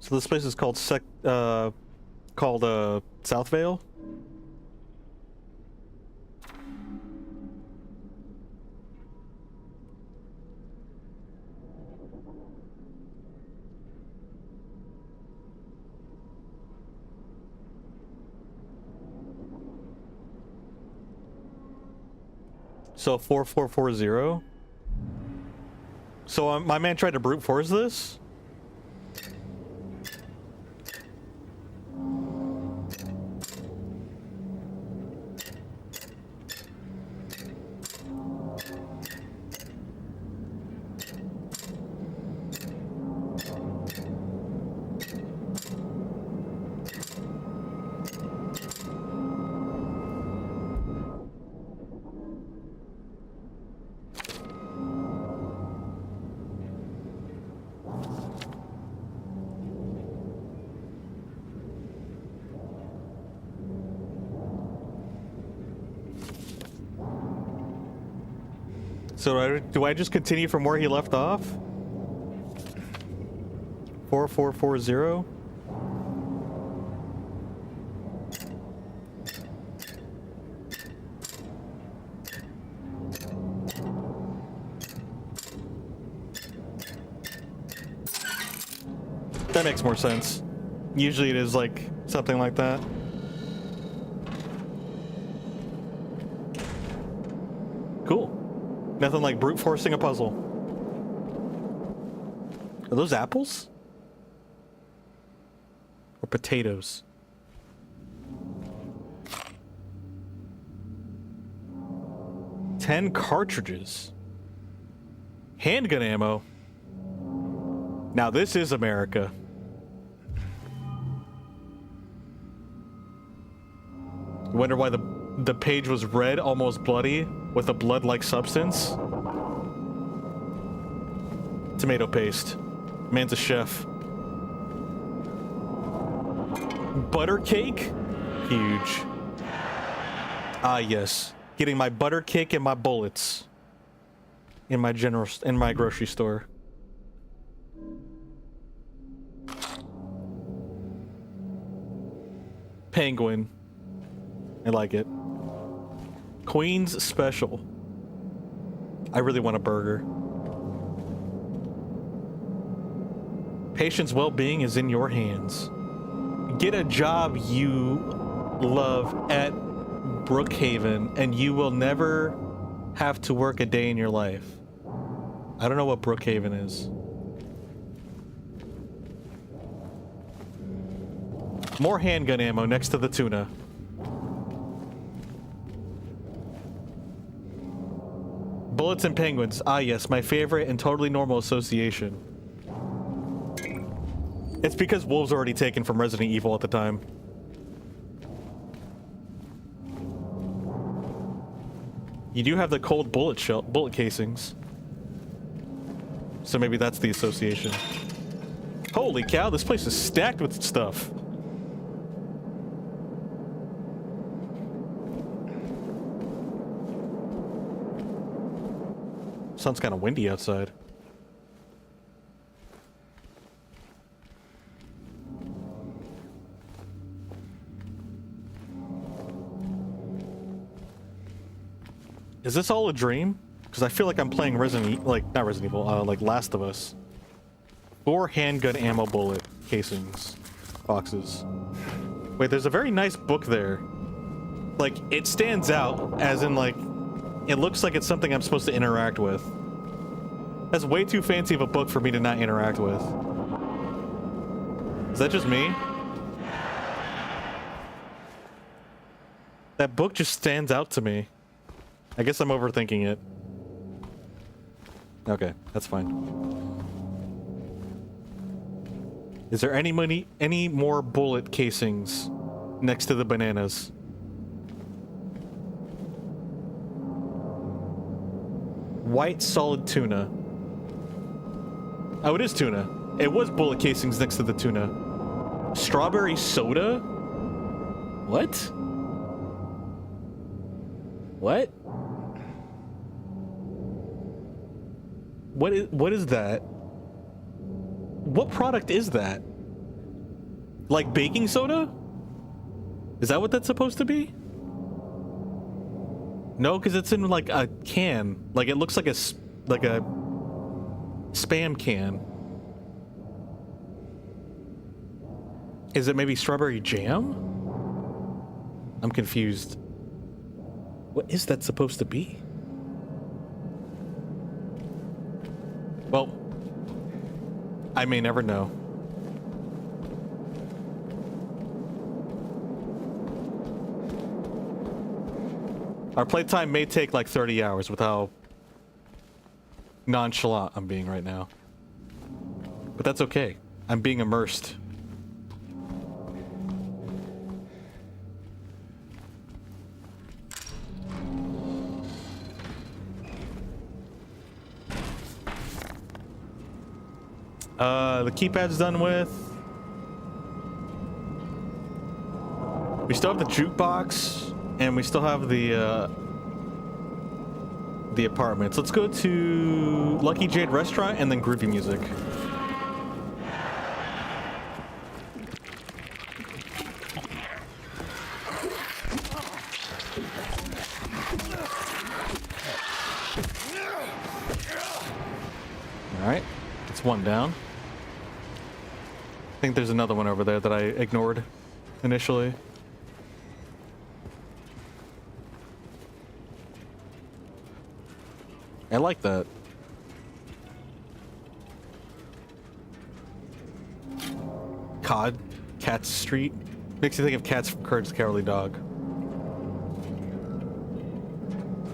So this place is called South Vale? So 4440. So my man tried to brute force this? So do I just continue from where he left off? 4440? That makes more sense. Usually it is like something like that. Cool. Nothing like brute forcing a puzzle. Are those apples? Or potatoes? $10 cartridges. Handgun ammo. Now this is America. Wonder why the page was red, almost bloody, with a blood-like substance. Tomato paste. Man's a chef. Butter cake? Huge. Ah, yes. Getting my butter cake and my bullets in my grocery store. Penguin. I like it. Queen's Special. I really want a burger. Patients' well-being is in your hands. Get a job you love at Brookhaven, and you will never have to work a day in your life. I don't know what Brookhaven is. More handgun ammo next to the tuna. Bullets and penguins. Ah, yes, my favorite and totally normal association. It's because Wolf's already taken from Resident Evil at the time. You do have the cold bullet casings. So maybe that's the association. Holy cow, this place is stacked with stuff. Sounds kind of windy outside. Is this all a dream? Because I feel like I'm playing not Resident Evil, like Last of Us. 4 handgun ammo bullet casings. Boxes. Wait, there's a very nice book there. Like, it stands out, as in, like, it looks like it's something I'm supposed to interact with. That's way too fancy of a book for me to not interact with. Is that just me? That book just stands out to me. I guess I'm overthinking it. Okay, that's fine. Is there any more bullet casings next to the bananas? White solid tuna. Oh, it is tuna. It was bullet casings next to the tuna. Strawberry soda? What? What? What is that? What product is that? Like baking soda? Is that what that's supposed to be? No, because it's in like a can. Like it looks like a spam can. Is it maybe strawberry jam? I'm confused. What is that supposed to be? Well, I may never know. Our playtime may take like 30 hours with how nonchalant I'm being right now. But that's okay. I'm being immersed. The keypad's done with. We still have the jukebox, and we still have the apartments. Let's go to Lucky Jade Restaurant and then groovy music. All right, it's one down. I think there's another one over there that I ignored initially. I like that. Cod, Cats Street. Makes you think of Cats from Courage the Cowardly Dog.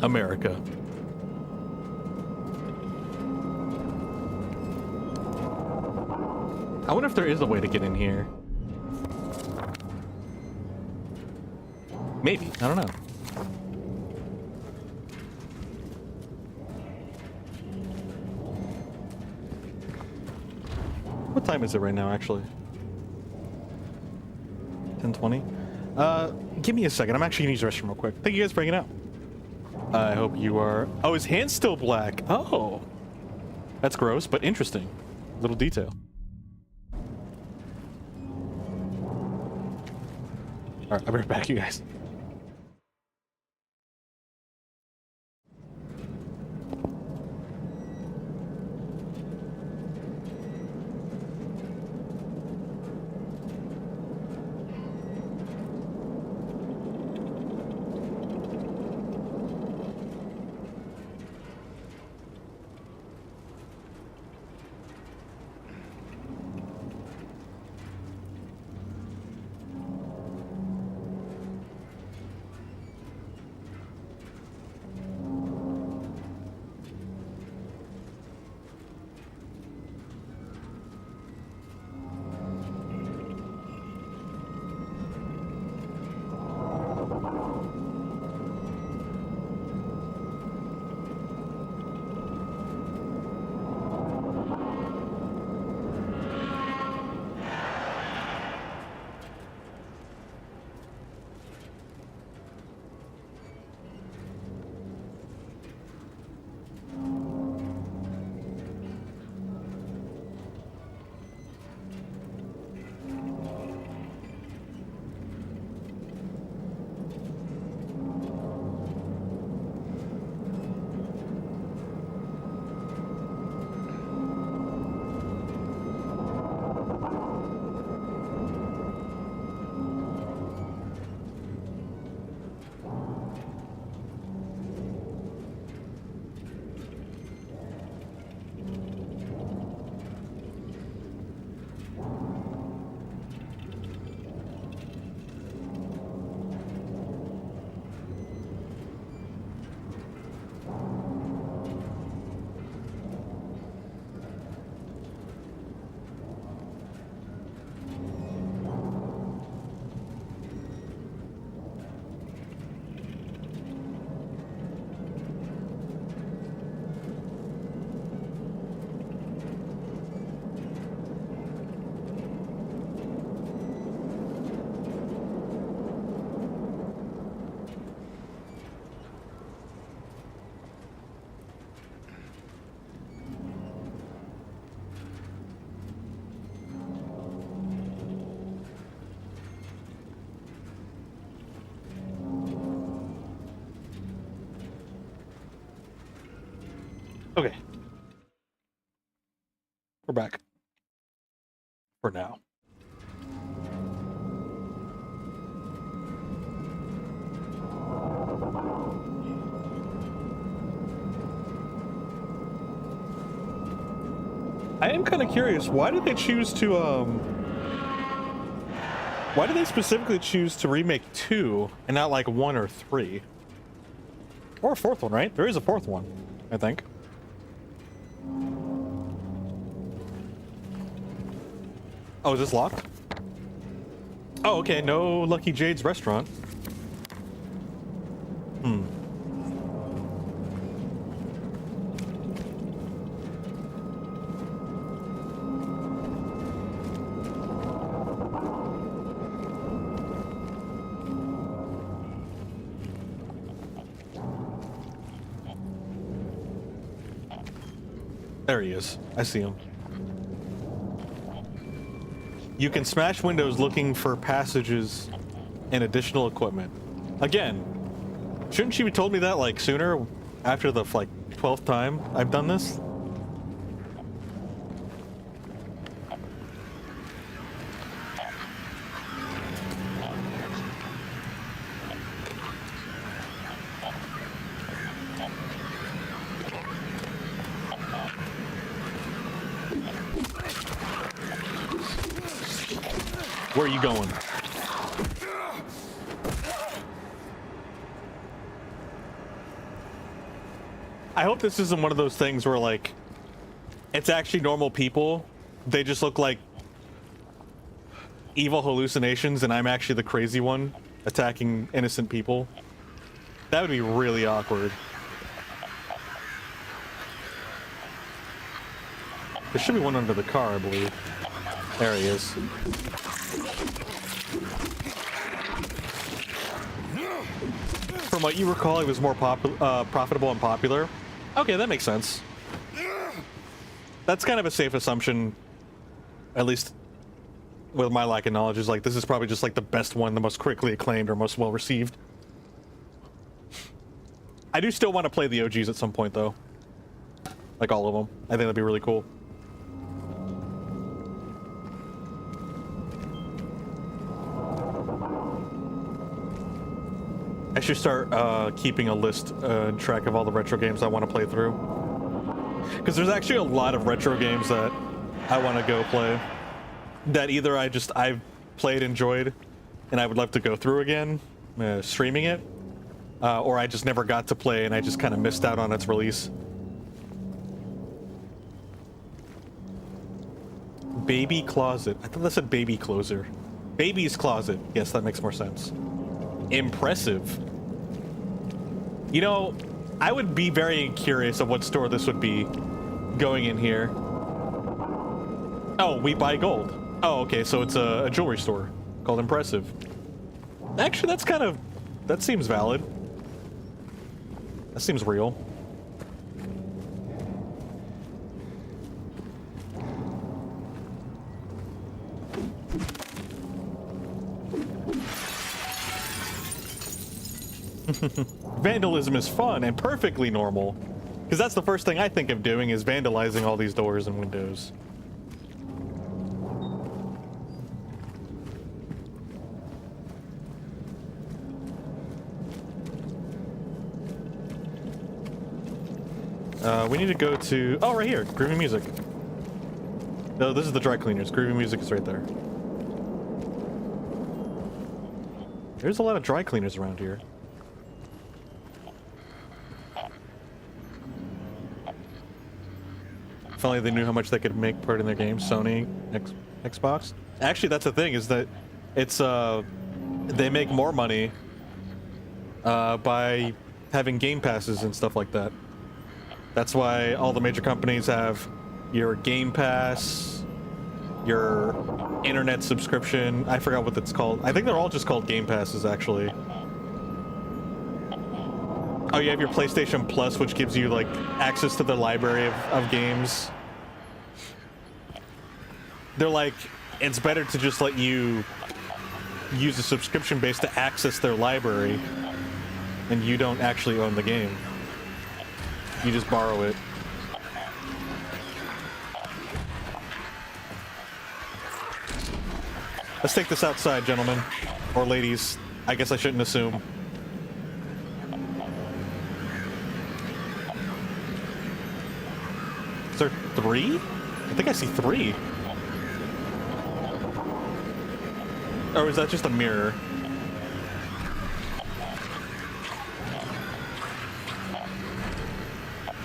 America. I wonder if there is a way to get in here. Maybe. I don't know. What time is it right now, actually? 10:20? Give me a second. I'm actually gonna use the restroom real quick. Thank you guys for hanging out. I hope you are... Oh, his hand's still black. Oh. That's gross, but interesting. Little detail. Alright, I'll be right back, you guys. Okay. We're back. For now. I am kind of curious, why did they choose to, why did they specifically choose to remake 2 and not like 1 or 3? Or a 4th one, right? There is a 4th one, I think. Oh, is this locked? Oh, okay, no Lucky Jade's restaurant. Hmm. There he is. I see him. You can smash windows looking for passages and additional equipment. Again, shouldn't she have told me that like sooner after the like 12th time I've done this? Where are you going? I hope this isn't one of those things where like it's actually normal people. They just look like evil hallucinations and I'm actually the crazy one attacking innocent people. That would be really awkward. There should be one under the car, I believe. There he is. From what you recall, he was more profitable and popular. Okay, that makes sense. That's kind of a safe assumption, at least with my lack of knowledge, is like this is probably just like the best one, the most critically acclaimed or most well received. I do still want to play the OGs at some point though. Like all of them. I think that'd be really cool. I should start keeping a list and track of all the retro games I want to play through. Because there's actually a lot of retro games that I want to go play. That either I've played, enjoyed, and I would love to go through again, streaming it. Or I just never got to play and I just kind of missed out on its release. Baby Closet. I thought that said Baby Closer. Baby's Closet. Yes, that makes more sense. Impressive. You know, I would be very curious of what store this would be going in here. Oh, we buy gold. Oh, okay, so it's a jewelry store called Impressive. Actually, that seems valid. That seems real. Vandalism is fun and perfectly normal. Because that's the first thing I think of doing is vandalizing all these doors and windows. We need to go to... Oh, right here. Groovy Music. No, this is the dry cleaners. Groovy Music is right there. There's a lot of dry cleaners around here. If only they knew how much they could make part in their game. Sony, Xbox. Actually, that's the thing, is that it's they make more money by having game passes and stuff like that. That's why all the major companies have your Game Pass, your internet subscription. I forgot what that's called. I think they're all just called Game Passes, actually. Oh, you have your PlayStation Plus, which gives you, like, access to the library of games. They're like, it's better to just let you use a subscription base to access their library, and you don't actually own the game. You just borrow it. Let's take this outside, gentlemen. Or ladies. I guess I shouldn't assume. Is there 3? I think I see 3. Or is that just a mirror?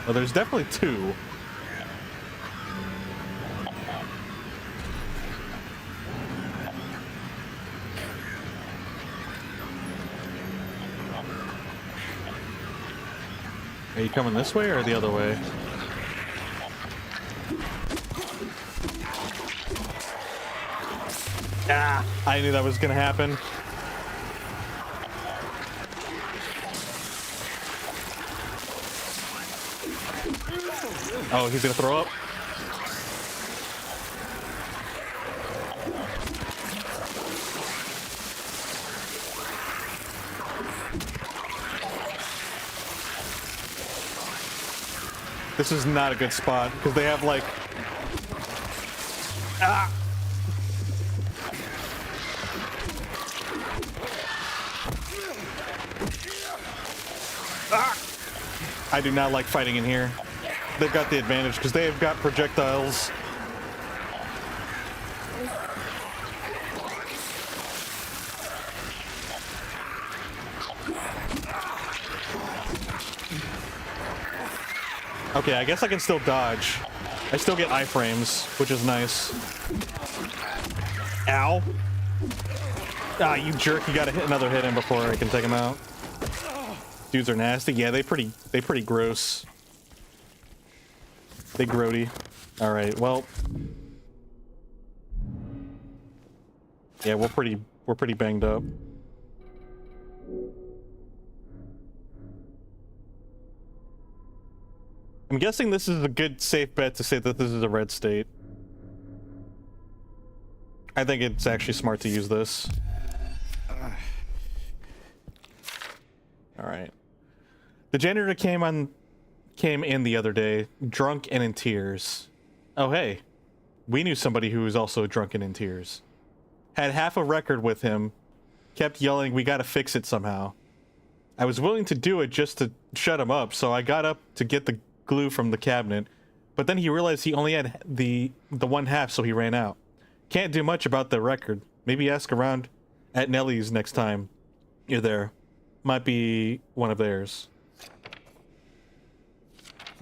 Well, there's definitely 2. Are you coming this way or the other way? Ah, I knew that was gonna happen. Oh, he's gonna throw up? This is not a good spot because they have like... Ah! Ah! I do not like fighting in here. They've got the advantage because they have got projectiles. Okay, I guess I can still dodge. I still get iframes, which is nice. Ow. Ah, you jerk, you gotta hit another hit in before I can take him out. Dudes are nasty. Yeah, they pretty gross. They grody. Alright, well. Yeah, we're pretty banged up. I'm guessing this is a good safe bet to say that this is a red state. I think it's actually smart to use this. Alright. The janitor came in the other day, drunk and in tears. Oh hey, we knew somebody who was also drunk and in tears. Had half a record with him, kept yelling, "We gotta fix it somehow." I was willing to do it just to shut him up, so I got up to get the glue from the cabinet, but then he realized he only had the one half, so he ran out. Can't do much about the record. Maybe ask around at Nellie's next time you're there. Might be one of theirs.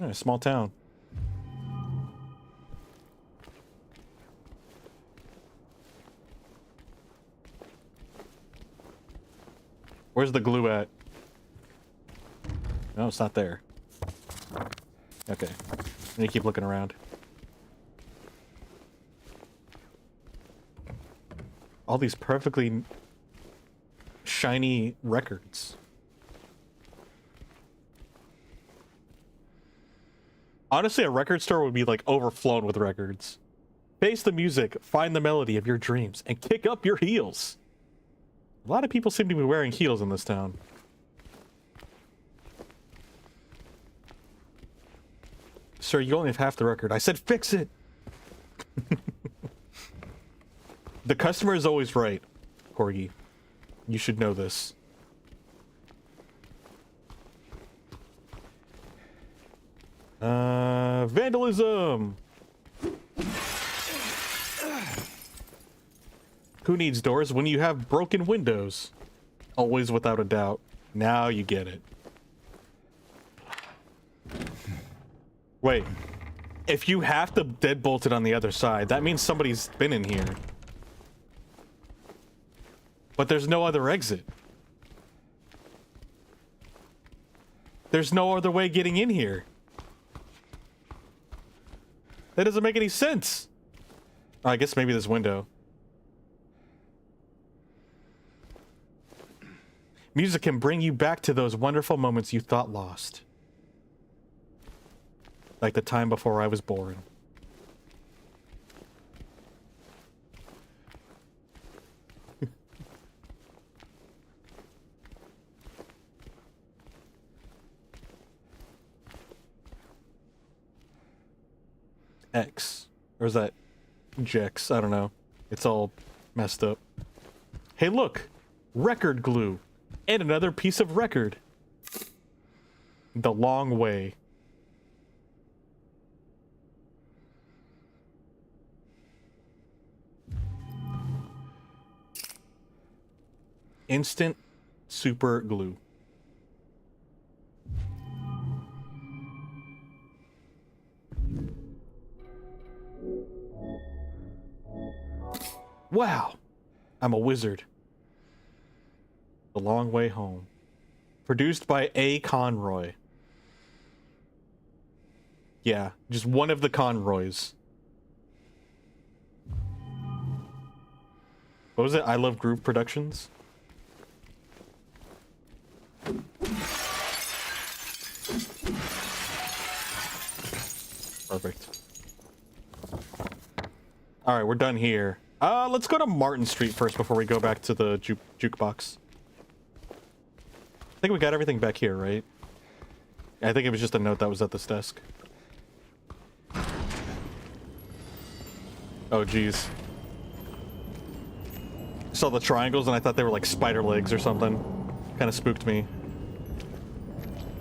Oh, small town. Where's the glue at? No, it's not there. Okay. Let me keep looking around. All these perfectly shiny records. Honestly, a record store would be like overflowed with records. Face the music, find the melody of your dreams, and kick up your heels. A lot of people seem to be wearing heels in this town. Sir, you only have half the record. I said fix it! The customer is always right, Corgi. You should know this. Vandalism! Who needs doors when you have broken windows? Always without a doubt. Now you get it. Wait. If you have to deadbolt it on the other side, that means somebody's been in here. But there's no other exit. There's no other way getting in here. That doesn't make any sense. I guess maybe this window. Music can bring you back to those wonderful moments you thought lost. Like the time before I was born. X. Or is that Jex? I don't know. It's all messed up. Hey, look! Record glue! And another piece of record. The long way. Instant super glue. Wow, I'm a wizard. The Long Way Home. Produced by A. Conroy. Yeah, just one of the Conroys. What was it? I Love Groove Productions? Perfect. Alright, we're done here. Let's go to Martin Street first before we go back to the jukebox. I think we got everything back here, right? I think it was just a note that was at this desk. Oh, geez. Saw the triangles and I thought they were like spider legs or something. Kind of spooked me.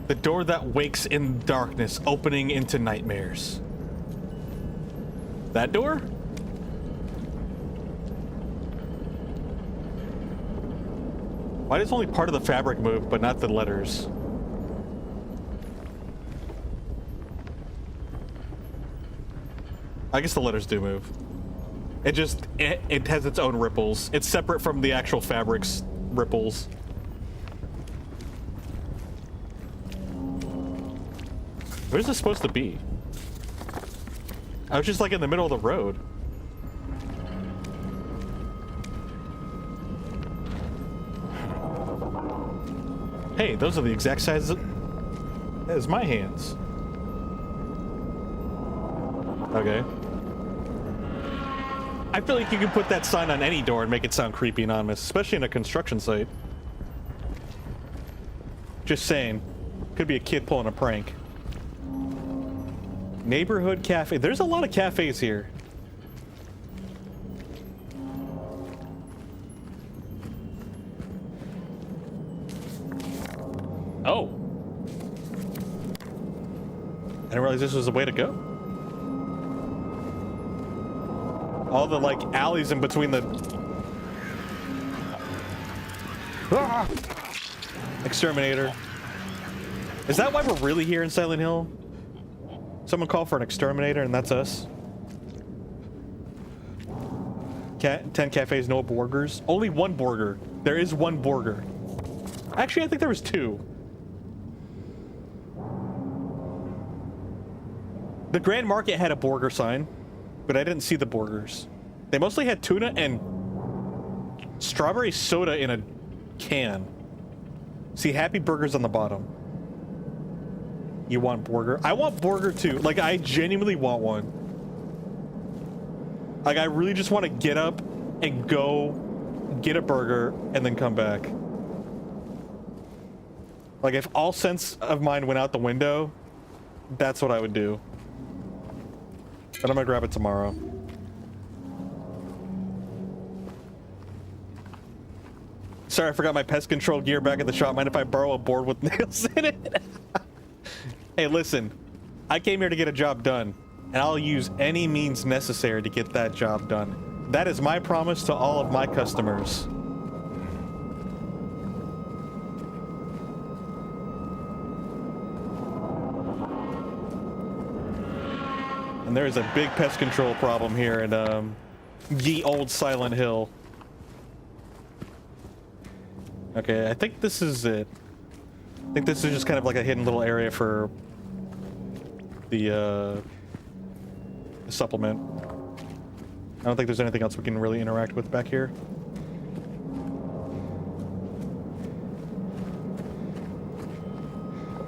The door that wakes in darkness, opening into nightmares. That door? Why does only part of the fabric move, but not the letters? I guess the letters do move. It just, it has its own ripples. It's separate from the actual fabric's ripples. Where's this supposed to be? I was just like in the middle of the road. Hey, those are the exact size as my hands. Okay. I feel like you can put that sign on any door and make it sound creepy and ominous, especially in a construction site. Just saying. Could be a kid pulling a prank. Neighborhood cafe. There's a lot of cafes here. Oh. I didn't realize this was the way to go. All the, like, alleys in between the... Ah! Exterminator. Is that why we're really here in Silent Hill? Someone call for an exterminator and that's us. 10 cafes, no burgers. Only one burger. There is one burger. Actually, I think there was 2. The Grand Market had a burger sign, but I didn't see the burgers. They mostly had tuna and strawberry soda in a can. See Happy Burgers on the bottom. You want burger? I want burger too. Like, I genuinely want one. Like, I really just want to get up and go get a burger and then come back. Like, if all sense of mine went out the window, that's what I would do. But I'm gonna grab it tomorrow. Sorry, I forgot my pest control gear back at the shop. Mind if I borrow a board with nails in it? Hey, listen. I came here to get a job done, and I'll use any means necessary to get that job done. That is my promise to all of my customers. And there is a big pest control problem here in ye old Silent Hill. Okay, I think this is it. I think this is just kind of like a hidden little area for the supplement. I don't think there's anything else we can really interact with back here.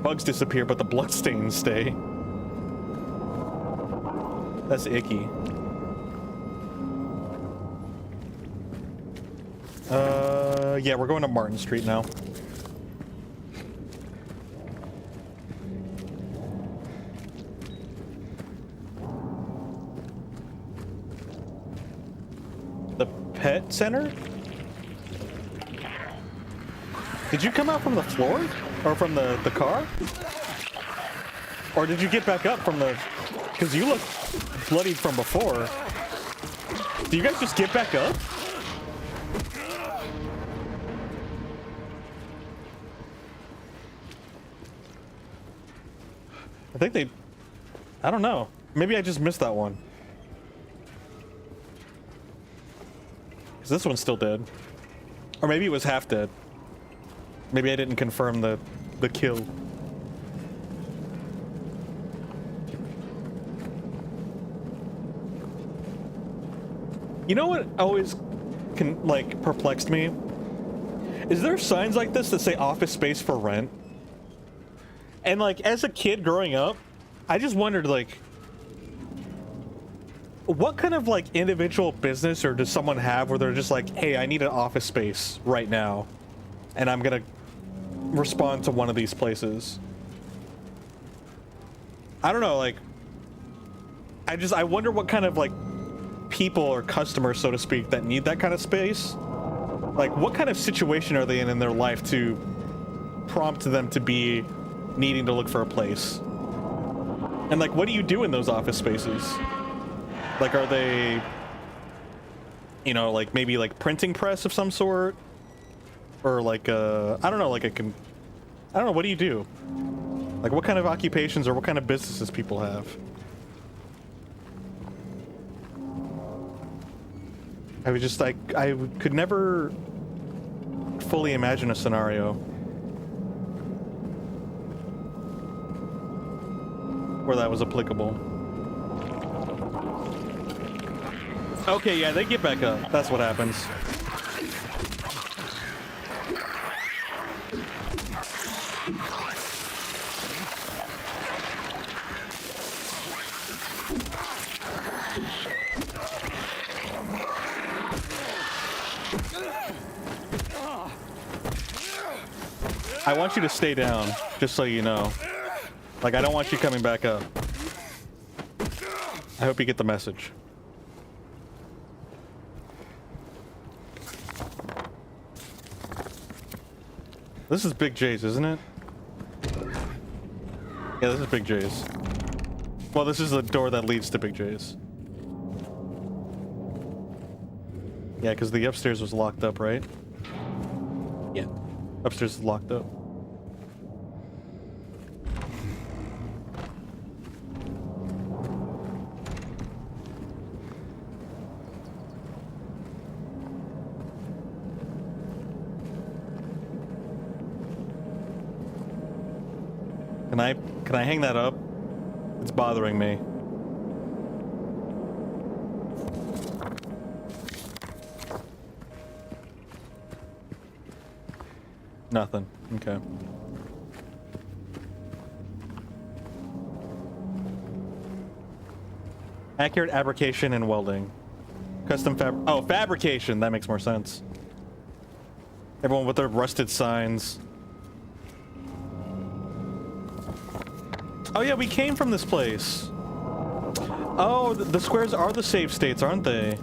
Bugs disappear, but the bloodstains stay. That's icky. Yeah, we're going to Martin Street now. pet center? Did you come out from the floor? Or from the car? Or did you get back up from the... Because you look bloodied from before. Do you guys just get back up? I think they... I don't know. Maybe I just missed that one. Because this one's still dead. Or maybe it was half dead. Maybe I didn't confirm the kill. You know what always perplexed me? Is there signs like this that say office space for rent? And like as a kid growing up, I just wondered like what kind of like individual business or does someone have where they're just like, hey, I need an office space right now and I'm gonna respond to one of these places. I don't know, like I wonder what kind of like people or customers, so to speak, that need that kind of space. Like what kind of situation are they in their life to prompt them to be needing to look for a place? And like what do you do in those office spaces? Like are they, you know, like maybe like printing press of some sort? Or like I don't know, like I don't know, what do you do? Like what kind of occupations or what kind of businesses people have? I was just like, I could never fully imagine a scenario where that was applicable. Okay, yeah, they get back up. That's what happens. I want you to stay down, just so you know. Like, I don't want you coming back up. I hope you get the message. This is Big J's, isn't it? Yeah, this is Big J's. Well, this is the door that leads to Big J's. Yeah, because the upstairs was locked up, right? Yeah. Upstairs is locked up. Can I hang that up? It's bothering me. Nothing. Okay. Accurate fabrication and welding. Custom fabrication. That makes more sense. Everyone with their rusted signs. Oh yeah, we came from this place. Oh, the squares are the save states, aren't they?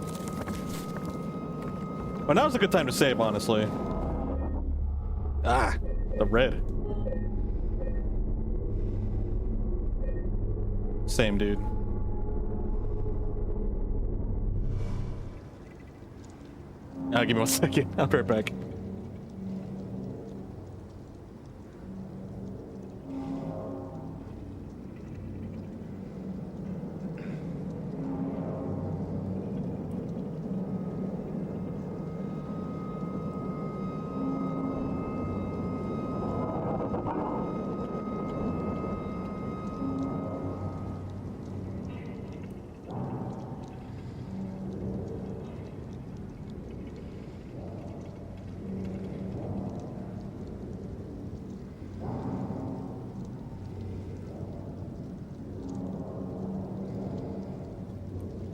Well, now's a good time to save, honestly. Ah, the red. Same dude. Give me 1 second. I'll be right back.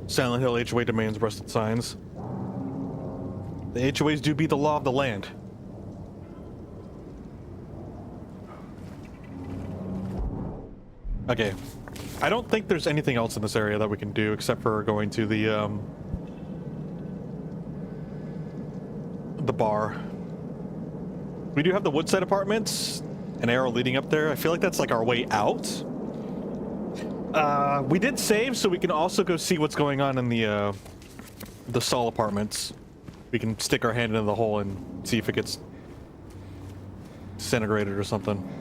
Silent Hill HOA demands rusted signs. The HOAs do be the law of the land. Okay. I don't think there's anything else in this area that we can do except for going to the the bar. We do have the Woodside Apartments, an arrow leading up there. I feel like that's like our way out. We did save, so we can also go see what's going on in the Saul Apartments. We can stick our hand into the hole and see if it gets disintegrated or something.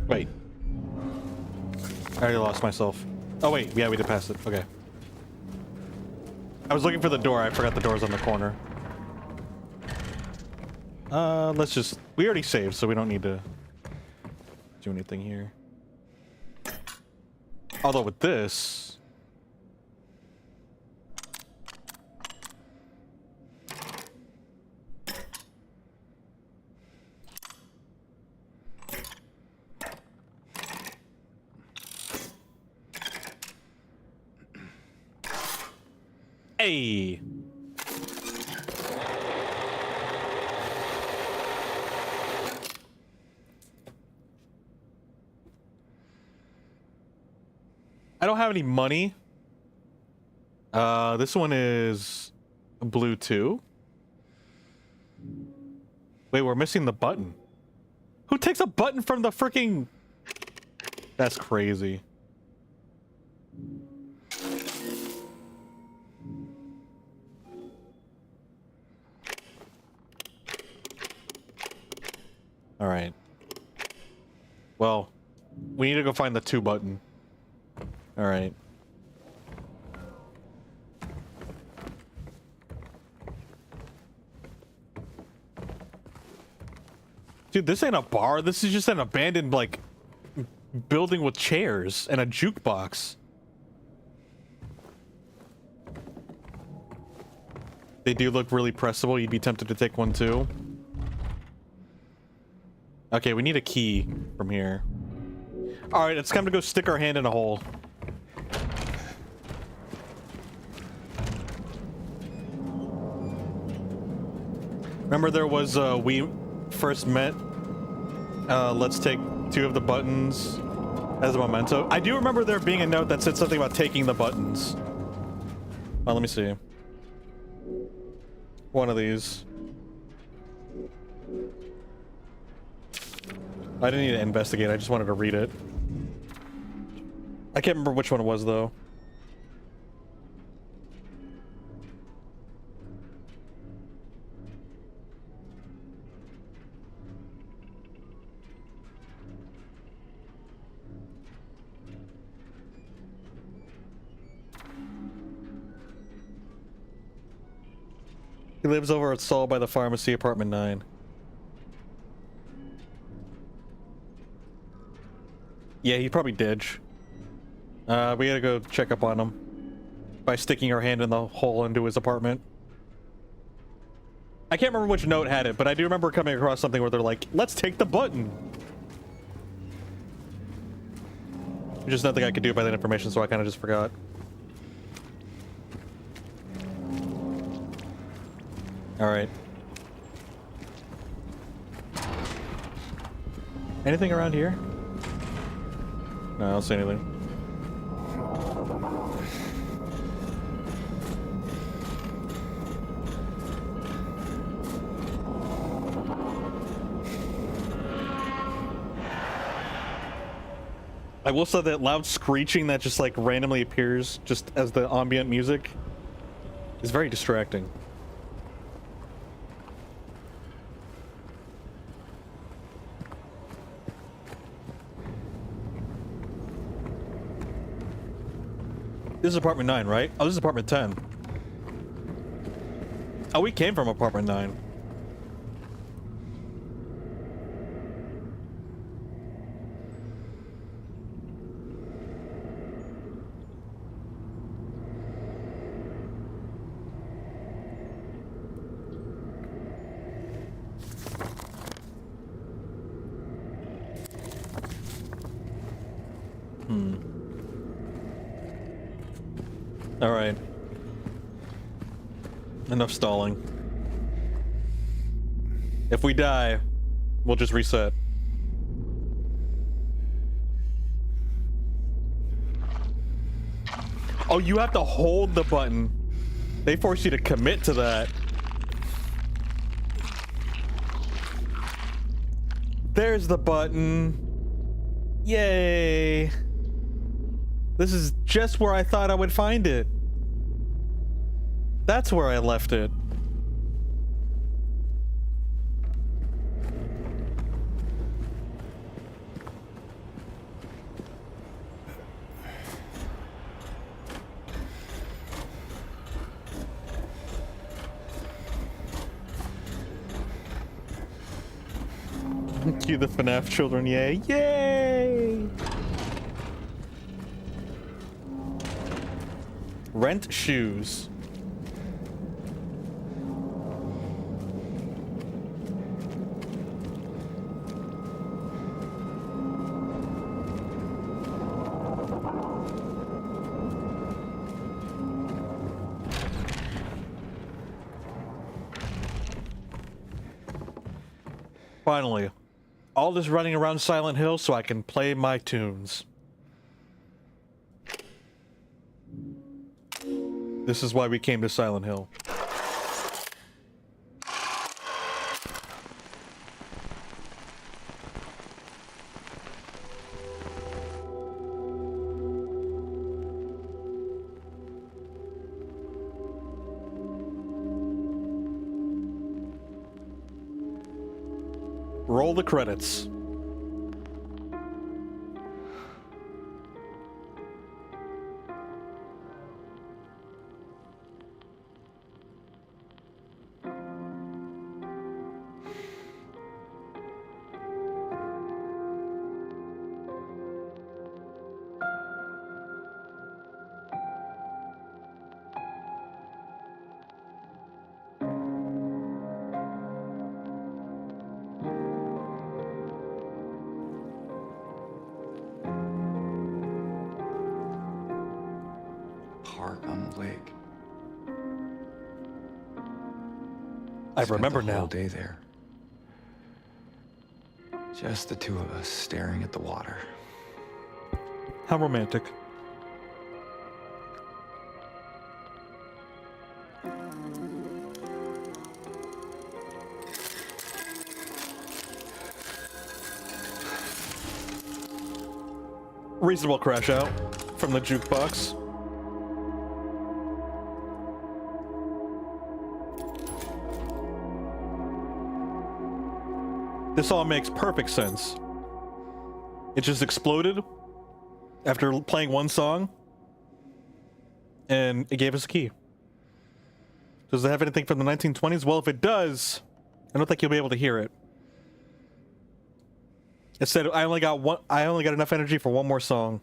Wait. I already lost myself. Oh wait, yeah, we did pass it. Okay. I was looking for the door. I forgot the door's on the corner. Let's just... We already saved, so we don't need to do anything here. Although with this... Hey! I don't have any money. This one is blue too. Wait, we're missing the button. Who takes a button from the freaking... That's crazy. All right. Well, we need to go find the 2 button. All right. Dude, this ain't a bar. This is just an abandoned, like, building with chairs and a jukebox. They do look really pressable. You'd be tempted to take one too. Okay, we need a key from here. All right, it's time to go stick our hand in a hole. Remember there was, we first met, let's take 2 of the buttons as a memento. I do remember there being a note that said something about taking the buttons. Oh, let me see. One of these. I didn't need to investigate, I just wanted to read it. I can't remember which one it was, though. He lives over at Saul by the pharmacy, apartment 9. Yeah, he probably did. We gotta go check up on him by sticking our hand in the hole into his apartment. I can't remember which note had it, but I do remember coming across something where they're like, let's take the button. There's just nothing I could do by that information, so I kind of just forgot. All right. Anything around here? No, I don't see anything. I will say that loud screeching that just like randomly appears just as the ambient music is very distracting. This is apartment 9, right? Oh, this is apartment 10. Oh, we came from apartment 9. All right. Enough stalling. If we die, we'll just reset. Oh, you have to hold the button. They force you to commit to that. There's the button. Yay. This is just where I thought I would find it. That's where I left it. Cue the FNAF children, yay! Yay! Rent shoes. Finally. All this running around Silent Hill so I can play my tunes. This is why we came to Silent Hill. Roll the credits. Park on the lake. I Spent remember the whole now. day there. Just the two of us staring at the water. How romantic. Reasonable crash out from the jukebox. This all makes perfect sense. It just exploded after playing one song, and it gave us a key. Does it have anything from the 1920s? Well, if it does, I don't think you'll be able to hear it. It said I only got enough energy for one more song.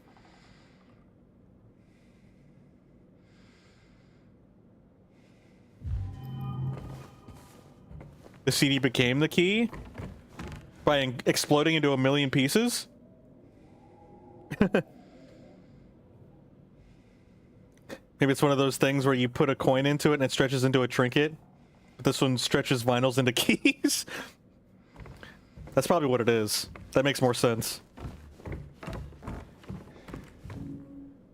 The CD became the key by exploding into a million pieces. Maybe it's one of those things where you put a coin into it and it stretches into a trinket. But this one stretches vinyls into keys. That's probably what it is. That makes more sense.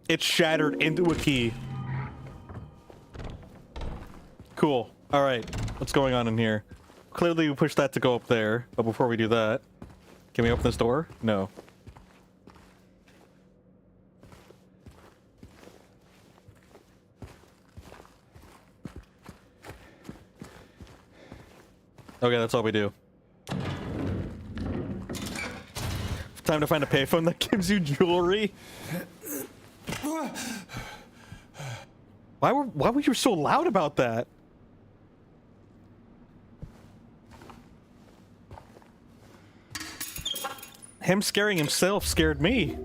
It shattered into a key. Cool. All right. What's going on in here? Clearly we pushed that to go up there. But before we do that, can we open this door? No. Okay, that's all we do. Time to find a payphone that gives you jewelry. Why were you so loud about that? Him scaring himself scared me.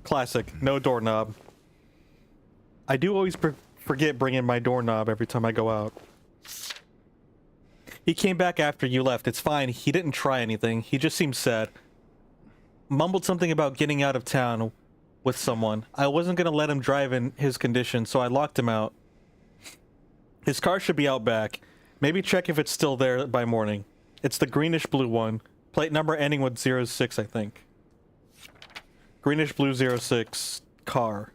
Classic. No doorknob. I do always forget bringing my doorknob every time I go out. He came back after you left. It's fine. He didn't try anything. He just seemed sad. mumbled something about getting out of town with someone. I wasn't gonna let him drive in his condition, so I locked him out. His car should be out back. Maybe check if it's still there by morning. It's the greenish blue one. Plate number ending with 06, I think. Greenish blue 06 car.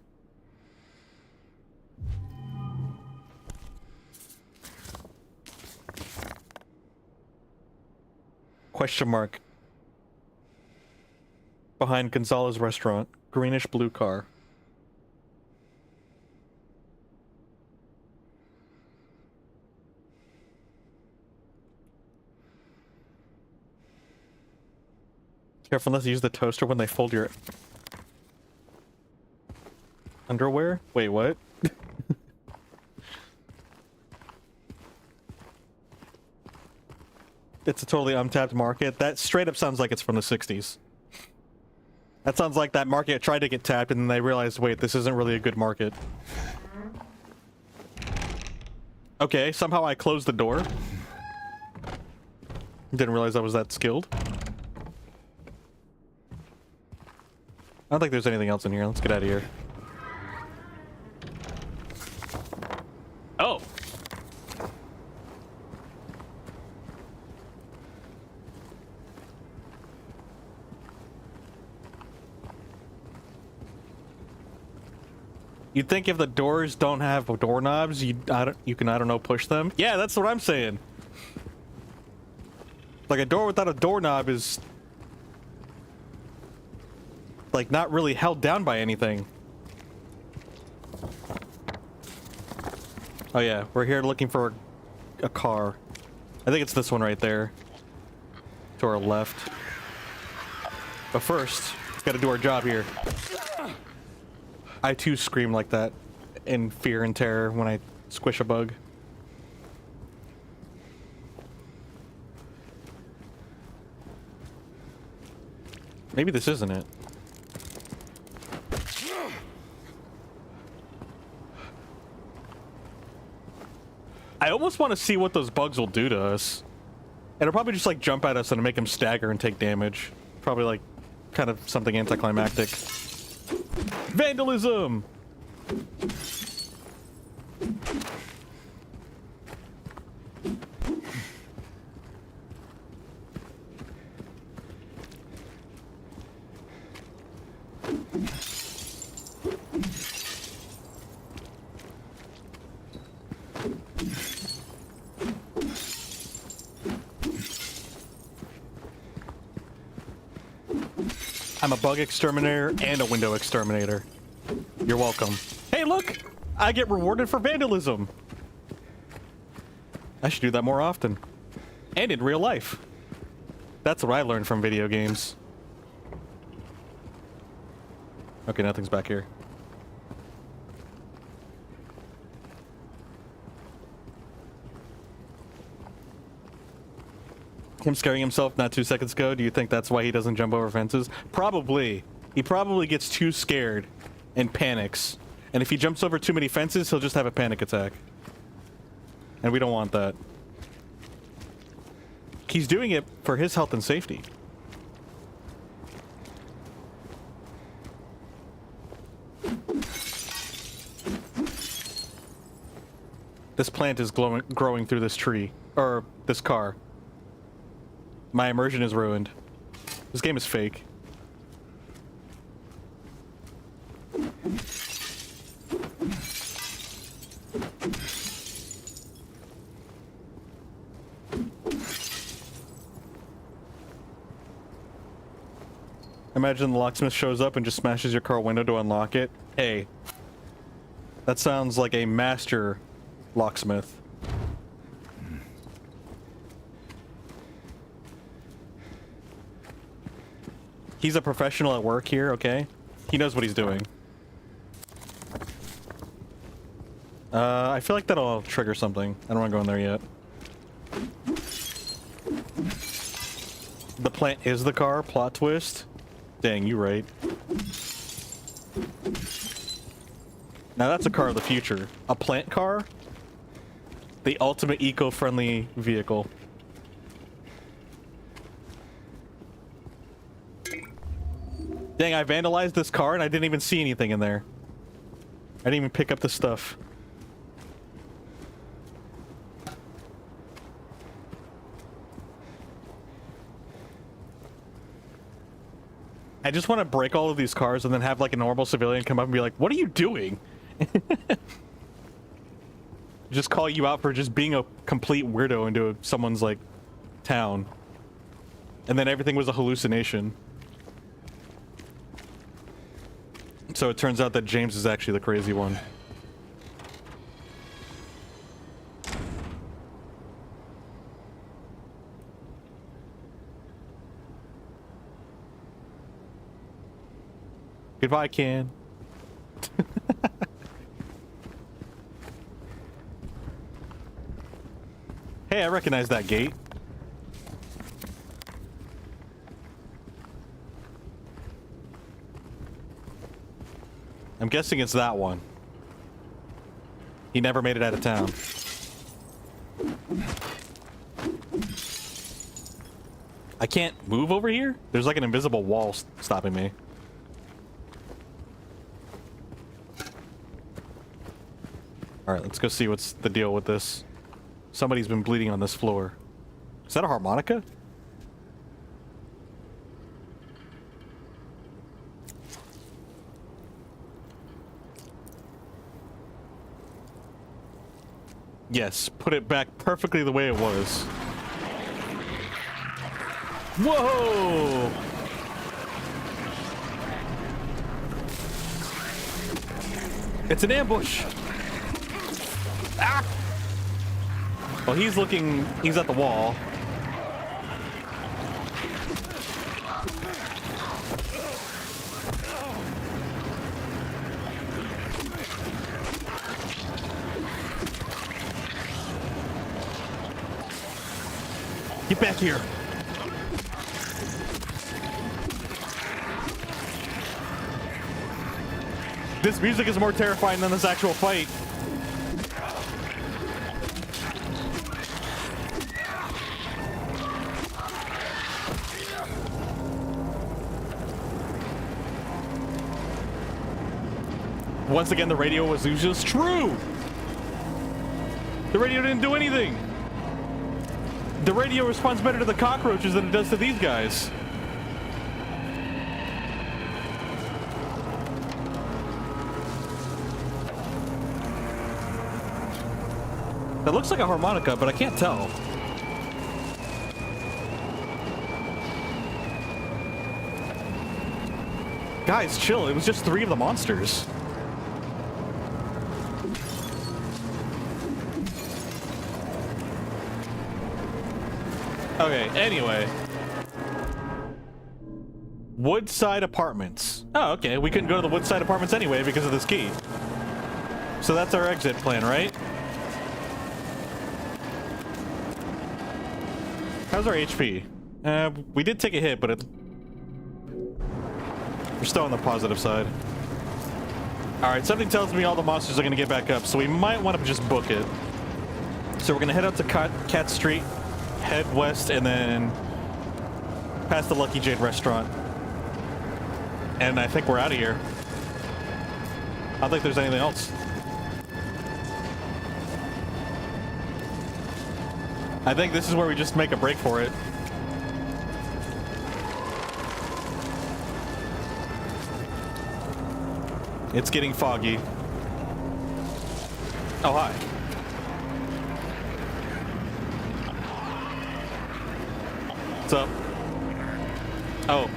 Question mark. Behind Gonzalez restaurant. Greenish blue car. Careful not to use the toaster when they fold your underwear? Wait, what? It's a totally untapped market. That straight up sounds like it's from the 60s. That sounds like that market tried to get tapped and then they realized, wait, this isn't really a good market. Okay, somehow I closed the door. Didn't realize I was that skilled. I don't think there's anything else in here. Let's get out of here. Oh! You'd think if the doors don't have doorknobs, you can, I don't know, push them? Yeah, that's what I'm saying. Like, a door without a doorknob is like not really held down by anything. Oh yeah, we're here looking for a car. I think it's this one right there. To our left. But first, we've got to do our job here. I too scream like that in fear and terror when I squish a bug. Maybe this isn't it. I almost want to see what those bugs will do to us. It'll probably just like jump at us and make them stagger and take damage. Probably like kind of something anticlimactic. Vandalism! I'm a bug exterminator and a window exterminator. You're welcome. Hey, look! I get rewarded for vandalism! I should do that more often. And in real life. That's what I learned from video games. Okay, nothing's back here. Him scaring himself not 2 seconds ago, do you think that's why he doesn't jump over fences? Probably. He probably gets too scared and panics. And if he jumps over too many fences, he'll just have a panic attack. And we don't want that. He's doing it for his health and safety. This plant is growing through this tree. Or this car. My immersion is ruined. This game is fake. Imagine the locksmith shows up and just smashes your car window to unlock it. Hey. That sounds like a master locksmith. He's a professional at work here, okay? He knows what he's doing. I feel like that'll trigger something. I don't want to go in there yet. The plant is the car? Plot twist? Dang, you right. Now that's a car of the future. A plant car? The ultimate eco-friendly vehicle. Dang, I vandalized this car and I didn't even see anything in there. I didn't even pick up the stuff. I just want to break all of these cars and then have like a normal civilian come up and be like, what are you doing? Just call you out for just being a complete weirdo into someone's like town. And then everything was a hallucination. So it turns out that James is actually the crazy one. Goodbye, Ken. Hey, I recognize that gate. I'm guessing it's that one. He never made it out of town. I can't move over here? There's like an invisible wall stopping me. Alright, let's go see what's the deal with this. Somebody's been bleeding on this floor. Is that a harmonica? Yes, put it back perfectly the way it was. Whoa! It's an ambush! Ah! Well, he's at the wall. Get back here. This music is more terrifying than this actual fight. Once again, the radio was just true. The radio didn't do anything. The radio responds better to the cockroaches than it does to these guys. That looks like a harmonica, but I can't tell. Guys, chill. It was just 3 of the monsters. Okay, anyway. Woodside Apartments. Oh, okay. We couldn't go to the Woodside Apartments anyway because of this key. So that's our exit plan, right? How's our HP? We did take a hit, but we're still on the positive side. Alright, something tells me all the monsters are going to get back up, so we might want to just book it. So we're going to head up to Cat Street, head west, and then past the Lucky Jade restaurant. And I think we're out of here. I don't think there's anything else. I think this is where we just make a break for it. It's getting foggy. Oh, hi. What's up? Oh.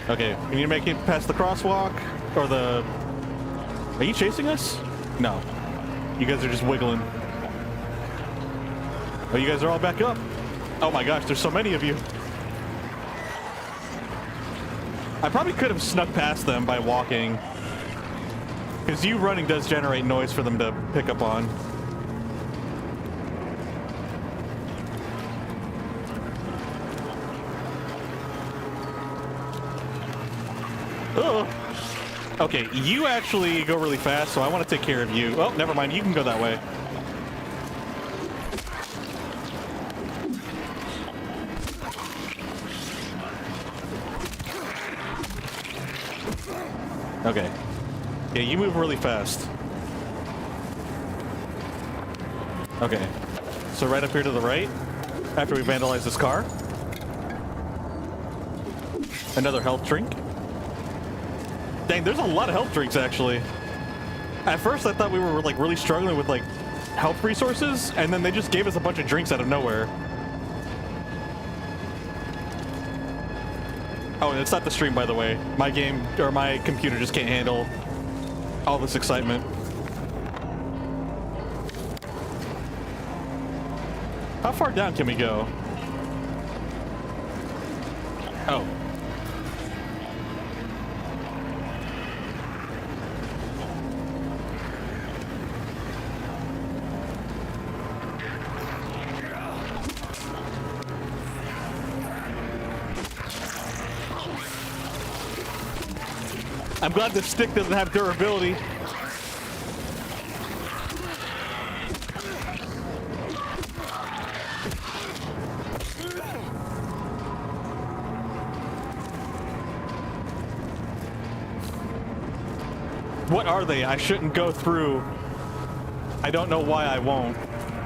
Okay, we need to make it past the crosswalk, or the... Are you chasing us? No. You guys are just wiggling. Oh, you guys are all back up. Oh my gosh, there's so many of you. I probably could have snuck past them by walking. Because you running does generate noise for them to pick up on. Oh. Okay, you actually go really fast, so I want to take care of you. Oh, never mind. You can go that way. Okay. Yeah, you move really fast. Okay. So right up here to the right, after we vandalize this car. Another health drink. Dang, there's a lot of health drinks, actually. At first, I thought we were, like, really struggling with, like, health resources, and then they just gave us a bunch of drinks out of nowhere. Oh, and it's not the stream, by the way. My game, or my computer just can't handle all this excitement. How far down can we go? Oh. I'm glad the stick doesn't have durability. What are they? I shouldn't go through. I don't know why I won't.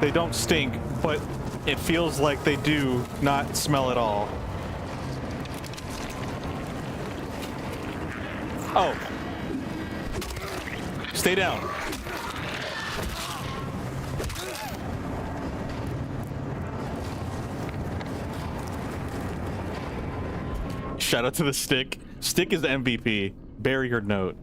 They don't stink, but it feels like they do not smell at all. Oh. Stay down. Shout out to the stick. Stick is the MVP. Bury your note.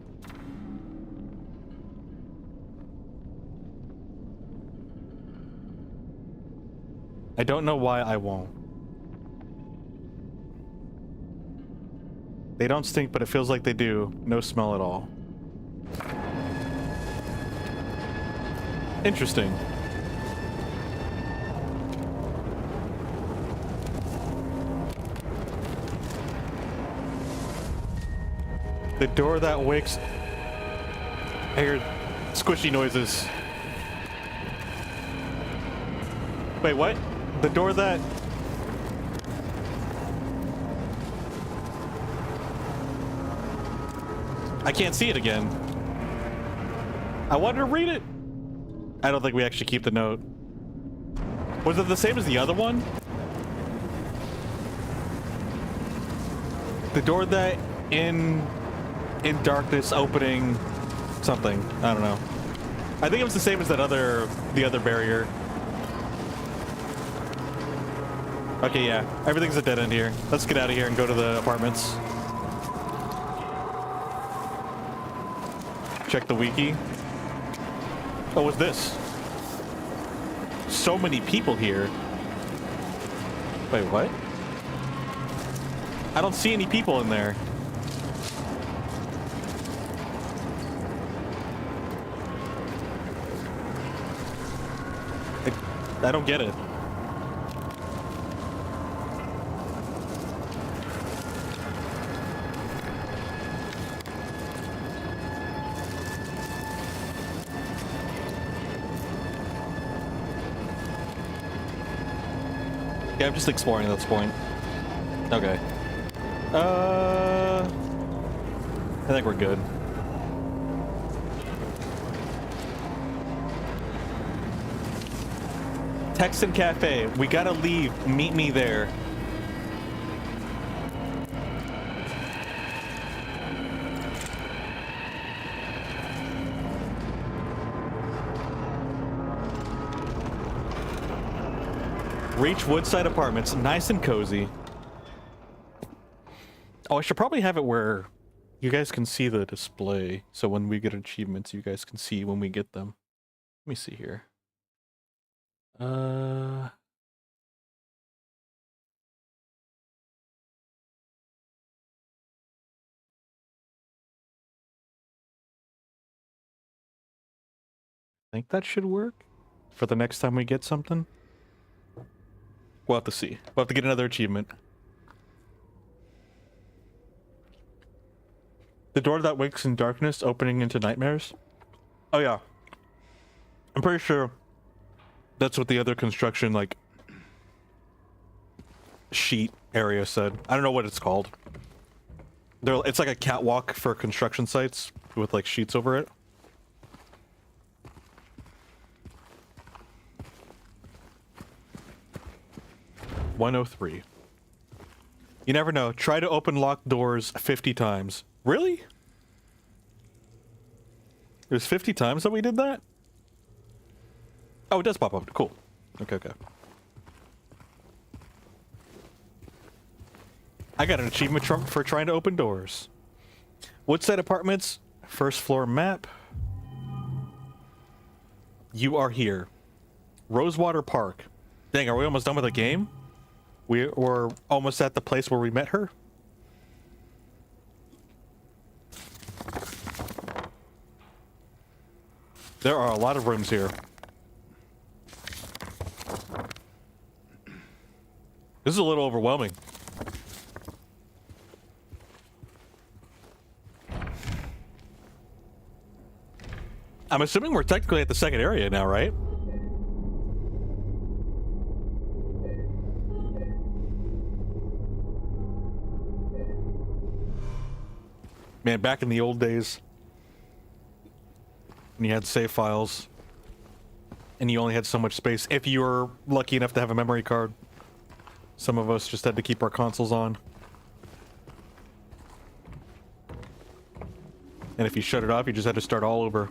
I don't know why I won't. They don't stink, but it feels like they do. No smell at all. Interesting. The door that wakes... I hear squishy noises. Wait, what? The door that... I can't see it again. I wanted to read it. I don't think we actually keep the note. Was it the same as the other one? The door that in darkness opening something. I don't know. I think it was the same as the other barrier. Okay, yeah. Everything's a dead end here. Let's get out of here and go to the apartments. Check the wiki. Oh, what's this? So many people here. Wait, what? I don't see any people in there. I don't get it. Yeah, I'm just exploring at this point. Okay. I think we're good. Texan Cafe. We gotta leave. Meet me there. Reach Woodside Apartments. Nice and cozy. Oh, I should probably have it where you guys can see the display. So when we get achievements, you guys can see when we get them. Let me see here. I think that should work for the next time we get something. We'll have to see. We'll have to get another achievement. The door that wakes in darkness, opening into nightmares. Oh yeah. I'm pretty sure that's what the other construction, like, sheet area said. I don't know what it's called. It's like a catwalk for construction sites with like sheets over it. $103. You never know. Try to open locked doors 50 times. Really? There's 50 times that we did that? Oh, it does pop up. Cool. Okay, okay. I got an achievement for trying to open doors. Woodside Apartments, first floor map. You are here. Rosewater Park. Dang, are we almost done with the game? We're almost at the place where we met her. There are a lot of rooms here. This is a little overwhelming. I'm assuming we're technically at the second area now, right? Man, back in the old days, when you had save files, and you only had so much space, if you were lucky enough to have a memory card. Some of us just had to keep our consoles on. And if you shut it off, you just had to start all over.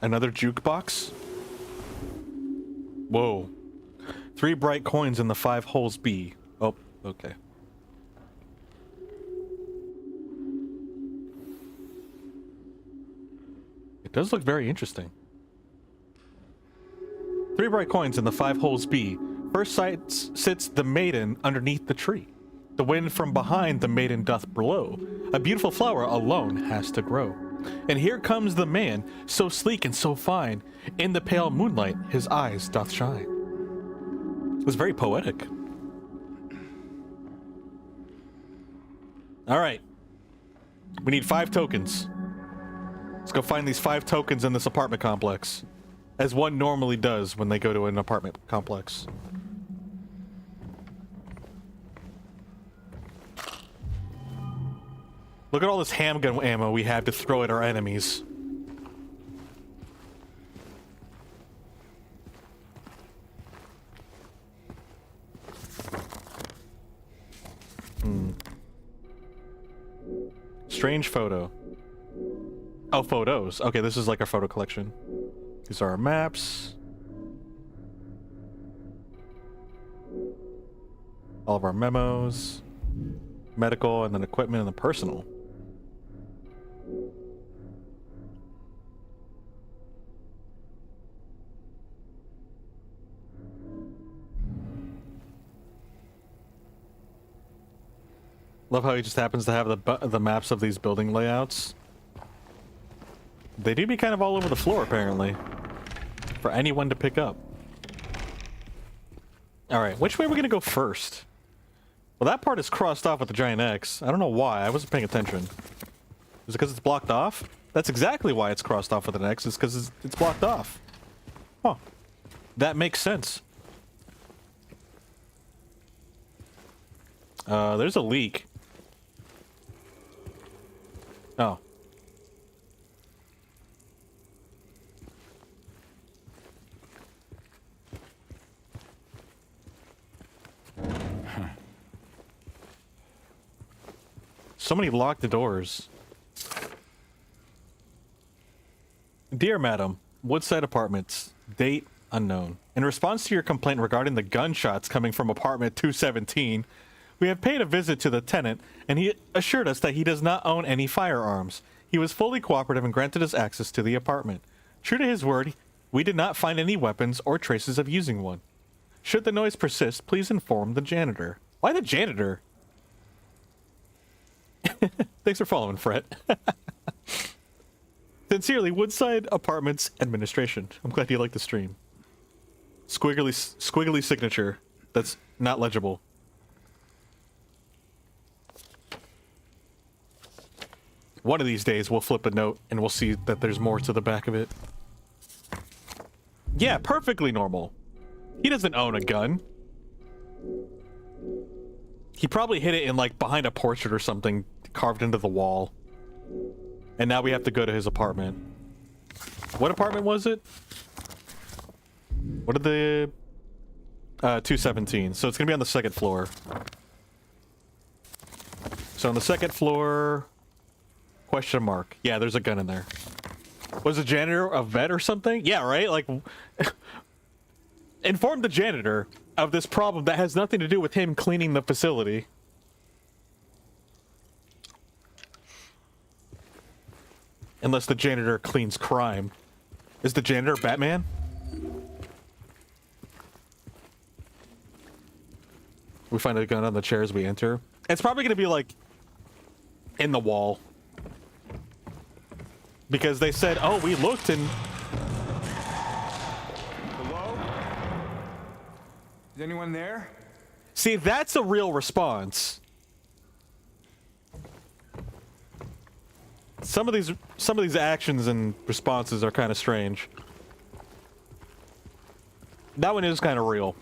Another jukebox? Whoa. 3 bright coins in the 5 holes B. Oh, okay. It does look very interesting. 3 bright coins in the 5 holes B. First sits the maiden underneath the tree. The wind from behind the maiden doth blow. A beautiful flower alone has to grow. And here comes the man, so sleek and so fine. In the pale moonlight, his eyes doth shine. It was very poetic. All right. We need 5 tokens. Let's go find these 5 tokens in this apartment complex. As one normally does when they go to an apartment complex. Look at all this handgun ammo we have to throw at our enemies. Strange photo. Oh, photos. Okay, this is like our photo collection. These are our maps. All of our memos. Medical, and then equipment, and then personal. Love how he just happens to have the maps of these building layouts. They do be kind of all over the floor, apparently. For anyone to pick up. Alright, which way are we gonna go first? Well, that part is crossed off with the giant X. I don't know why. I wasn't paying attention. Is it because it's blocked off? That's exactly why it's crossed off with an X. It's because it's blocked off. Huh. That makes sense. There's a leak. Oh. So many locked doors. Dear Madam, Woodside Apartments, date unknown. In response to your complaint regarding the gunshots coming from apartment 217, we have paid a visit to the tenant, and he assured us that he does not own any firearms. He was fully cooperative and granted us access to the apartment. True to his word, we did not find any weapons or traces of using one. Should the noise persist, please inform the janitor. Why the janitor? Thanks for following, Fred. Sincerely, Woodside Apartments Administration. I'm glad you like the stream. Squiggly signature. That's not legible. One of these days, we'll flip a note and we'll see that there's more to the back of it. Yeah, perfectly normal. He doesn't own a gun. He probably hid it in, like, behind a portrait or something carved into the wall. And now we have to go to his apartment. What apartment was it? What did the... 217. So it's gonna be on the second floor. So on the second floor... Question mark. Yeah, there's a gun in there. Was the janitor a vet or something? Yeah, right? Like... Inform the janitor of this problem that has nothing to do with him cleaning the facility. Unless the janitor cleans crime. Is the janitor Batman? We find a gun on the chair as we enter. It's probably gonna be like in the wall. Because they said, oh, we looked and... Hello? Is anyone there? See, that's a real response. Some of these actions and responses are kind of strange. That one is kind of real.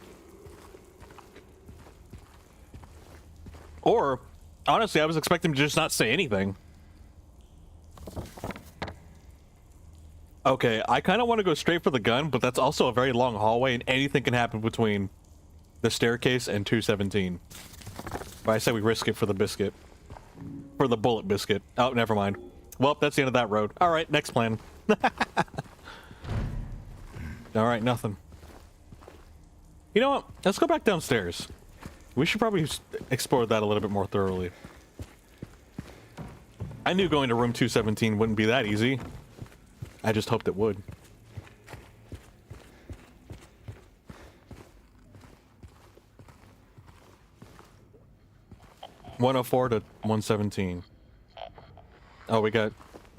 Or, honestly, I was expecting him to just not say anything. Okay, I kind of want to go straight for the gun, but that's also a very long hallway, and anything can happen between the staircase and 217. But I said we risk it for the biscuit. For the bullet biscuit. Oh, never mind. Well, that's the end of that road. Alright, next plan. Alright, nothing. You know what? Let's go back downstairs. We should probably explore that a little bit more thoroughly. I knew going to room 217 wouldn't be that easy. I just hoped it would. (104 to 117). Oh, we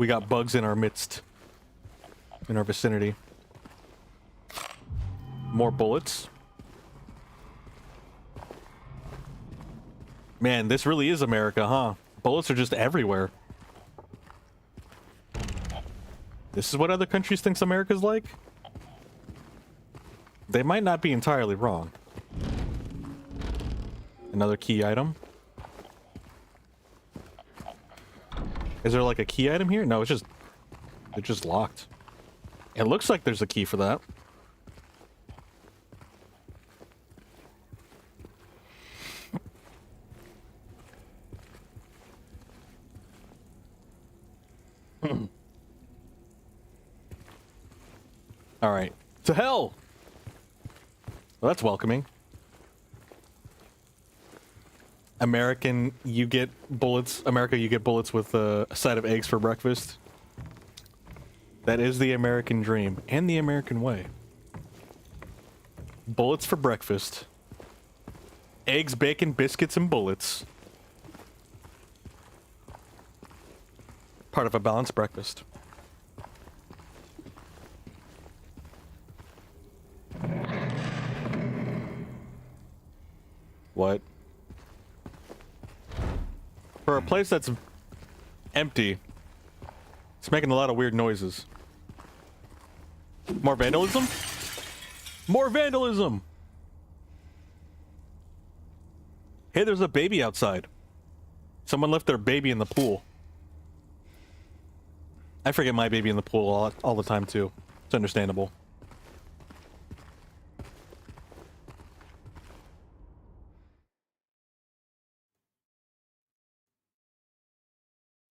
got bugs in our midst. In our vicinity. More bullets. Man, this really is America, huh? Bullets are just everywhere. This is what other countries thinks America's like? They might not be entirely wrong. Another key item. Is there like a key item here? No, it's just locked. It looks like there's a key for that. All right. To hell! Well, that's welcoming. American, you get bullets. America, you get bullets with a side of eggs for breakfast. That is the American dream and the American way. Bullets for breakfast. Eggs, bacon, biscuits, and bullets. Part of a balanced breakfast. What? For a place that's empty, it's making a lot of weird noises. More vandalism? More vandalism! Hey, there's a baby outside. Someone left their baby in the pool. I forget my baby in the pool all the time, too. It's understandable.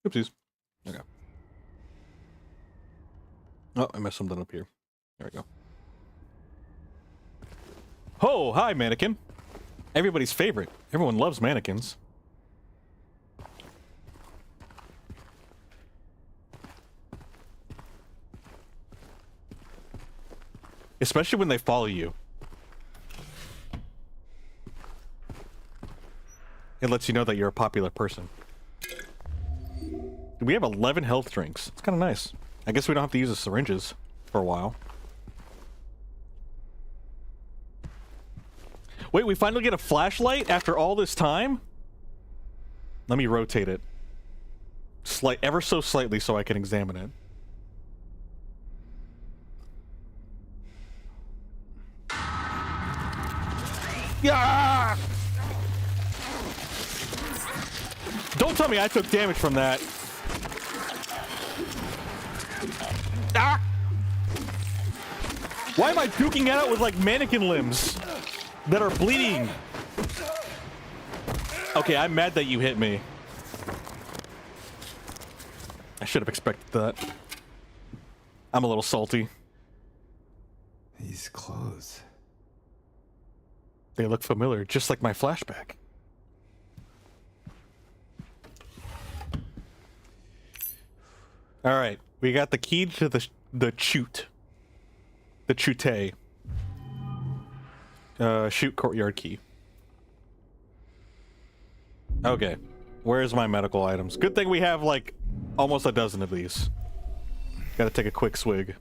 Oopsies. Okay. Oh, I messed something up here. There we go. Oh, hi, mannequin. Everybody's favorite. Everyone loves mannequins. Especially when they follow you. It lets you know that you're a popular person. We have 11 health drinks. It's kind of nice. I guess we don't have to use the syringes for a while. Wait, we finally get a flashlight after all this time? Let me rotate it. Ever so slightly so I can examine it. Yeah! Don't tell me I took damage from that. Ah! Why am I duking it out with like mannequin limbs that are bleeding? Okay, I'm mad that you hit me. I should have expected that. I'm a little salty. These clothes. They look familiar, just like my flashback. All right, we got the key to the chute. The chute. Chute courtyard key. Okay, where's my medical items? Good thing we have like almost a dozen of these. Gotta take a quick swig.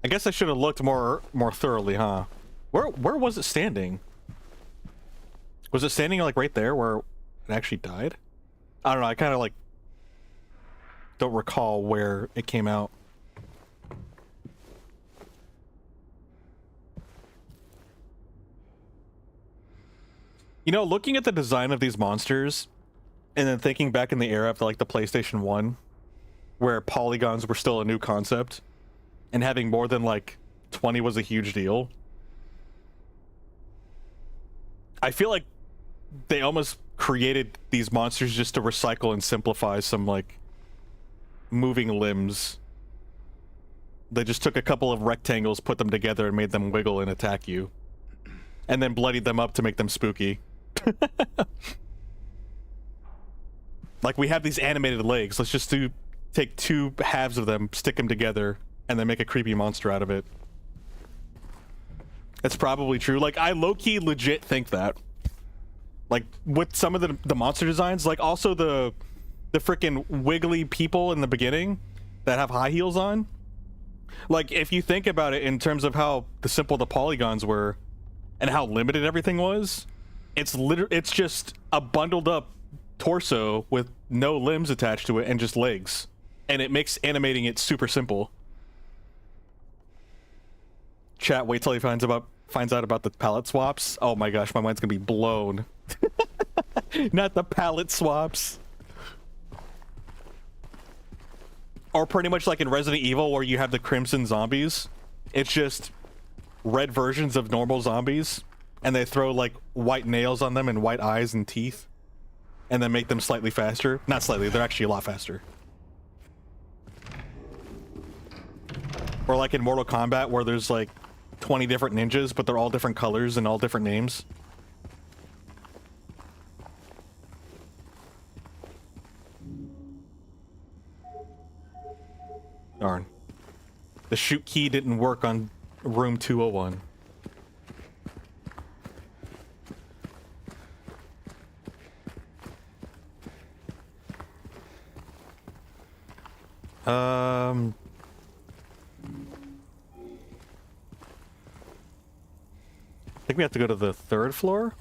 I guess I should have looked more thoroughly, huh? Where was it standing? Was it standing like right there where it actually died? I don't know, I kind of like don't recall where it came out. You know, looking at the design of these monsters and then thinking back in the era of like the PlayStation 1 where polygons were still a new concept and having more than like 20 was a huge deal. I feel like they almost created these monsters just to recycle and simplify some like moving limbs. They just took a couple of rectangles, put them together, and made them wiggle and attack you. And then bloodied them up to make them spooky. Like, we have these animated legs. Let's just take two halves of them, stick them together, and then make a creepy monster out of it. That's probably true. Like, I low-key legit think that. Like, with some of the monster designs, like, also the freaking wiggly people in the beginning that have high heels on. Like, if you think about it in terms of how simple the polygons were and how limited everything was, it's just a bundled up torso with no limbs attached to it and just legs. And it makes animating it super simple. Chat, wait till he finds out about the palette swaps. Oh my gosh, my mind's gonna be blown. Not the palette swaps. Or pretty much like in Resident Evil where you have the crimson zombies. It's just red versions of normal zombies. And they throw like white nails on them and white eyes and teeth. And then make them slightly faster. Not slightly, they're actually a lot faster. Or like in Mortal Kombat where there's like 20 different ninjas, but they're all different colors and all different names. Darn. The chute key didn't work on room 201. I think we have to go to the third floor.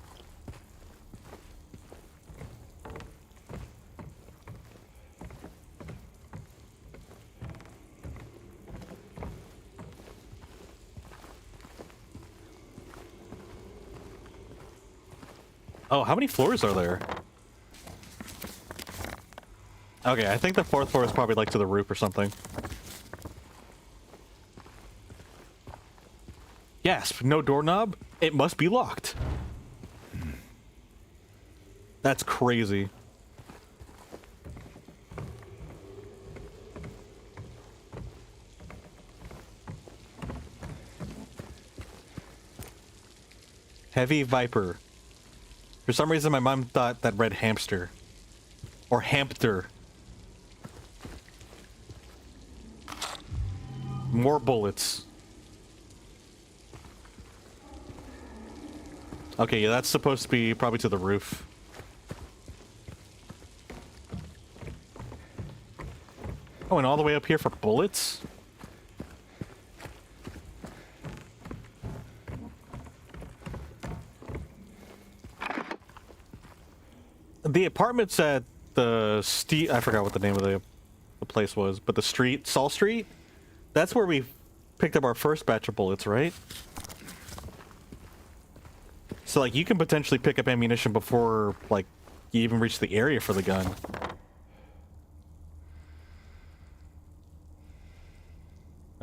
Oh, how many floors are there? Okay, I think the fourth floor is probably like to the roof or something. Yes, no doorknob. It must be locked. That's crazy. Heavy Viper. For some reason, my mom thought that read hamster. Or hamster. More bullets. Okay, yeah, that's supposed to be probably to the roof. Oh, and all the way up here for bullets? The apartments at the I forgot what the name of the place was, but the street, Saul Street, that's where we picked up our first batch of bullets, right? So, like, you can potentially pick up ammunition before, like, you even reach the area for the gun.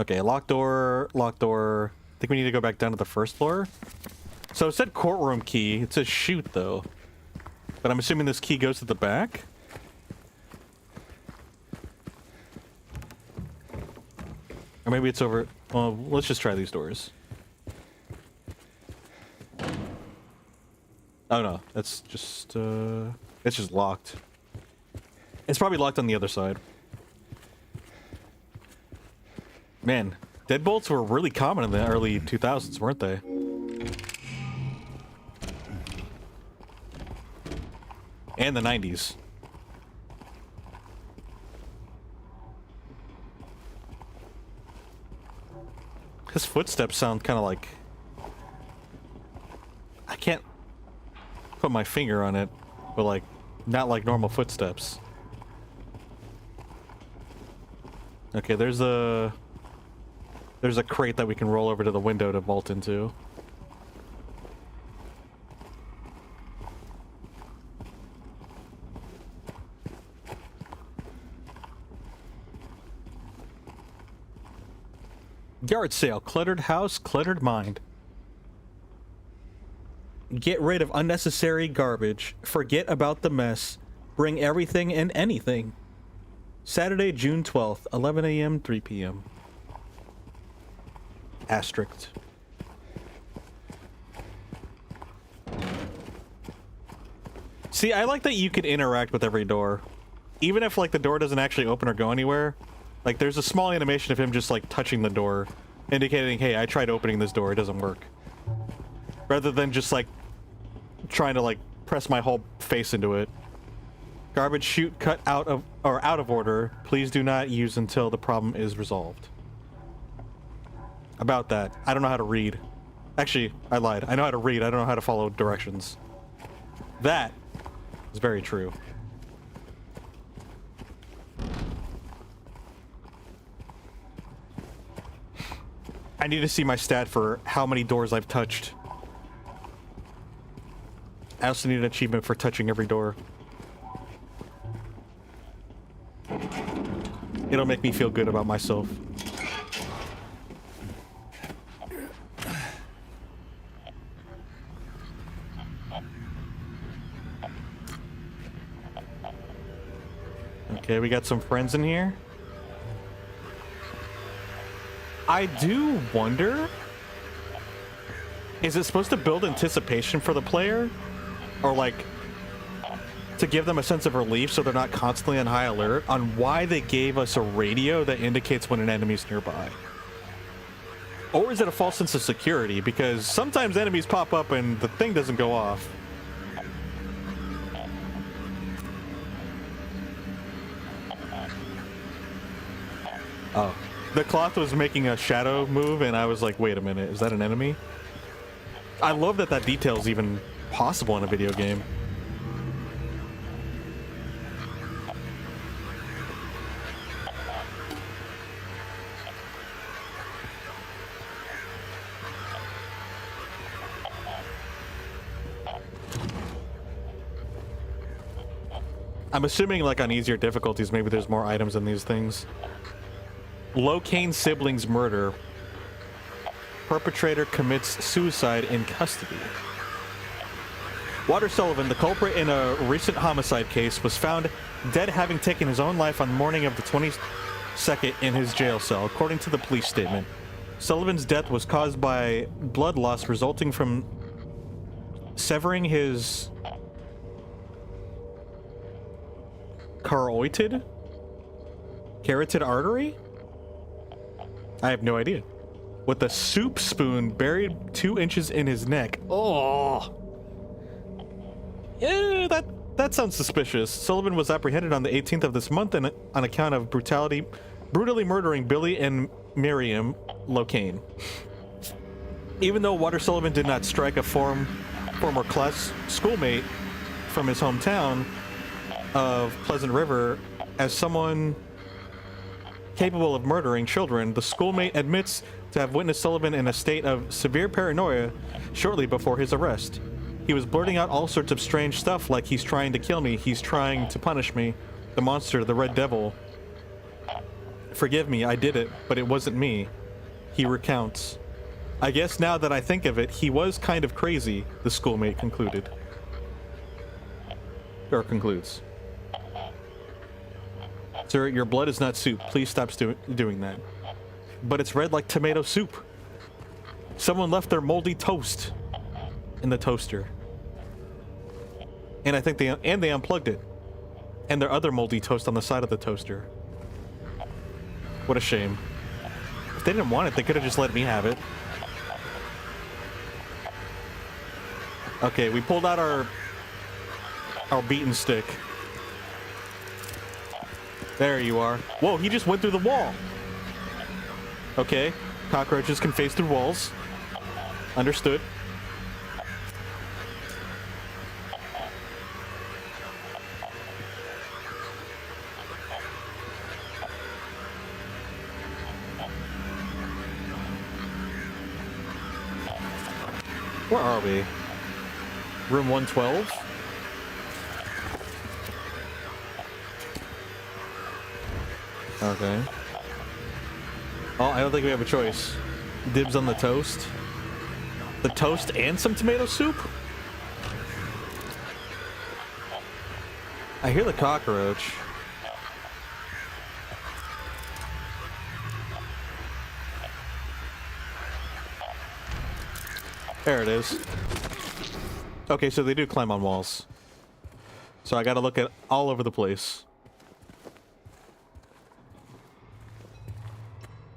Okay, locked door, locked door. I think we need to go back down to the first floor. So it said courtroom key. It says shoot, though. But I'm assuming this key goes to the back? Or maybe it's over... Well, let's just try these doors. Oh no, that's just, it's just locked. It's probably locked on the other side. Man, deadbolts were really common in the early 2000s, weren't they? And the 90s. His footsteps sound kind of like... I can't put my finger on it, but like, not like normal footsteps. Okay, there's a crate that we can roll over to the window to vault into. Yard sale. Cluttered house, cluttered mind. Get rid of unnecessary garbage. Forget about the mess. Bring everything and anything. Saturday, June 12th, 11 a.m., 3 p.m. Asterisk. See, I like that you can interact with every door. Even if, like, the door doesn't actually open or go anywhere. Like, there's a small animation of him just, like, touching the door. Indicating, hey, I tried opening this door, it doesn't work. Rather than just, like, trying to, like, press my whole face into it. Garbage chute cut out of, or out of order. Please do not use until the problem is resolved. About that, I don't know how to read. Actually, I lied. I know how to read, I don't know how to follow directions. That is very true. I need to see my stat for how many doors I've touched. I also need an achievement for touching every door. It'll make me feel good about myself. Okay, we got some friends in here. I do wonder, is it supposed to build anticipation for the player? Or like, to give them a sense of relief so they're not constantly on high alert on why they gave us a radio that indicates when an enemy's nearby? Or is it a false sense of security? Because sometimes enemies pop up and the thing doesn't go off. Oh. The cloth was making a shadow move, and I was like, wait a minute, is that an enemy? I love that that detail is even possible in a video game. I'm assuming, like, on easier difficulties, maybe there's more items in these things. Locane siblings murder. Perpetrator commits suicide in custody. Walter Sullivan, the culprit in a recent homicide case, was found dead, having taken his own life on the morning of the 22nd in his jail cell, according to the police statement. Sullivan's death was caused by blood loss resulting from severing his carotid artery? I have no idea. With a soup spoon buried 2 inches in his neck. Oh. Yeah, that sounds suspicious. Sullivan was apprehended on the 18th of this month on account of brutally murdering Billy and Miriam Locane. Even though Walter Sullivan did not strike a former class schoolmate from his hometown of Pleasant River, as someone capable of murdering children, the schoolmate admits to have witnessed Sullivan in a state of severe paranoia shortly before his arrest. He was blurting out all sorts of strange stuff like he's trying to kill me, he's trying to punish me, the monster, the Red Devil. Forgive me, I did it, but it wasn't me. He recounts. I guess now that I think of it, he was kind of crazy, the schoolmate concluded. Or concludes. Sir, your blood is not soup. Please stop doing that. But it's red like tomato soup. Someone left their moldy toast in the toaster. And I think they unplugged it. And their other moldy toast on the side of the toaster. What a shame. If they didn't want it, they could have just let me have it. Okay, we pulled out our beaten stick. There you are. Whoa, he just went through the wall. Okay, cockroaches can phase through walls. Understood. Where are we? Room 112? Okay. Oh, I don't think we have a choice. Dibs on the toast. The toast and some tomato soup? I hear the cockroach. There it is. Okay, so they do climb on walls. So I gotta look at all over the place.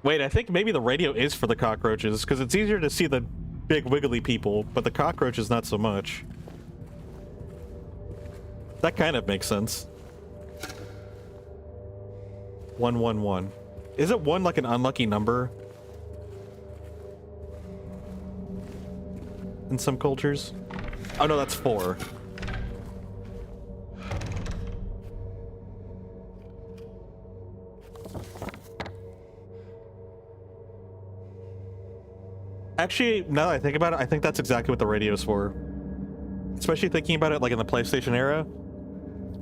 Wait, I think maybe the radio is for the cockroaches, because it's easier to see the big wiggly people, but the cockroaches not so much. That kind of makes sense. 111. Is it 1 like an unlucky number? In some cultures? Oh no, that's 4. Actually, now that I think about it, I think that's exactly what the radio is for. Especially thinking about it like in the PlayStation era.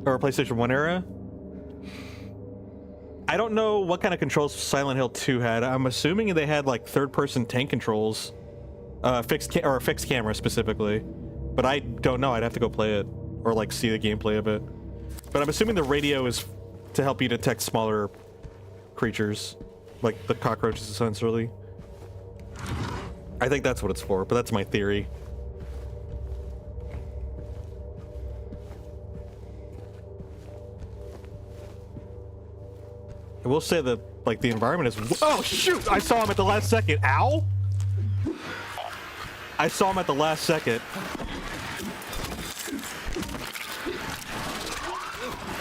Or PlayStation 1 era. I don't know what kind of controls Silent Hill 2 had. I'm assuming they had like third-person tank controls. Fixed camera specifically. But I don't know, I'd have to go play it. Or like see the gameplay of it. But I'm assuming the radio is to help you detect smaller creatures. Like the cockroaches essentially. I think that's what it's for, but that's my theory. I will say that, like, the environment is... Oh, shoot! I saw him at the last second. Ow! I saw him at the last second.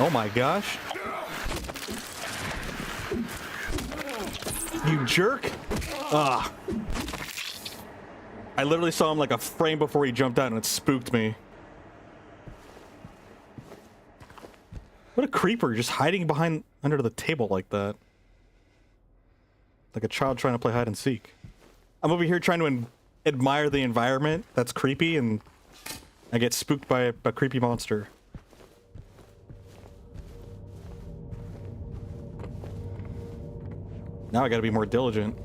Oh my gosh. You jerk! Ah. I literally saw him like a frame before he jumped out and it spooked me. What a creeper, just hiding behind under the table like that. Like a child trying to play hide and seek. I'm over here trying to admire the environment that's creepy and I get spooked by a creepy monster. Now I gotta be more diligent.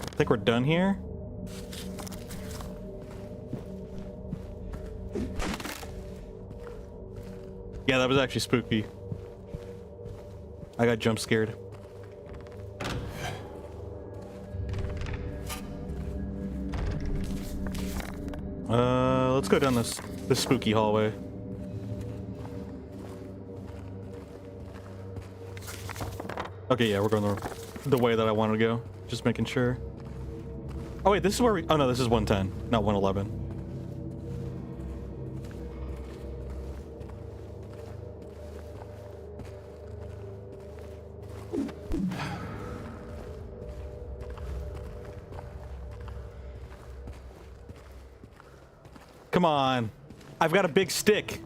I think we're done here. Yeah, that was actually spooky. I got jump scared. Let's go down this spooky hallway. Okay, yeah, we're going the way that I wanted to go. Just making sure. Oh wait, this is where we... Oh no, this is 110, not 111. Come on. I've got a big stick.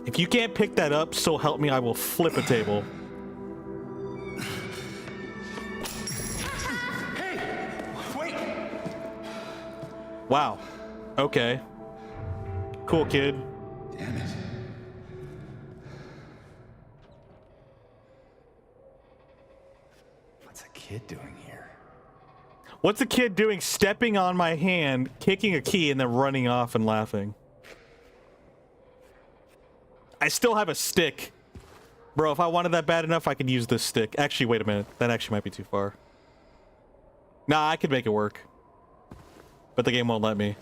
If you can't pick that up, so help me, I will flip a table. Hey! Wait! Wow. Okay. Cool, kid. Damn it. What's a kid doing here? What's a kid doing stepping on my hand, kicking a key, and then running off and laughing? I still have a stick. Bro, if I wanted that bad enough, I could use this stick. Actually, wait a minute. That actually might be too far. Nah, I could make it work. But the game won't let me.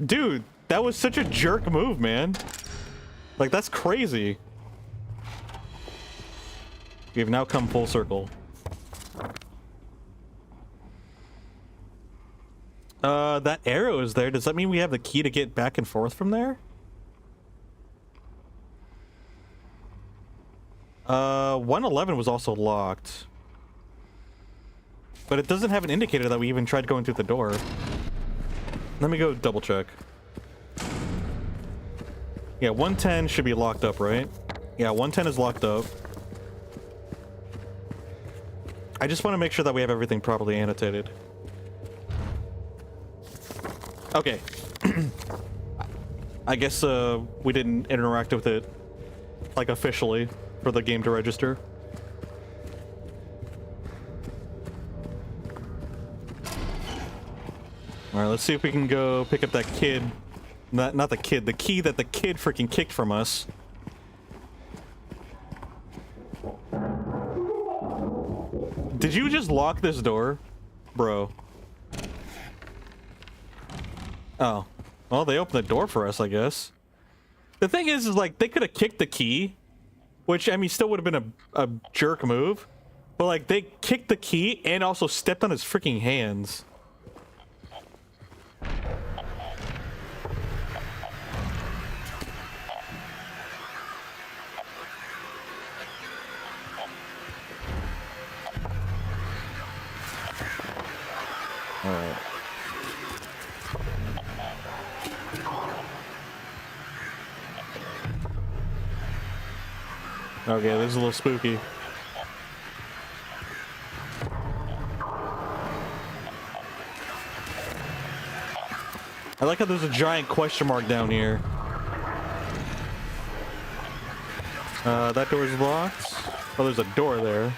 Dude, that was such a jerk move, man. Like, that's crazy. We've now come full circle. That arrow is there. Does that mean we have the key to get back and forth from there? 111 was also locked. But it doesn't have an indicator that we even tried going through the door. Let me go double check. Yeah, 110 should be locked up, right? Yeah, 110 is locked up. I just want to make sure that we have everything properly annotated. Okay. I guess we didn't interact with it, like, officially for the game to register. Alright, let's see if we can go pick up that kid. Not the kid, the key that the kid freaking kicked from us. Did you just lock this door? Bro. Oh. Well, they opened the door for us, I guess. The thing is like, they could have kicked the key. Which, I mean, still would have been a jerk move. But, like, they kicked the key and also stepped on his freaking hands. Alright. Okay, this is a little spooky. I like how there's a giant question mark down here. That door is locked. Oh, there's a door there.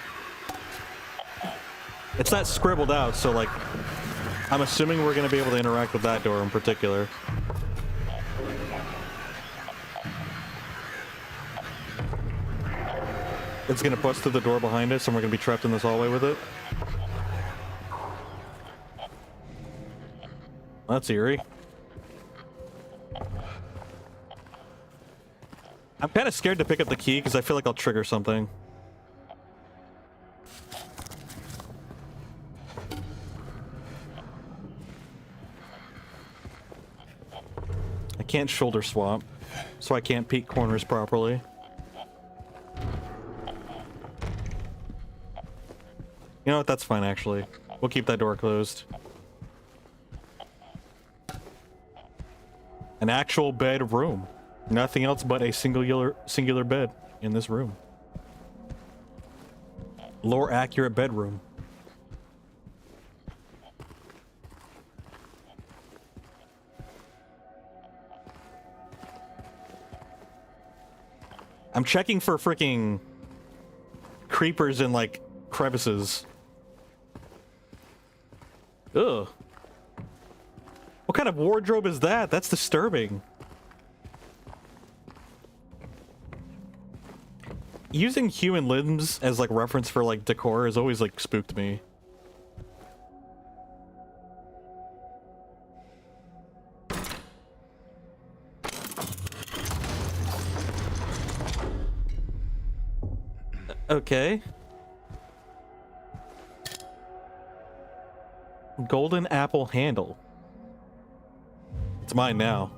It's not scribbled out, so like, I'm assuming we're gonna be able to interact with that door in particular. It's gonna bust through the door behind us and we're gonna be trapped in this hallway with it. That's eerie. I'm kind of scared to pick up the key because I feel like I'll trigger something. I can't shoulder swap, so I can't peek corners properly. You know what? That's fine, actually. We'll keep that door closed. An actual bedroom. Nothing else but a singular bed in this room. Lore accurate bedroom. I'm checking for freaking creepers in like crevices. Ugh. What kind of wardrobe is that? That's disturbing. Using human limbs as like reference for like decor has always like spooked me. Okay. Golden apple handle. It's mine now.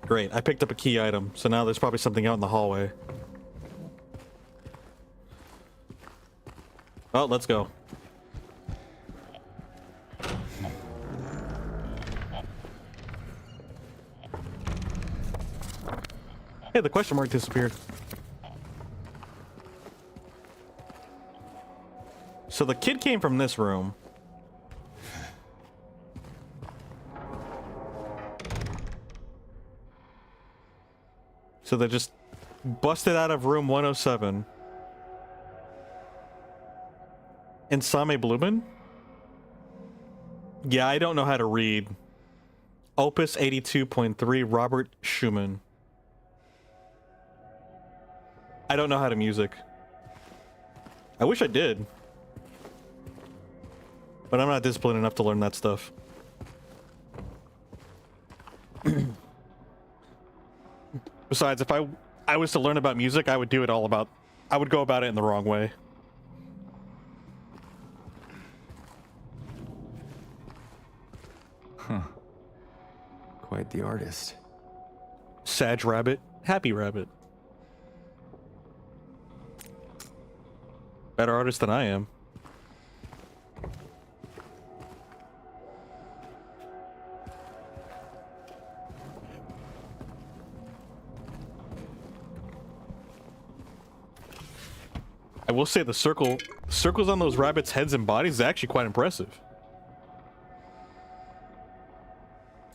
Great, I picked up a key item, so now there's probably something out in the hallway. Oh, let's go. Hey, the question mark disappeared. So the kid came from this room. So they just busted out of room 107. And Same Blumen? Yeah, I don't know how to read. Opus 82.3, Robert Schumann. I don't know how to music. I wish I did. But I'm not disciplined enough to learn that stuff. Besides, if I was to learn about music, I would do it all about... I would go about it in the wrong way. Huh. Quite the artist. Sag rabbit, happy rabbit. Better artist than I am. I will say the circles on those rabbits' heads and bodies is actually quite impressive.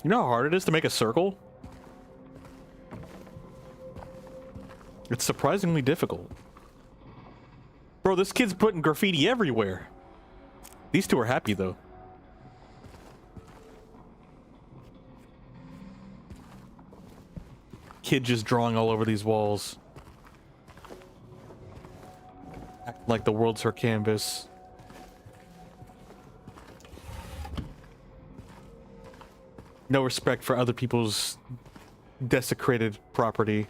You know how hard it is to make a circle? It's surprisingly difficult. Bro, this kid's putting graffiti everywhere. These two are happy, though. Kid just drawing all over these walls. Act like the world's her canvas. No respect for other people's desecrated property.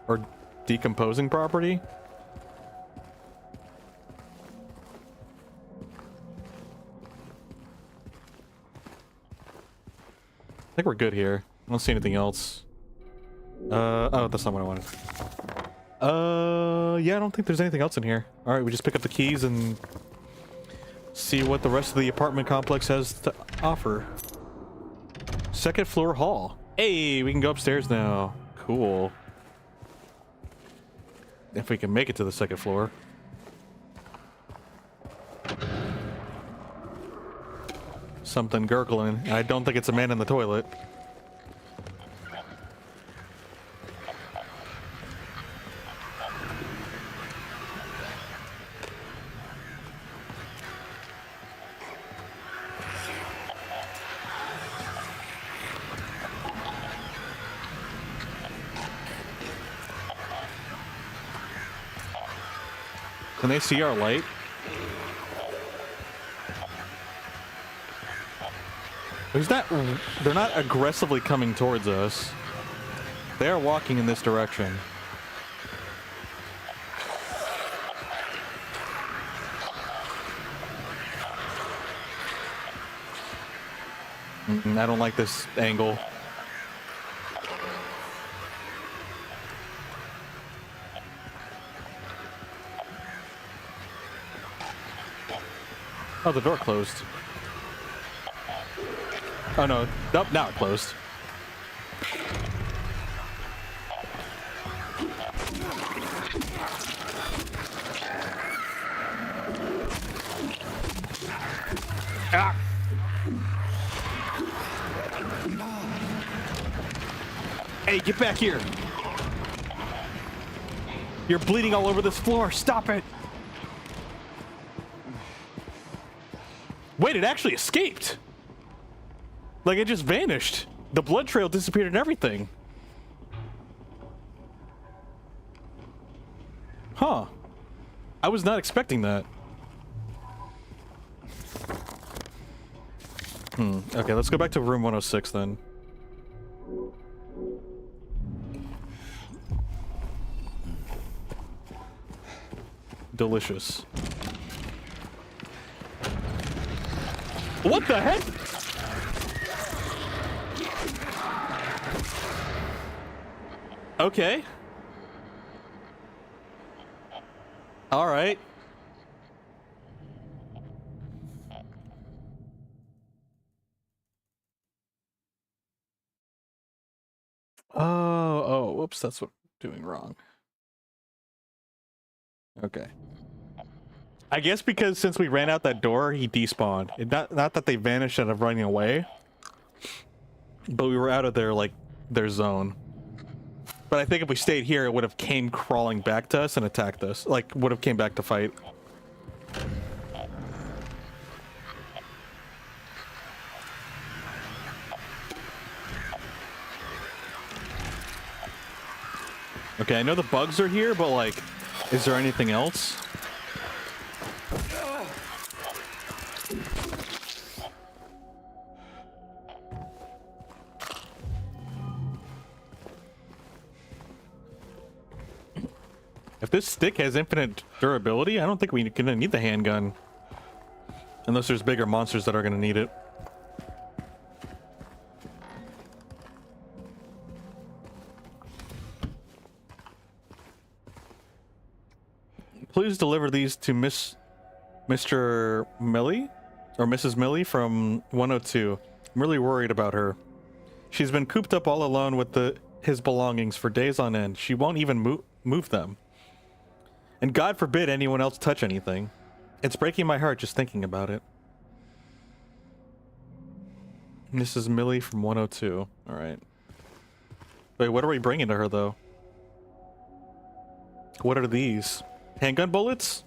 Or decomposing property. I think we're good here. I don't see anything else. Oh, that's not what I wanted. Yeah, I don't think there's anything else in here. Alright, we just pick up the keys and see what the rest of the apartment complex has to offer. Second floor hall. Hey, we can go upstairs now. Cool. If we can make it to the second floor. Something gurgling. I don't think it's a man in the toilet. Can they see our light? They're not aggressively coming towards us. They are walking in this direction. I don't like this angle. Oh, the door closed. Oh no, nope, now it closed. Ah. Hey, get back here. You're bleeding all over this floor. Stop it. Wait, it actually escaped. Like, it just vanished. The blood trail disappeared and everything. Huh. I was not expecting that. Okay, let's go back to room 106 then. Delicious. What the heck? Okay. All right. Oh, whoops, that's what I'm doing wrong. Okay. I guess because since we ran out that door, he despawned. Not that they vanished out of running away, but we were out of their zone. But I think if we stayed here, it would have came crawling back to us and attacked us. Like, would have came back to fight. Okay, I know the bugs are here, but like, is there anything else? If this stick has infinite durability, I don't think we're gonna need the handgun. Unless there's bigger monsters that are gonna need it. Please deliver these to Mr. Millie? Or Mrs. Millie from 102. I'm really worried about her. She's been cooped up all alone with his belongings for days on end. She won't even move them. And God forbid anyone else touch anything. It's breaking my heart just thinking about it. Mrs. Millie from 102. Alright. Wait, what are we bringing to her, though? What are these? Handgun bullets?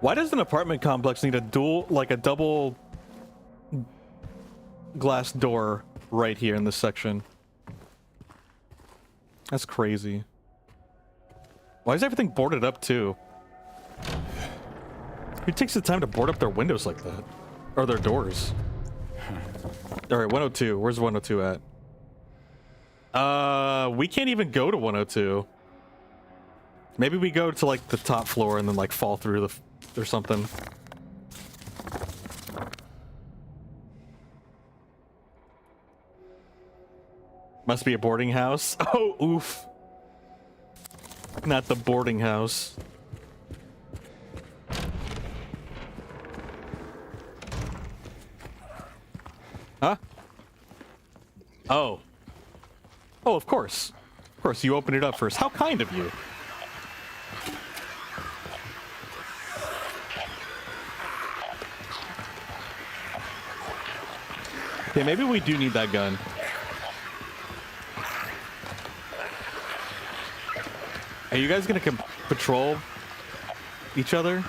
Why does an apartment complex need a double glass door right here in this section? That's crazy. Why is everything boarded up too? Who takes the time to board up their windows like that? Or their doors? Alright, 102. Where's 102 at? We can't even go to 102. Maybe we go to like the top floor and then like fall through the or something. Must be a boarding house. Oh, oof. Not the boarding house. Huh? Oh. Oh, of course. Of course, you opened it up first. How kind of you. Okay, maybe we do need that gun. Are you guys gonna patrol each other?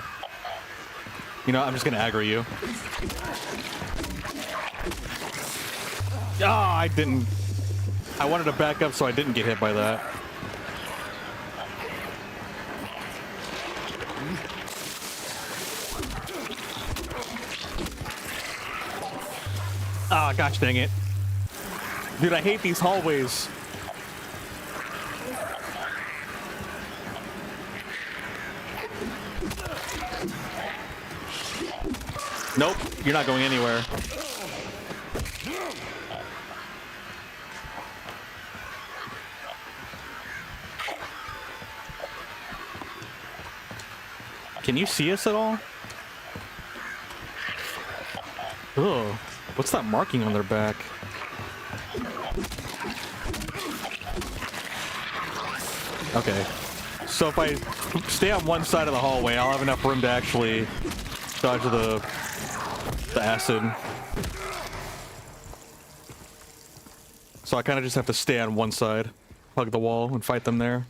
You know, I'm just gonna aggro you. Ah, I didn't. I wanted to back up so I didn't get hit by that. Ah, gosh dang it. Dude, I hate these hallways. Nope, you're not going anywhere. Can you see us at all? Ugh. What's that marking on their back? Okay. So if I stay on one side of the hallway, I'll have enough room to actually dodge the acid. So I kind of just have to stay on one side, hug the wall, and fight them there.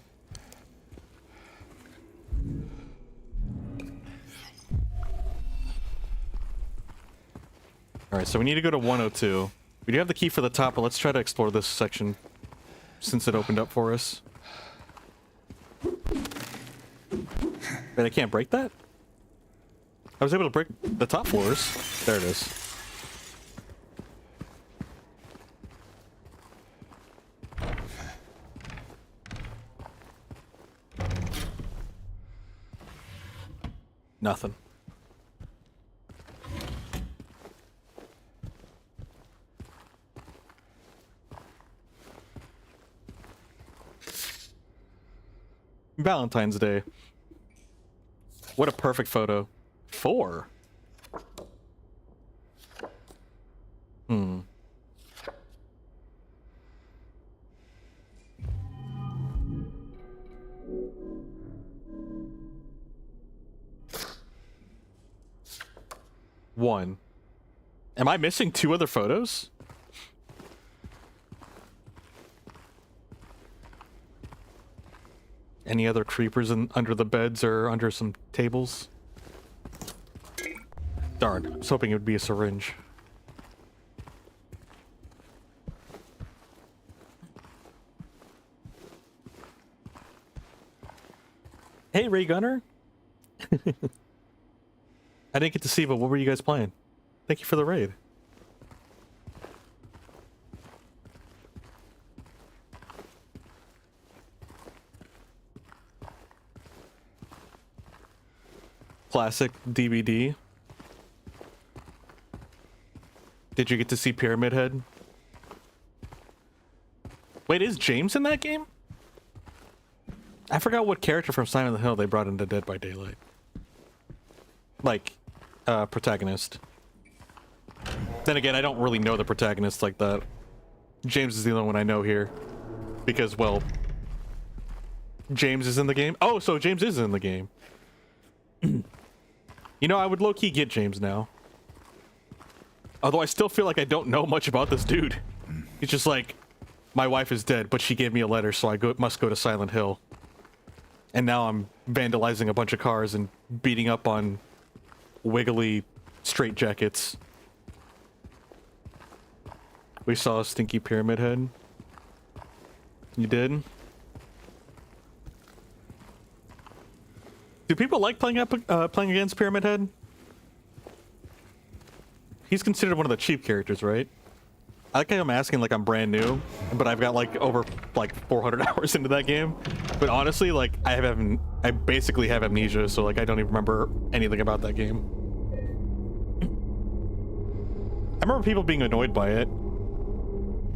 Alright, so we need to go to 102. We do have the key for the top, but let's try to explore this section since it opened up for us. Wait, I can't break that? I was able to break the top floors. There it is. Nothing. Valentine's Day. What a perfect photo. 4. One. Am I missing 2 other photos? Any other creepers under the beds or under some tables? Darn, I was hoping it would be a syringe. Hey, Ray Gunner. I didn't get to see, but what were you guys playing? Thank you for the raid. Classic DVD. Did you get to see Pyramid Head? Wait, is James in that game? I forgot what character from Silent Hill they brought into Dead by Daylight. Like, protagonist. Then again, I don't really know the protagonist like that. James is the only one I know here. Because, well, James is in the game. Oh, so James is in the game. You know, I would low-key get James now. Although I still feel like I don't know much about this dude. He's just like, my wife is dead, but she gave me a letter, so I must go to Silent Hill. And now I'm vandalizing a bunch of cars and beating up on wiggly straitjackets. We saw a stinky Pyramid Head. You did? Do people like playing against Pyramid Head? He's considered one of the cheap characters, right? I like how I'm asking like I'm brand new, but I've got like over like 400 hours into that game. But honestly, like I basically have amnesia, so like I don't even remember anything about that game. I remember people being annoyed by it.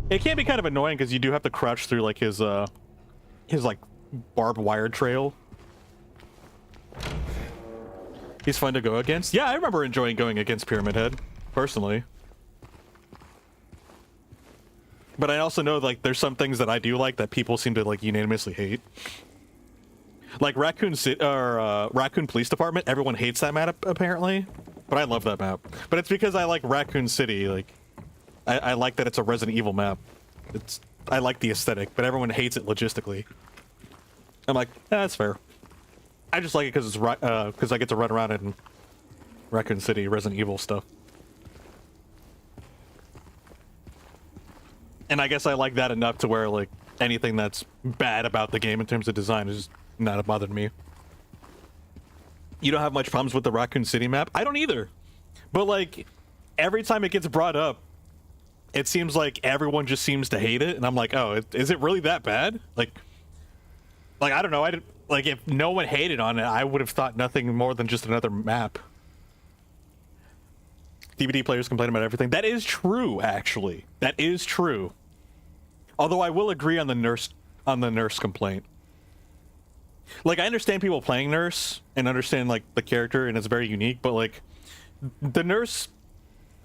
It can be kind of annoying because you do have to crouch through like his like barbed wire trail. He's fun to go against. Yeah, I remember enjoying going against Pyramid Head, personally. But I also know like there's some things that I do like that people seem to like unanimously hate. Like Raccoon Police Department, everyone hates that map apparently, but I love that map. But it's because I like Raccoon City. Like I like that it's a Resident Evil map. I like the aesthetic, but everyone hates it logistically. I'm like, that's fair. I just like it because it's I get to run around in Raccoon City, Resident Evil stuff. And I guess I like that enough to where like anything that's bad about the game in terms of design is not bothered me. You don't have much problems with the Raccoon City map? I don't either. But like every time it gets brought up, it seems like everyone just seems to hate it, and I'm like, oh, is it really that bad? Like I don't know. Like if no one hated on it, I would have thought nothing more than just another map. DVD players complain about everything. That is true, actually. That is true. Although I will agree on the nurse complaint. Like I understand people playing nurse and understand like the character and it's very unique, but like the nurse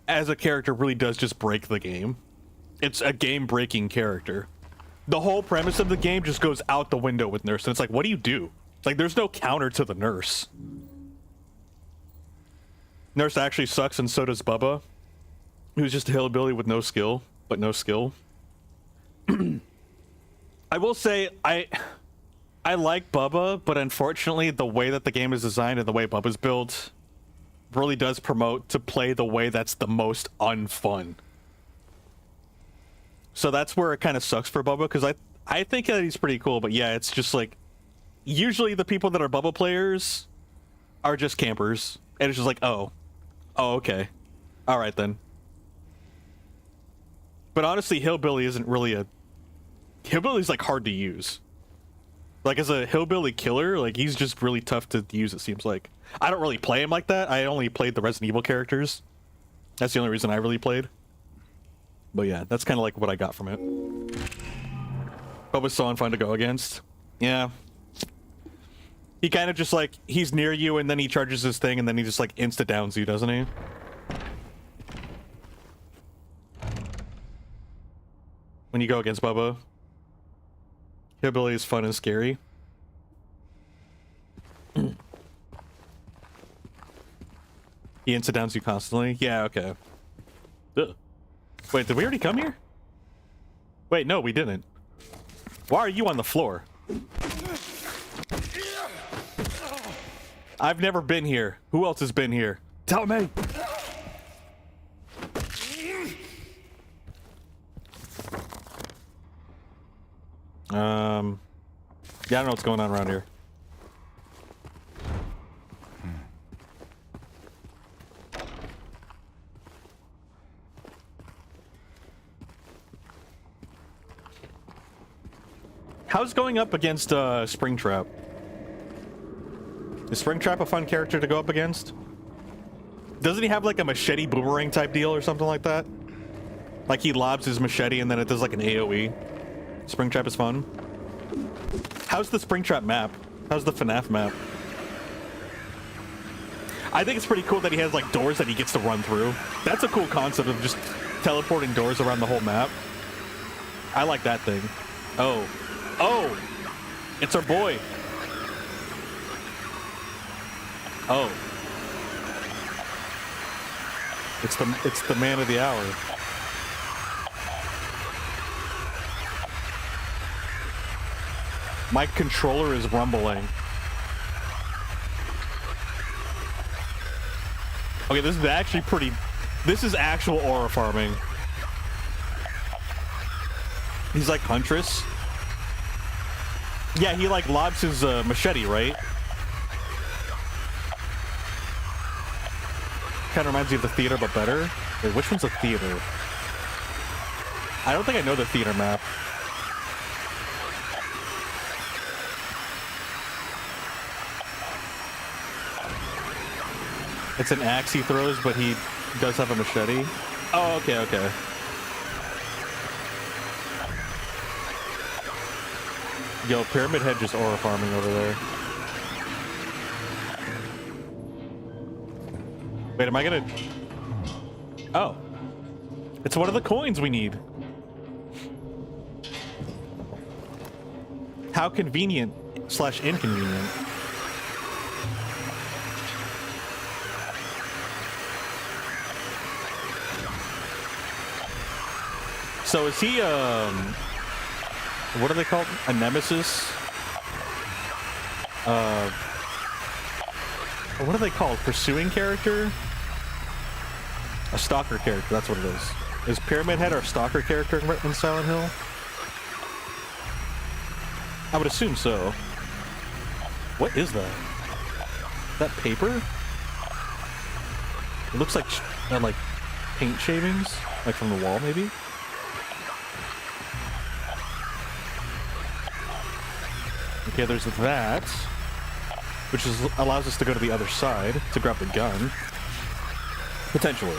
as a character really does just break the game. It's a game-breaking character. The whole premise of the game just goes out the window with nurse, and it's like, what do you do? Like there's no counter to the nurse. Nurse actually sucks, and so does Bubba, who's just a hillbilly with no skill, but no skill. I will say, I like Bubba, but unfortunately, the way that the game is designed and the way Bubba's built really does promote to play the way that's the most unfun. So that's where it kind of sucks for Bubba, because I think that he's pretty cool, but yeah, it's just like, usually the people that are Bubba players are just campers, and it's just like, oh, okay. Alright then. But honestly, Hillbilly isn't really Hillbilly's like hard to use. Like, as a hillbilly killer, like, he's just really tough to use, it seems like. I don't really play him like that. I only played the Resident Evil characters. That's the only reason I really played. But yeah, that's kind of like what I got from it. But was so fun to go against. Yeah. He kind of just, like, he's near you, and then he charges his thing, and then he just, like, insta-downs you, doesn't he? When you go against Bubba. Hillbilly is fun and scary. He insta-downs you constantly? Yeah, okay. Ugh. Wait, did we already come here? Wait, no, we didn't. Why are you on the floor? I've never been here. Who else has been here? Tell me! Yeah, I don't know what's going on around here. How's going up against Springtrap? Is Springtrap a fun character to go up against? Doesn't he have like a machete boomerang type deal or something like that? Like he lobs his machete and then it does like an AoE. Springtrap is fun. How's the Springtrap map? How's the FNAF map? I think it's pretty cool that he has like doors that he gets to run through. That's a cool concept of just teleporting doors around the whole map. I like that thing. Oh. Oh! It's our boy. Oh. It's the man of the hour. My controller is rumbling. Okay, this is actually pretty... This is actual aura farming. He's like Huntress. Yeah, he like lobs his machete, right? Kind of reminds me of the theater, but better. Wait, which one's the theater? I don't think I know the theater map. It's an axe he throws, but he does have a machete. Oh, okay, okay. Yo, Pyramid Head just aura farming over there. Wait, am I gonna... Oh. It's one of the coins we need. How convenient / inconvenient. So is he, what are they called? A nemesis? What are they called? Pursuing character? A stalker character, that's what it is. Is Pyramid Head our stalker character in Silent Hill? I would assume so. What is that? Is that paper? It looks like, like paint shavings? Like from the wall, maybe? Okay, there's that, which allows us to go to the other side to grab the gun. Potentially.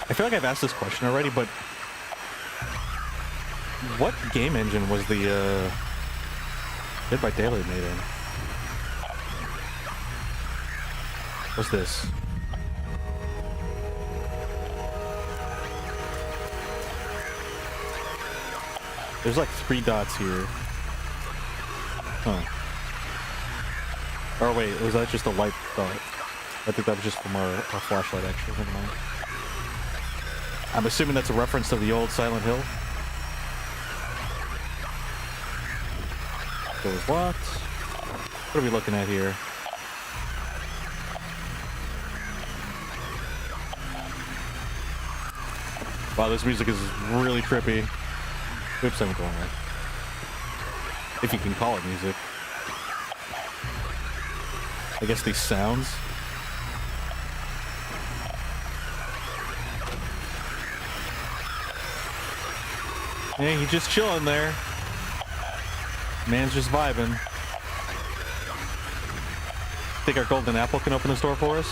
I feel like I've asked this question already, but what game engine was the Dead by Daylight made in? What's this? There's like 3 dots here. Huh. Or wait, was that just a light dot? I think that was just from our flashlight, actually. Never mind. I'm assuming that's a reference to the old Silent Hill. Door is locked. What are we looking at here? Wow, this music is really trippy. Oops, I'm going right. If you can call it music. I guess these sounds. Hey, he's just chilling there. Man's just vibing. Think our golden apple can open this door for us?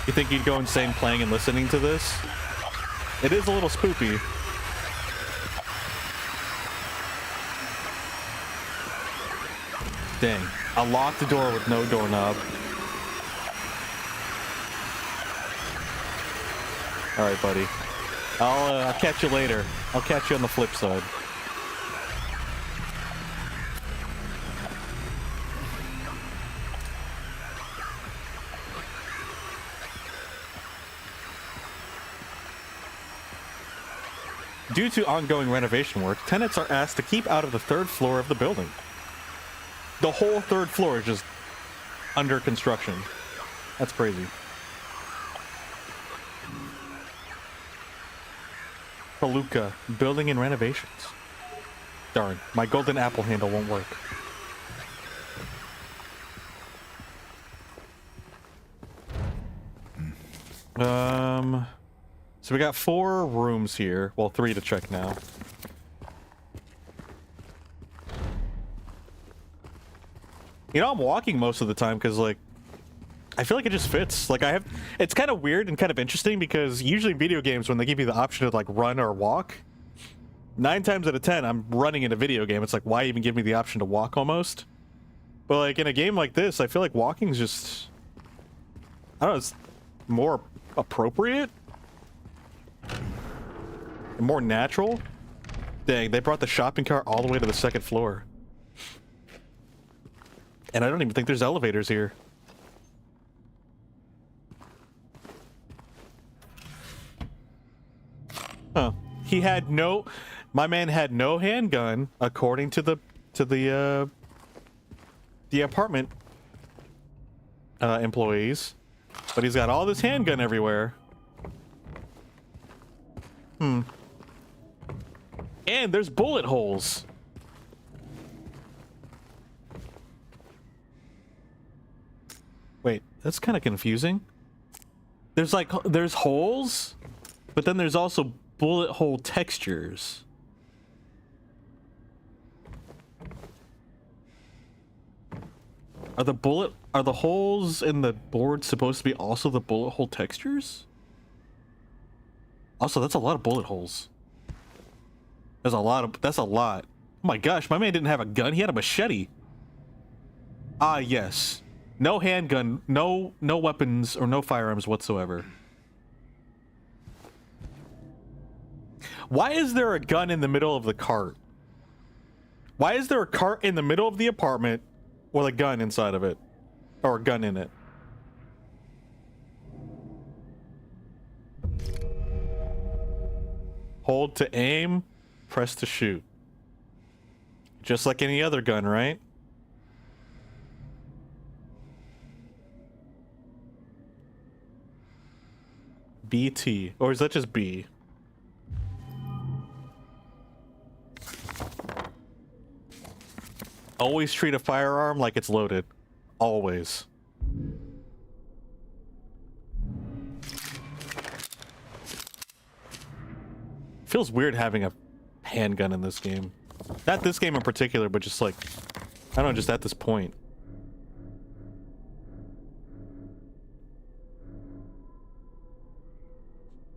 You think he'd go insane playing and listening to this? It is a little spooky. Dang. I locked the door with no doorknob. Alright, buddy. I'll catch you later. I'll catch you on the flip side. Due to ongoing renovation work, tenants are asked to keep out of the third floor of the building. The whole third floor is just under construction. That's crazy. Palooka, building and renovations. Darn, my golden apple handle won't work. So we got 4 rooms here. Well, 3 to check now. You know, I'm walking most of the time because, like, I feel like it just fits. Like, it's kind of weird and kind of interesting because usually video games, when they give you the option to, like, run or walk, 9 times out of 10, I'm running in a video game. It's like, why even give me the option to walk almost? But, like, in a game like this, I feel like walking is just, I don't know, it's more appropriate? And more natural? Dang, they brought the shopping cart all the way to the 2nd floor. And I don't even think there's elevators here. Huh. My man had no handgun, according to the apartment employees. But he's got all this handgun everywhere. And there's bullet holes. Wait, that's kind of confusing. There's holes, but then there's also bullet hole textures. Are the holes in the board supposed to be also the bullet hole textures? Also, that's a lot of bullet holes. That's a lot. Oh my gosh, my man didn't have a gun, he had a machete. Ah, yes. No handgun, no weapons or no firearms whatsoever. Why is there a gun in the middle of the cart? Why is there a cart in the middle of the apartment with a gun inside of it? Or a gun in it? Hold to aim, press to shoot. Just like any other gun, right? BT. Or is that just B? Always treat a firearm like it's loaded. Always. Feels weird having a handgun in this game. Not this game in particular, but just like, I don't know, just at this point.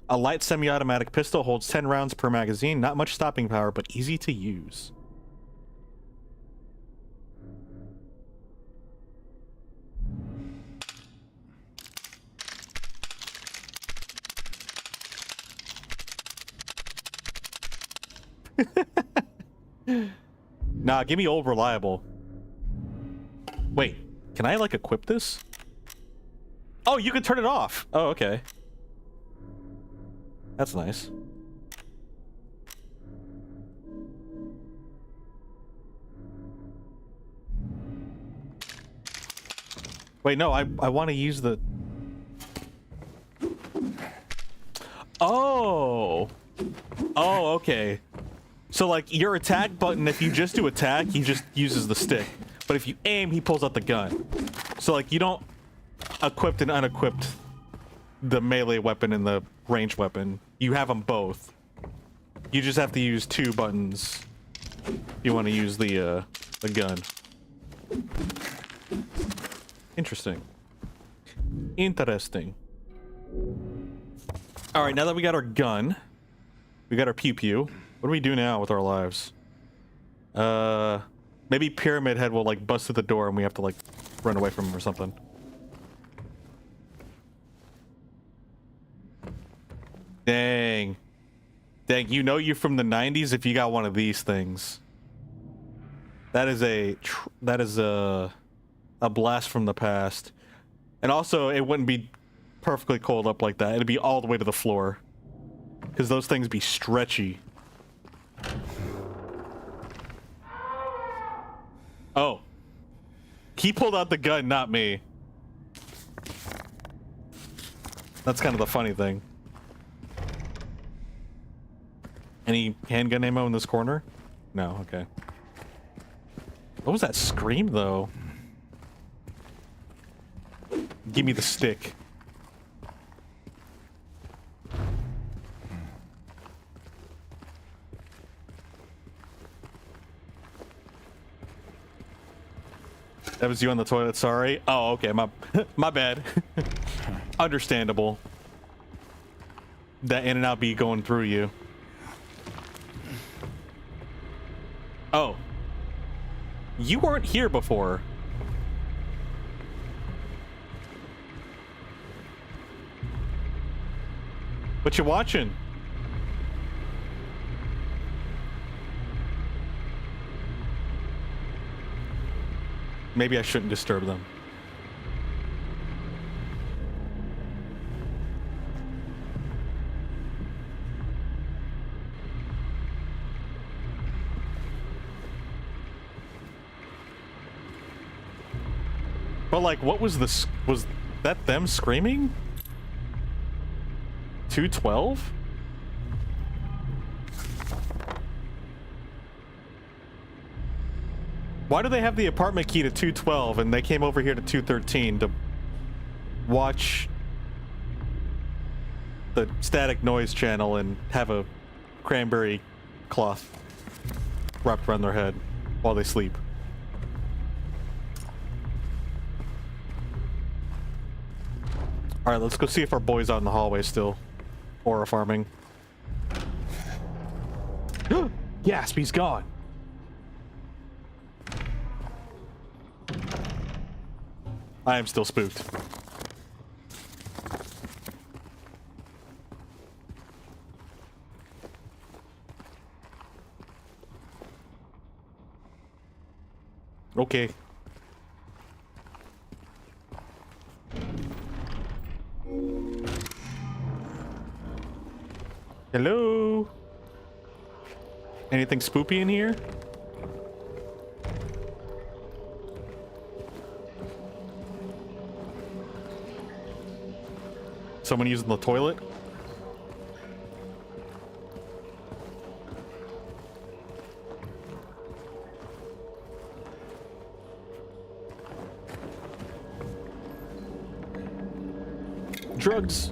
A light semi-automatic pistol holds 10 rounds per magazine. Not much stopping power, but easy to use. Nah, give me old reliable. Wait, can I like equip this? Oh, you can turn it off. Oh, okay. That's nice. Wait, no, I want to use the... Oh! Oh, okay. So, like, your attack button, if you just do attack, he just uses the stick. But if you aim, he pulls out the gun. So like you don't equipped and unequipped the melee weapon and the ranged weapon. You have them both. You just have to use 2 buttons. You want to use the gun. Interesting. Interesting. All right, now that we got our gun, we got our pew pew. What do we do now with our lives? Maybe Pyramid Head will like bust through the door and we have to like run away from him or something. Dang. Dang, you know you're from the 90s if you got one of these things. That is a blast from the past. And also, it wouldn't be perfectly coiled up like that. It'd be all the way to the floor. Because those things be stretchy. Oh. He pulled out the gun, not me. That's kind of the funny thing. Any handgun ammo in this corner? No, okay. What was that scream, though? Give me the stick. That was you on the toilet, sorry. Oh, okay, my bad. Understandable. That in and out be going through you. Oh. You weren't here before. What you watching? Maybe I shouldn't disturb them. But like, what was this? Was that them screaming? 212? Why do they have the apartment key to 212 and they came over here to 213 to watch the static noise channel and have a cranberry cloth wrapped around their head while they sleep? Alright, let's go see if our boy's out in the hallway still. Aura farming. Gasp, he's gone. I am still spooked. Okay. Hello? Anything spoopy in here? Someone using the toilet? Drugs.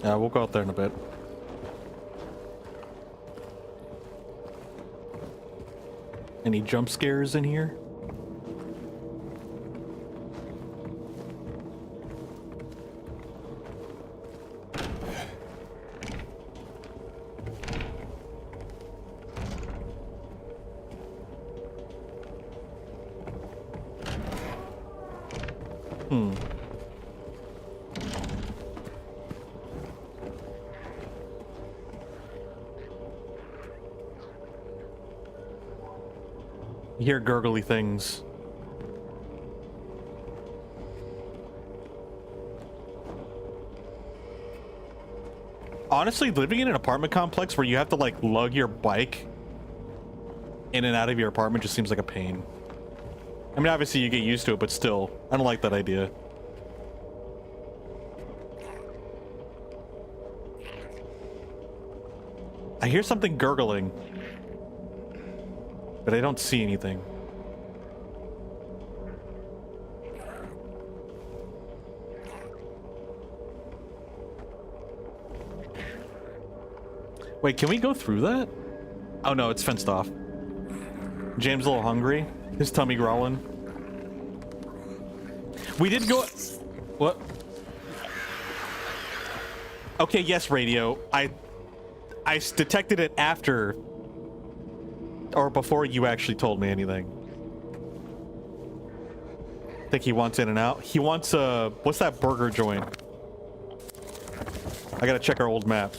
Yeah, we'll go out there in a bit. Any jump scares in here? You hear gurgly things. Honestly, living in an apartment complex where you have to like lug your bike in and out of your apartment just seems like a pain. I mean, obviously you get used to it, but still, I don't like that idea. I hear something gurgling. but I don't see anything. Wait, can we go through that? Oh no, it's fenced off. James a little hungry. His tummy growling. We did go... What? Okay, yes, radio. I detected it after... or before you actually told me anything. I think he wants in and out. He wants, what's that burger joint? I gotta check our old map.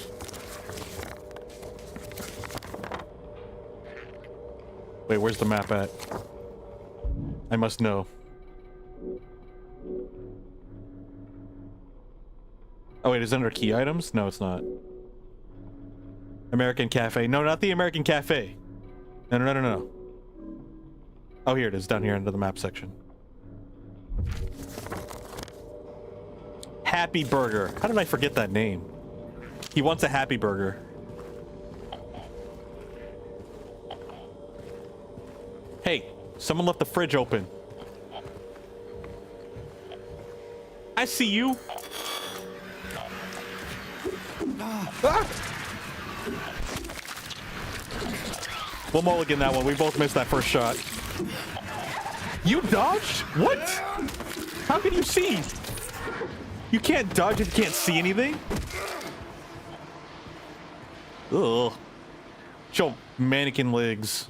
Wait, where's the map at? I must know. Oh wait, is it under key items? No, it's not. American Cafe. No, not the American Cafe. No, no, no, no, no. Oh, here it is, down here under the map section. Happy Burger. How did I forget that name? He wants a Happy Burger. Hey, someone left the fridge open. I see you. Ah! We'll mulligan that one. We both missed that first shot. You dodged? What? How can you see? You can't dodge if you can't see anything? Ugh. Show mannequin legs.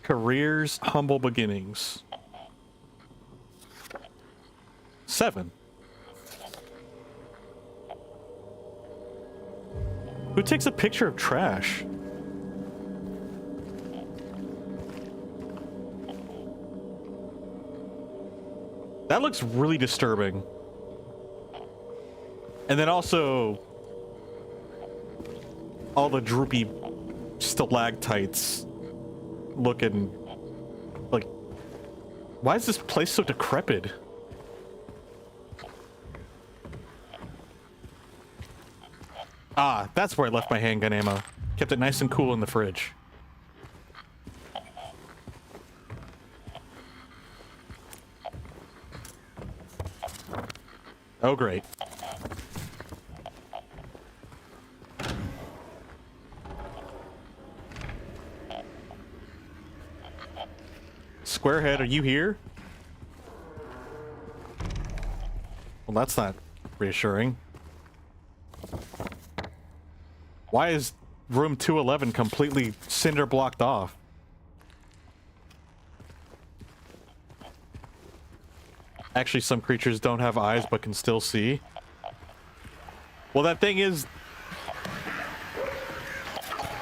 Careers, humble beginnings. 7. Who takes a picture of trash? That looks really disturbing. And then also all the droopy stalactites looking like, why is this place so decrepit? Ah, that's where I left my handgun ammo. Kept it nice and cool in the fridge. Oh, great. Squarehead, are you here? Well, that's not reassuring. Why is room 211 completely cinder blocked off? Actually, some creatures don't have eyes but can still see. Well, that thing is...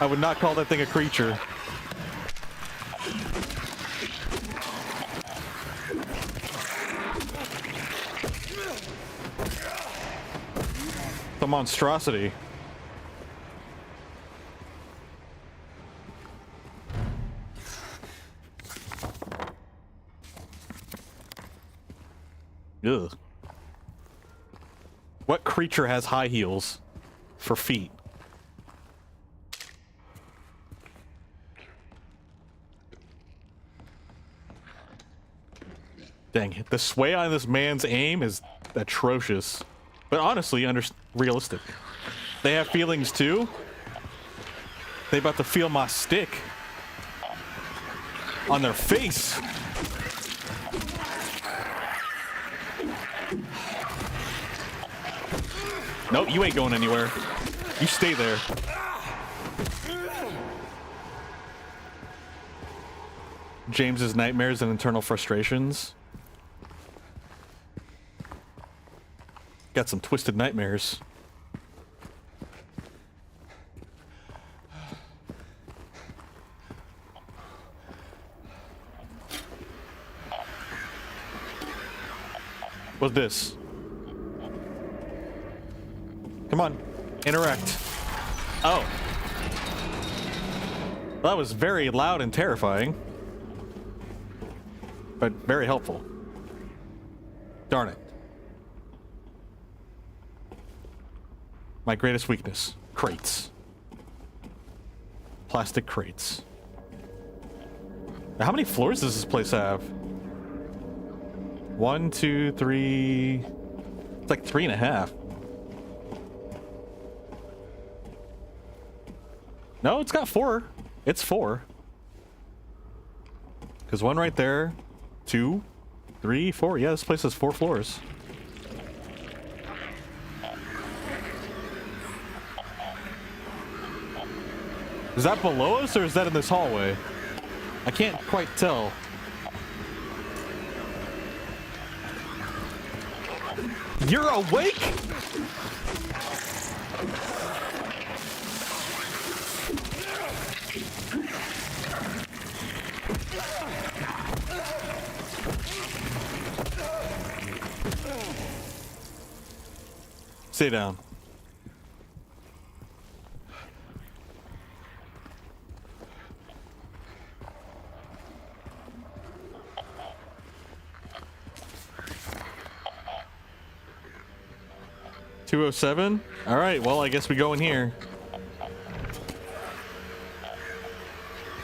I would not call that thing a creature. The monstrosity. Ugh. What creature has high heels for feet? Dang, the sway on this man's aim is atrocious. But honestly, realistic. They have feelings too. They about to feel my stick on their face. Nope, you ain't going anywhere. You stay there. James's nightmares and internal frustrations. Got some twisted nightmares. What's this? Come on, interact. Oh. Well, that was very loud and terrifying. But very helpful. Darn it. My greatest weakness. Crates. Plastic crates. Now, how many floors does this place have? 1, 2, 3... It's like 3.5. No, it's got 4. It's 4. Because 1 right there, 2, 3, 4. Yeah, this place has 4 floors. Is that below us or is that in this hallway? I can't quite tell. You're awake? Stay down. $207? Alright, well, I guess we go in here.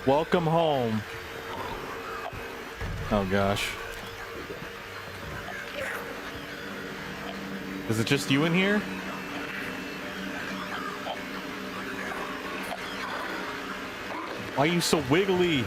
Welcome home. Oh gosh. Is it just you in here? Why are you so wiggly?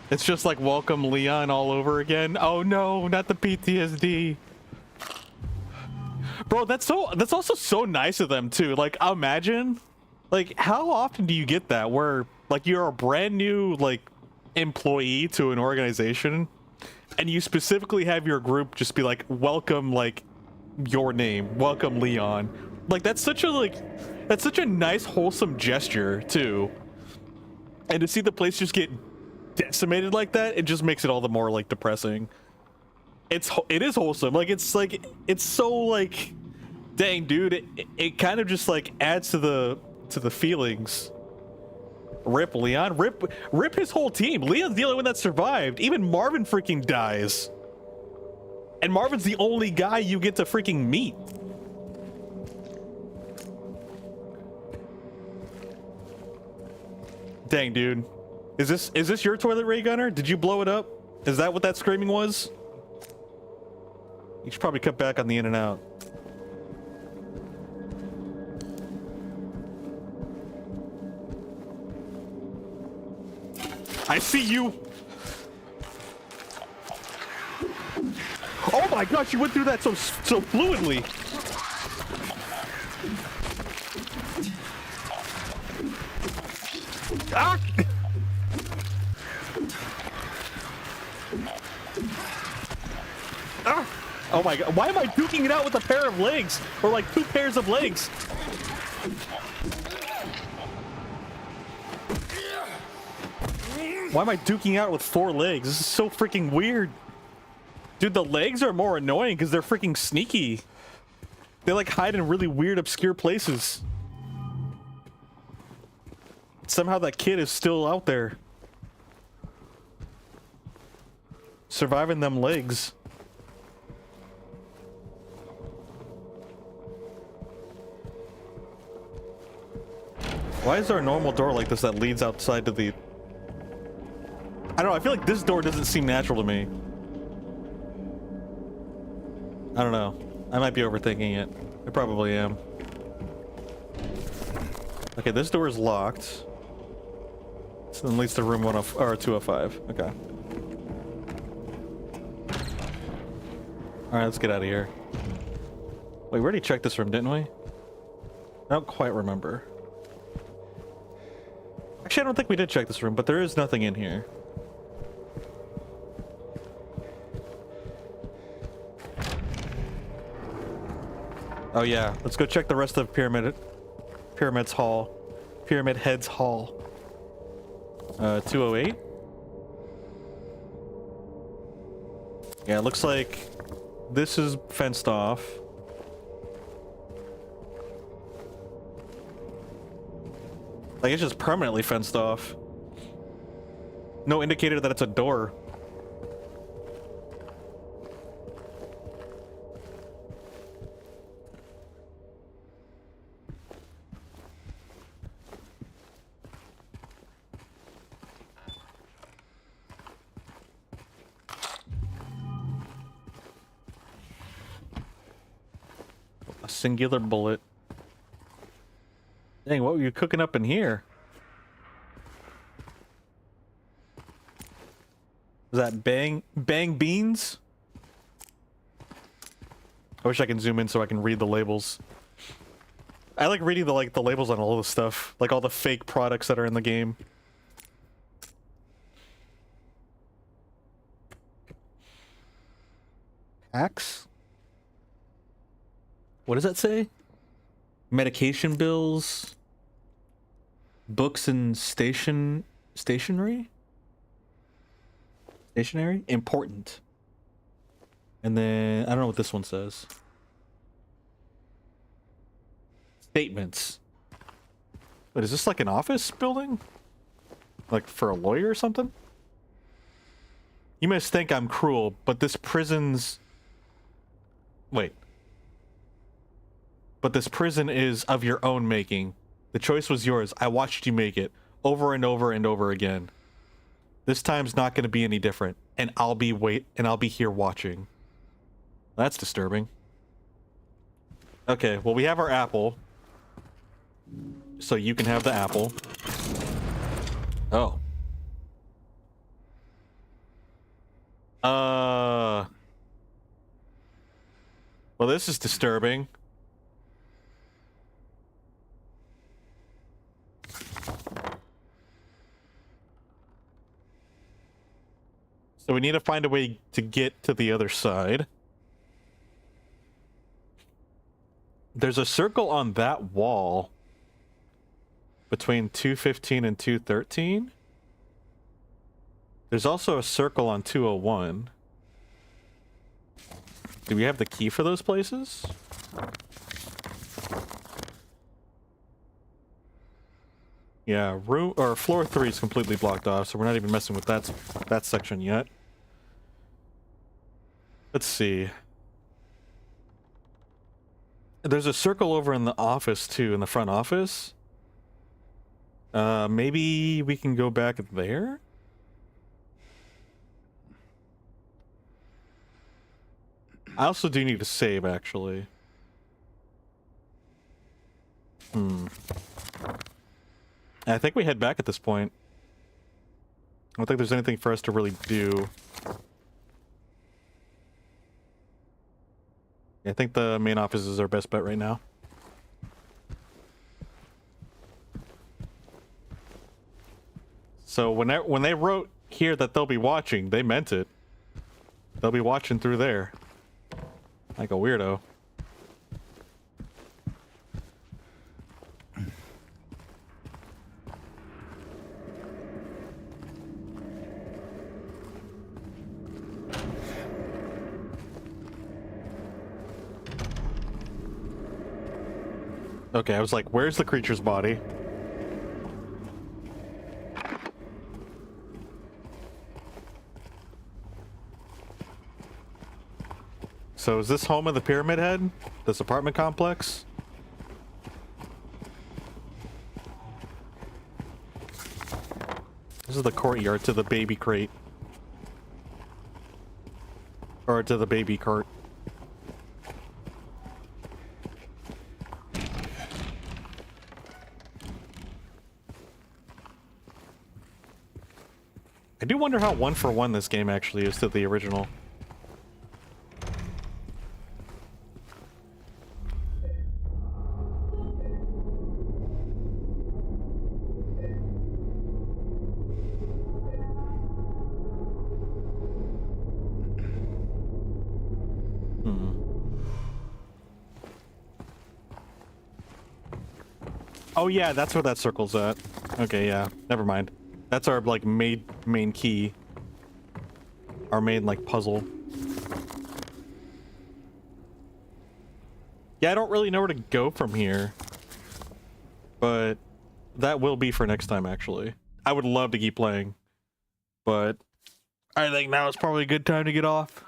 It's just like Welcome Leon all over again. Oh no, not the PTSD. Bro, that's also so nice of them too. Like, imagine, like, how often do you get that where like you're a brand new like employee to an organization and you specifically have your group just be like, welcome, like, your name, welcome Leon. Like, that's such a nice wholesome gesture too. And to see the place just get decimated like that, it just makes it all the more like depressing. It is wholesome. Like, it's so like, dang dude, it kind of just like adds to the feelings. Rip Leon, rip his whole team. Leon's the only one that survived. Even Marvin freaking dies, and Marvin's the only guy you get to freaking meet. Dang dude. Is this your toilet, ray gunner? Did you blow it up? Is that what that screaming was? You should probably cut back on the in and out. I see you. Oh my gosh, you went through that so fluidly. Ah! Ah! Oh my god, why am I duking it out with a pair of legs? Or like 2 pairs of legs? Why am I duking out with 4 legs? This is so freaking weird. Dude, the legs are more annoying because they're freaking sneaky. They like hide in really weird, obscure places. Somehow that kid is still out there. Surviving them legs. Why is there a normal door like this that leads outside to the... I don't know, I feel like this door doesn't seem natural to me. I don't know. I might be overthinking it. I probably am. Okay, this door is locked. So then leads to room 205. Okay. Alright, let's get out of here. Wait, we already checked this room, didn't we? I don't quite remember. Actually, I don't think we did check this room, but there is nothing in here. Oh yeah, let's go check the rest of Pyramid's Hall. Pyramid Head's Hall. 208. Yeah, it looks like This is fenced off. Like, it's just permanently fenced off. No indicator that it's a door. A singular bullet. Dang, what were you cooking up in here? Is that bang beans? I wish I can zoom in so I can read the labels. I like reading the labels on all the stuff, like all the fake products that are in the game. Packs? What does that say? Medication bills, books and stationery? Stationery? Important. And then, I don't know what this one says. Statements. But is this like an office building? Like for a lawyer or something? You must think I'm cruel, but this prison's... Wait. But this prison is of your own making. The choice was yours. I watched you make it over and over and over again. This time's not going to be any different, and I'll be here watching. That's disturbing. Okay, well, we have our apple. So you can have the apple. Oh. Well, this is disturbing. So we need to find a way to get to the other side. There's a circle on that wall between 215 and 213. There's also a circle on 201. Do we have the key for those places? Yeah, floor 3 is completely blocked off, so we're not even messing with that section yet. Let's see. There's a circle over in the office too, in the front office. Maybe we can go back there? I also do need to save, actually. I think we head back at this point. I don't think there's anything for us to really do. I think the main office is our best bet right now. So when they wrote here that they'll be watching, they meant it. They'll be watching through there. Like a weirdo. Okay, I was like, where's the creature's body? So is this home of the Pyramid Head? This apartment complex? This is the courtyard to the baby crate. Or to the baby cart. I do wonder how 1-for-1 this game actually is to the original. Oh yeah, that's where that circle's at. Okay, yeah, never mind. That's our, like, main key. Our main, like, puzzle. Yeah, I don't really know where to go from here. But that will be for next time, actually. I would love to keep playing. But I think now is probably a good time to get off.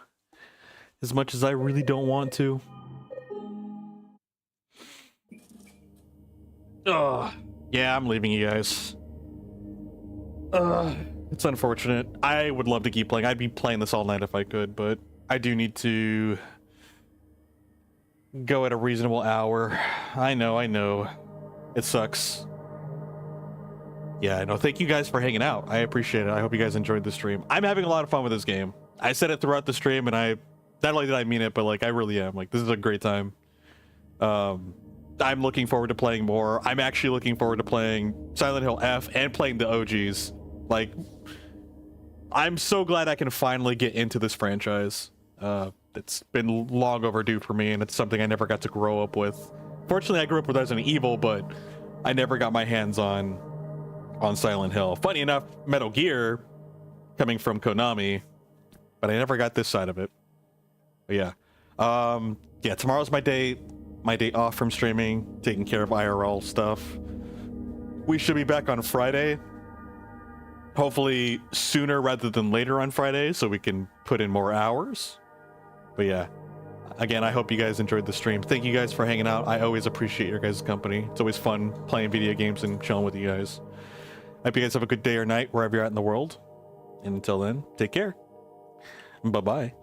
As much as I really don't want to. Ugh. Yeah, I'm leaving you guys. Ugh. It's unfortunate. I would love to keep playing. I'd be playing this all night if I could, but I do need to go at a reasonable hour. I know. It sucks. Yeah, I know. Thank you guys for hanging out. I appreciate it. I hope you guys enjoyed the stream. I'm having a lot of fun with this game. I said it throughout the stream, and not only did I mean it, but like I really am. Like, this is a great time. I'm looking forward to playing more. I'm actually looking forward to playing Silent Hill F and playing the OGs. Like, I'm so glad I can finally get into this franchise. It's been long overdue for me, and it's something I never got to grow up with. Fortunately, I grew up with Resident Evil, but I never got my hands on Silent Hill. Funny enough, Metal Gear coming from Konami, but I never got this side of it. But yeah. Yeah, tomorrow's my day off from streaming, taking care of IRL stuff. We should be back on Friday. Hopefully sooner rather than later on Friday, so we can put in more hours. But yeah, again, I hope you guys enjoyed the stream. Thank you guys for hanging out. I always appreciate your guys' company. It's always fun playing video games and chilling with you guys. I hope you guys have a good day or night wherever you're at in the world. And until then, take care. Bye-bye.